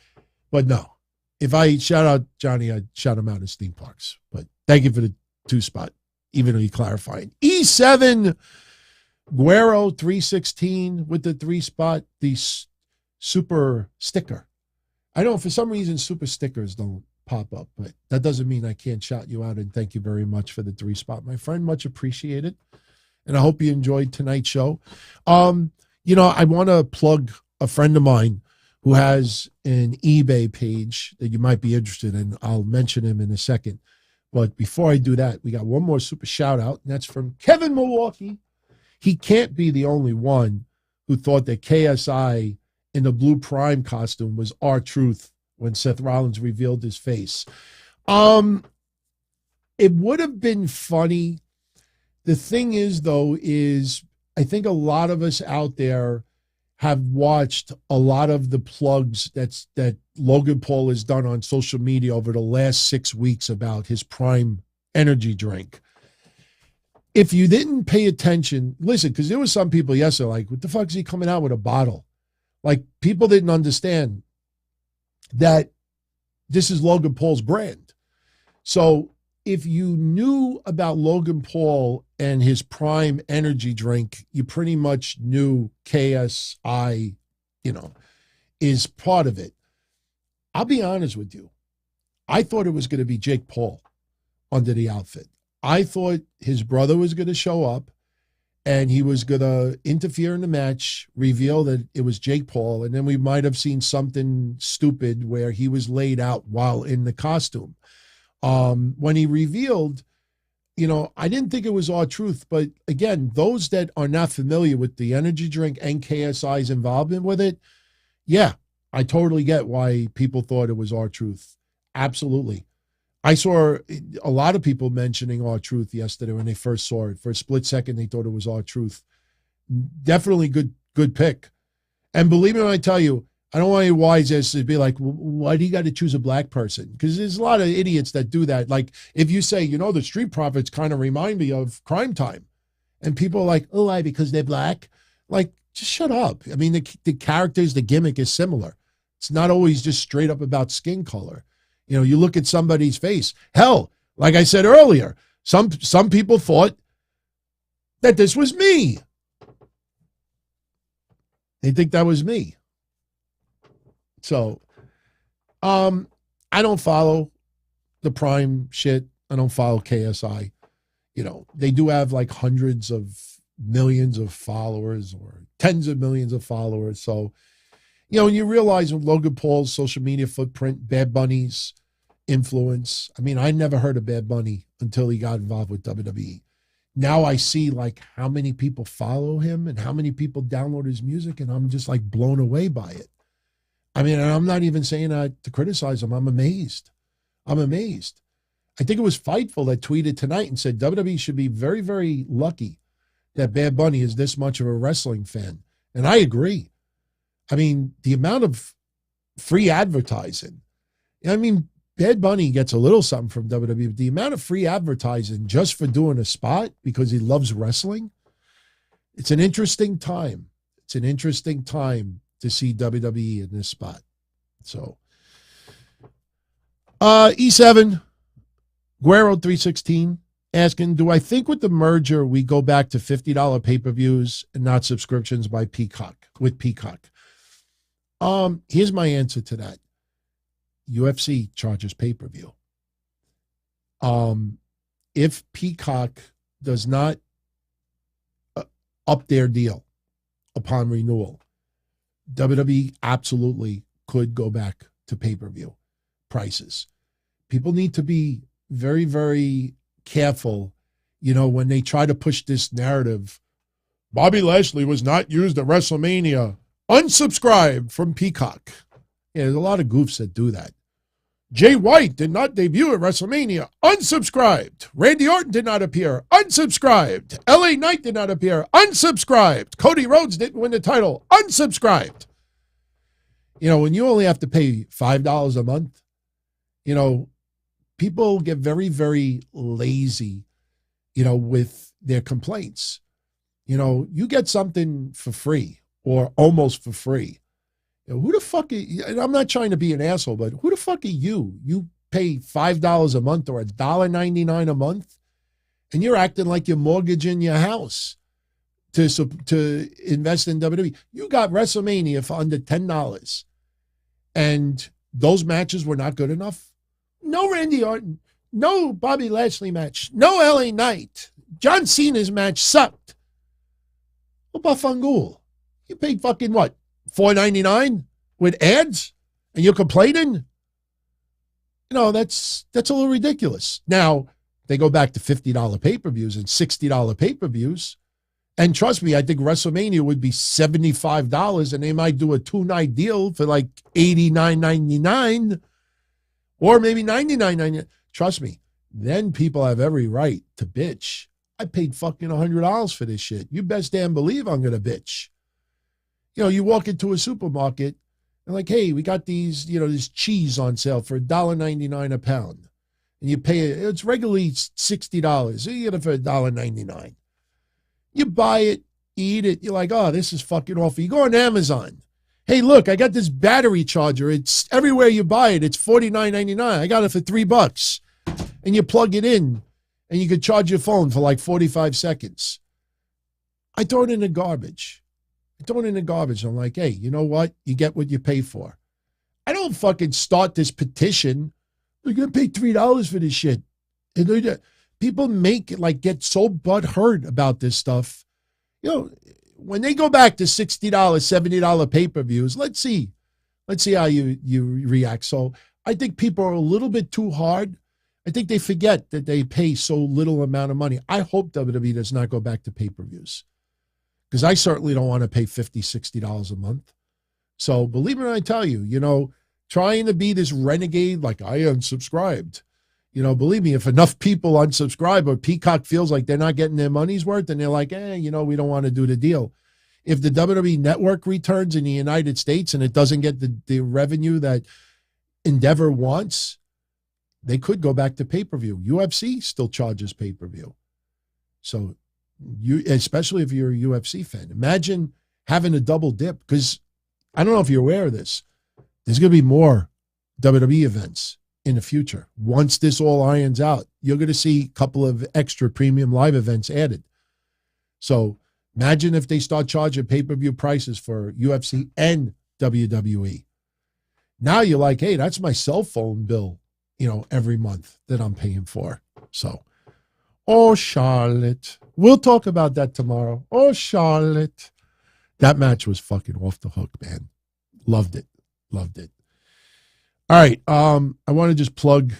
but no. If I shout out Johnny, I'd shout him out as theme parks. But thank you for the 2 spot, even though you clarified. E7, Guerrero 316 with the 3 spot, the super sticker. I know for some reason super stickers don't pop up, but that doesn't mean I can't shout you out, and thank you very much for the 3 spot, my friend. Much appreciated. And I hope you enjoyed tonight's show. I want to plug a friend of mine who has an eBay page that you might be interested in. I'll mention him in a second. But before I do that, we got one more super shout out, and that's from Kevin Milwaukee. He can't be the only one who thought that KSI in the blue prime costume was R-Truth when Seth Rollins revealed his face. It would have been funny. The thing is, though, I think a lot of us out there have watched a lot of the plugs that Logan Paul has done on social media over the last 6 weeks about his Prime energy drink. If you didn't pay attention, listen, because there were some people yesterday like, what the fuck is he coming out with a bottle? Like, people didn't understand that this is Logan Paul's brand. So if you knew about Logan Paul and his Prime energy drink, you pretty much knew KSI, is part of it. I'll be honest with you. I thought it was going to be Jake Paul under the outfit. I thought his brother was going to show up and he was going to interfere in the match, reveal that it was Jake Paul, and then we might have seen something stupid where he was laid out while in the costume. When he revealed, I didn't think it was R-Truth, but again, those that are not familiar with the energy drink and KSI's involvement with it, yeah, I totally get why people thought it was R-Truth. Absolutely. I saw a lot of people mentioning R-Truth yesterday when they first saw it. For a split second, they thought it was R-Truth. Definitely good pick. And believe me when I tell you, I don't want any wise ass to be like, well, why do you got to choose a black person? Because there's a lot of idiots that do that. Like, if you say, the Street Profits kind of remind me of Crime Time. And people are like, oh, why? Because they're black? Like, just shut up. I mean, the characters, the gimmick is similar. It's not always just straight up about skin color. You look at somebody's face. Hell, like I said earlier, some people thought that this was me. They think that was me. So, I don't follow the Prime shit. I don't follow KSI. They do have like hundreds of millions of followers or tens of millions of followers. So, and you realize with Logan Paul's social media footprint, Bad Bunny's influence. I mean, I never heard of Bad Bunny until he got involved with WWE. Now I see like how many people follow him and how many people download his music, and I'm just like blown away by it. I mean, and I'm not even saying that to criticize him. I'm amazed. I think it was Fightful that tweeted tonight and said WWE should be very, very lucky that Bad Bunny is this much of a wrestling fan. And I agree. I mean, the amount of free advertising. I mean, Bad Bunny gets a little something from WWE, but the amount of free advertising just for doing a spot because he loves wrestling, it's an interesting time. It's an interesting time to see WWE in this spot. So, E7, Guerrero 316 asking, do I think with the merger we go back to $50 pay-per-views and not subscriptions by Peacock, with Peacock? Here's my answer to that. UFC charges pay-per-view. If Peacock does not up their deal upon renewal, WWE absolutely could go back to pay-per-view prices. People need to be very, very careful, when they try to push this narrative. Bobby Lashley was not used at WrestleMania. Unsubscribe from Peacock. Yeah, there's a lot of goofs that do that. Jay White did not debut at WrestleMania. Unsubscribed. Randy Orton did not appear. Unsubscribed. LA Knight did not appear. Unsubscribed. Cody Rhodes didn't win the title. Unsubscribed. When you only have to pay $5 a month, people get very, very lazy, with their complaints. You get something for free or almost for free. Who the fuck are you? And I'm not trying to be an asshole, but who the fuck are you? You pay $5 a month or $1.99 a month, and you're acting like you're mortgaging your house to invest in WWE. You got WrestleMania for under $10, and those matches were not good enough. No Randy Orton, no Bobby Lashley match, no LA Knight. John Cena's match sucked. Well, Buffangul, you paid fucking what? $4.99 with ads, and you're complaining? That's a little ridiculous. Now, they go back to $50 pay-per-views and $60 pay-per-views. And trust me, I think WrestleMania would be $75, and they might do a 2-night deal for like $89.99 or maybe $99.99. Trust me, then people have every right to bitch. I paid fucking $100 for this shit. You best damn believe I'm going to bitch. You walk into a supermarket and like, hey, we got these, this cheese on sale for $1.99 a pound. And you pay it, it's regularly $60. You get it for $1.99. You buy it, you eat it, you're like, oh, this is fucking awful. You go on Amazon Hey, look, I got this battery charger. It's everywhere you buy it. It's $49.99. I got it for $3. And you plug it in and you could charge your phone for like 45 seconds. I throw it in the garbage. I'm like, hey, you know what? You get what you pay for. I don't fucking start this petition. We're going to pay $3 for this shit. And people get so butthurt about this stuff. You know, when they go back to $60, $70 pay-per-views, let's see how you react. So I think people are a little bit too hard. I think they forget that they pay so little amount of money. I hope WWE does not go back to pay-per-views, because I certainly don't want to pay $50, $60 a month. So believe me when I tell you, you know, trying to be this renegade like I unsubscribed, you know, believe me, if enough people unsubscribe or Peacock feels like they're not getting their money's worth, then they're like, you know, we don't want to do the deal. If the WWE network returns in the United States and it doesn't get the revenue that Endeavor wants, they could go back to pay-per-view. UFC still charges pay-per-view. So especially if you're a UFC fan, imagine having a double dip, because I don't know if you're aware of this. There's going to be more WWE events in the future. Once this all irons out, you're going to see a couple of extra premium live events added. So imagine if they start charging pay-per-view prices for UFC and WWE. Now you're like, hey, that's my cell phone bill, you know, every month that I'm paying for. So, oh, Charlotte. We'll talk about that tomorrow. Oh, Charlotte. That match was fucking off the hook, man. Loved it. All right. I want to just plug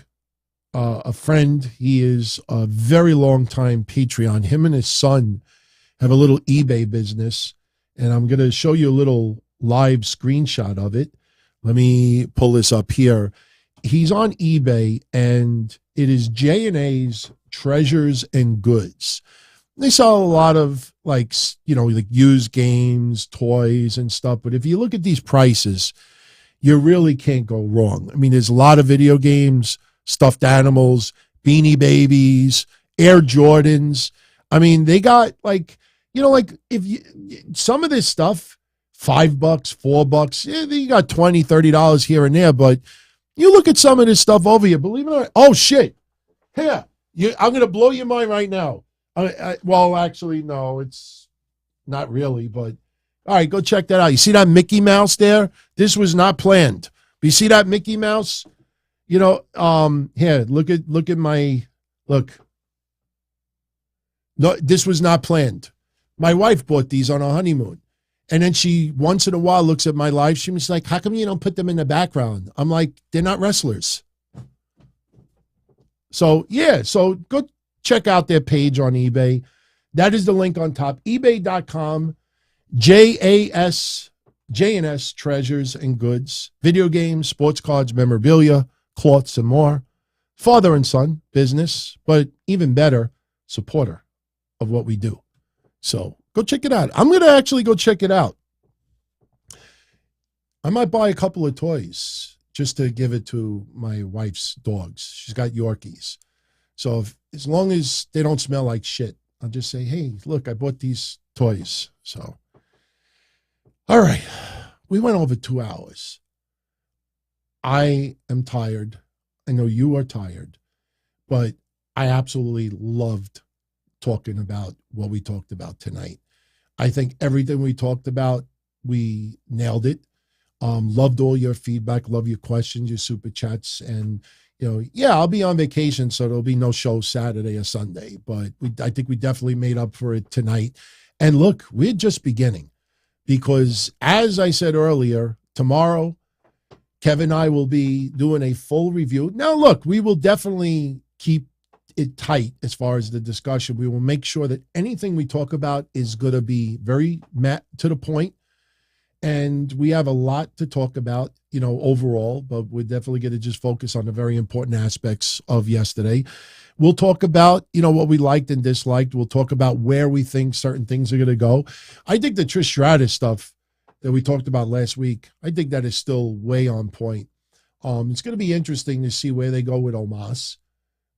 a friend. He is a very long time Patreon. Him and his son have a little eBay business, and I'm going to show you a little live screenshot of it. Let me pull this up here. He's on eBay, and it is J&A's Treasures and Goods. They sell a lot of like used games, toys and stuff. But if you look at these prices, you really can't go wrong. I mean, there's a lot of video games, stuffed animals, Beanie Babies, Air Jordans. I mean, they got some of this stuff, $5, $4, you got $20, $30 here and there. But you look at some of this stuff over here, believe it or not. Oh, shit. Here, I'm going to blow your mind right now. Well, actually, no, it's not really, but all right, go check that out. You see that Mickey Mouse there? This was not planned. But you see that Mickey Mouse? You know, here, look at my, look. No, this was not planned. My wife bought these on our honeymoon. And then she, once in a while, looks at my live stream. She's like, how come you don't put them in the background? I'm like, they're not wrestlers. So, yeah, so go check out their page on eBay. That is the link on top. eBay.com, J&S Treasures and Goods, video games, sports cards, memorabilia, cloths, and more. Father and son business, but even better, supporter of what we do. So go check it out. I'm going to actually go check it out. I might buy a couple of toys just to give it to my wife's dogs. She's got Yorkies. So as long as they don't smell like shit, I'll just say, hey, look, I bought these toys. So, all right. We went over 2 hours. I am tired. I know you are tired. But I absolutely loved talking about what we talked about tonight. I think everything we talked about, we nailed it. Loved all your feedback. Love your questions, your super chats. And, you know, yeah, I'll be on vacation, so there'll be no show Saturday or Sunday. But I think we definitely made up for it tonight. And look, we're just beginning. Because as I said earlier, tomorrow, Kevin and I will be doing a full review. Now, look, we will definitely keep it tight as far as the discussion. We will make sure that anything we talk about is going to be very to the point. And we have a lot to talk about, you know, overall, but we're definitely going to just focus on the very important aspects of yesterday. We'll talk about, you know, what we liked and disliked. We'll talk about where we think certain things are going to go. I think the Trish Stratus stuff that we talked about last week, I think that is still way on point. It's going to be interesting to see where they go with Omos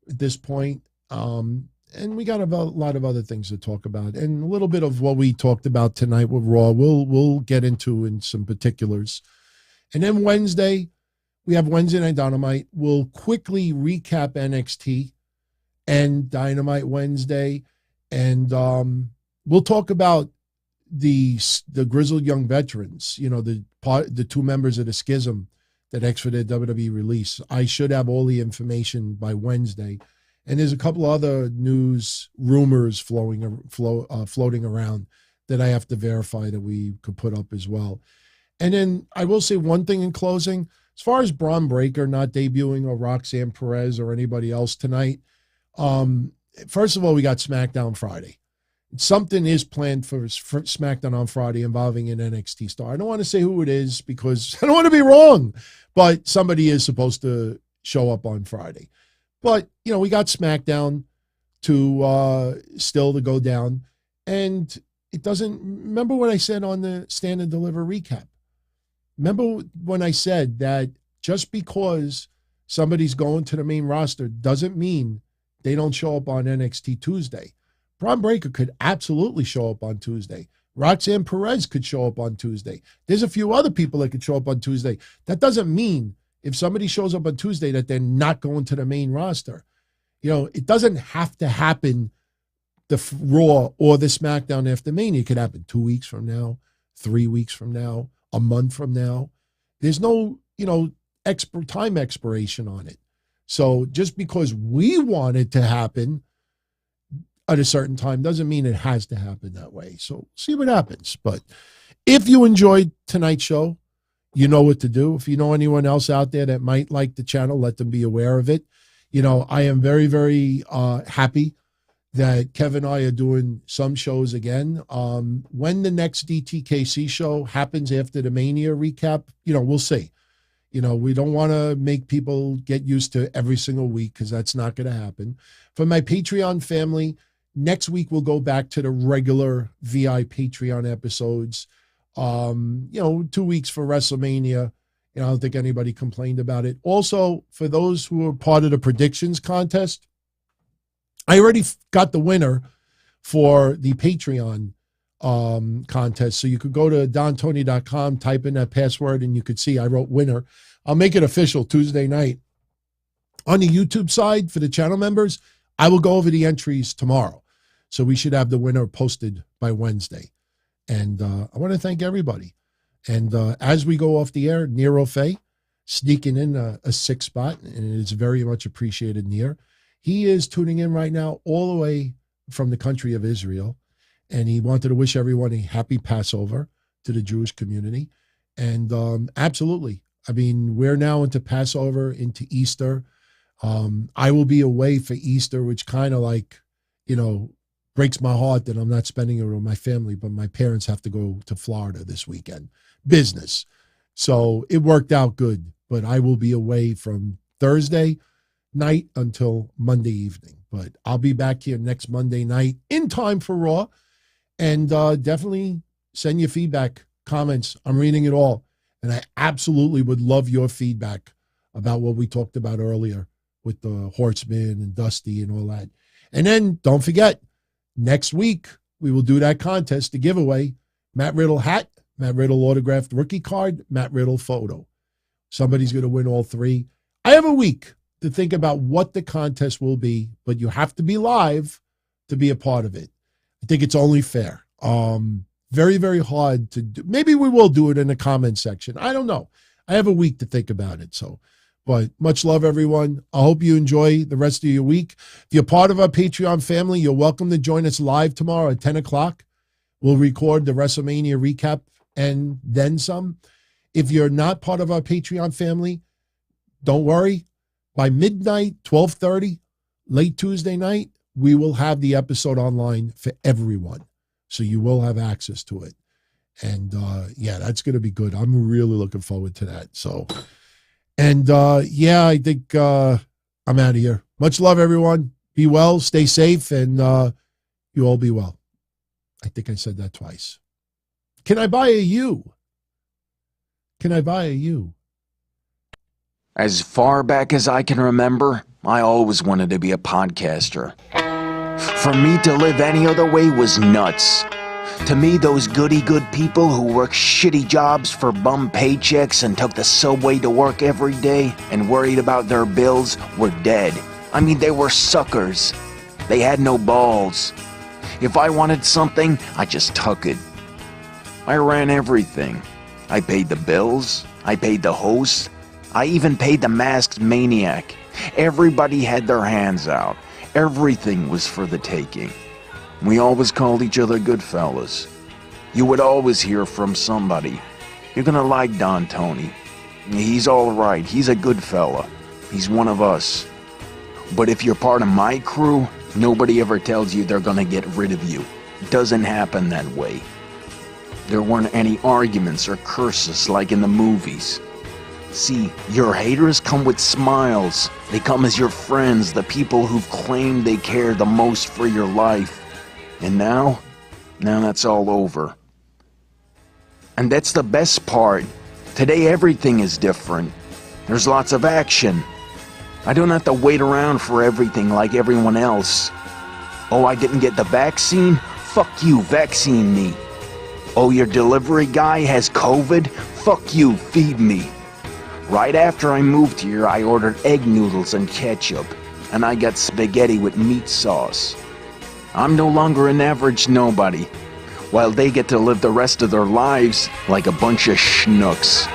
at this point. And we got a lot of other things to talk about, and a little bit of what we talked about tonight with Raw. We'll get into in some particulars. And then Wednesday, we have Wednesday Night Dynamite. We'll quickly recap NXT and Dynamite Wednesday, and we'll talk about the grizzled young veterans. You know, the two members of the Schism that exited WWE release. I should have all the information by Wednesday. And there's a couple other news rumors floating around that I have to verify that we could put up as well. And then I will say one thing in closing. As far as Braun Breaker not debuting, or Roxanne Perez or anybody else tonight, first of all, we got SmackDown Friday. Something is planned for SmackDown on Friday involving an NXT star. I don't want to say who it is because I don't want to be wrong, but somebody is supposed to show up on Friday. But, you know, we got SmackDown to still to go down. And it doesn't, remember what I said on the Stand and Deliver recap? Remember when I said that just because somebody's going to the main roster doesn't mean they don't show up on NXT Tuesday. Braun Breaker could absolutely show up on Tuesday. Roxanne Perez could show up on Tuesday. There's a few other people that could show up on Tuesday. That doesn't mean if somebody shows up on Tuesday that they're not going to the main roster. You know, it doesn't have to happen the Raw or the SmackDown after Mania. It could happen 2 weeks from now, 3 weeks from now, a month from now. There's no, you know, time expiration on it. So just because we want it to happen at a certain time doesn't mean it has to happen that way. So see what happens. But if you enjoyed tonight's show, you know what to do. If you know anyone else out there that might like the channel, let them be aware of it. You know, I am very, very happy that Kevin and I are doing some shows again. When the next DTKC show happens after the Mania recap, you know, we'll see. You know, we don't want to make people get used to every single week because that's not going to happen. For my Patreon family, next week we'll go back to the regular VI Patreon episodes. You know, 2 weeks for WrestleMania. You know, I don't think anybody complained about it. Also, for those who are part of the predictions contest, I already got the winner for the Patreon contest. So you could go to dontony.com, type in that password, and you could see I wrote winner. I'll make it official Tuesday night. On the YouTube side, for the channel members, I will go over the entries tomorrow. So we should have the winner posted by Wednesday. And I want to thank everybody. And as we go off the air, Nero Fay sneaking in a sixth spot, and it is very much appreciated, Nero. He is tuning in right now all the way from the country of Israel, and he wanted to wish everyone a happy Passover to the Jewish community. And absolutely, I mean, we're now into Passover, into Easter. I will be away for Easter, which kind of like, you know, breaks my heart that I'm not spending it with my family, but my parents have to go to Florida this weekend, business. So it worked out good, but I will be away from Thursday night until Monday evening. But I'll be back here next Monday night in time for Raw. And definitely send your feedback, comments. I'm reading it all. And I absolutely would love your feedback about what we talked about earlier with the Horsemen and Dusty and all that. And then don't forget, next week, we will do that contest, the giveaway. Matt Riddle hat, Matt Riddle autographed rookie card, Matt Riddle photo. Somebody's going to win all three. I have a week to think about what the contest will be, but you have to be live to be a part of it. I think it's only fair. Very, very hard to do. Maybe we will do it in the comment section. I don't know. I have a week to think about it. So, but much love, everyone. I hope you enjoy the rest of your week. If you're part of our Patreon family, you're welcome to join us live tomorrow at 10 o'clock. We'll record the WrestleMania recap and then some. If you're not part of our Patreon family, don't worry. By midnight, 12:30, late Tuesday night, we will have the episode online for everyone. So you will have access to it. And yeah, that's going to be good. I'm really looking forward to that. So, and yeah, I think I'm out of here. Much love, everyone. Be well, stay safe, and you all be well. I think I said that twice. Can I buy a U? Can I buy a U? As far back as I can remember, I always wanted to be a podcaster. For me to live any other way was nuts. To me, those goody-good people who worked shitty jobs for bum paychecks and took the subway to work every day and worried about their bills were dead. I mean, they were suckers. They had no balls. If I wanted something, I just took it. I ran everything. I paid the bills. I paid the host. I even paid the masked maniac. Everybody had their hands out. Everything was for the taking. We always called each other good fellas. You would always hear from somebody. You're gonna like Don Tony. He's all right. He's a good fella. He's one of us. But if you're part of my crew, nobody ever tells you they're gonna get rid of you. It doesn't happen that way. There weren't any arguments or curses like in the movies. See, your haters come with smiles. They come as your friends, the people who've claimed they care the most for your life. And now that's all over. And that's the best part. Today everything is different. There's lots of action. I don't have to wait around for everything like everyone else. Oh, I didn't get the vaccine? Fuck you, vaccine me. Oh, your delivery guy has COVID? Fuck you, feed me. Right after I moved here, I ordered egg noodles and ketchup, and I got spaghetti with meat sauce. I'm no longer an average nobody, while they get to live the rest of their lives like a bunch of schnooks.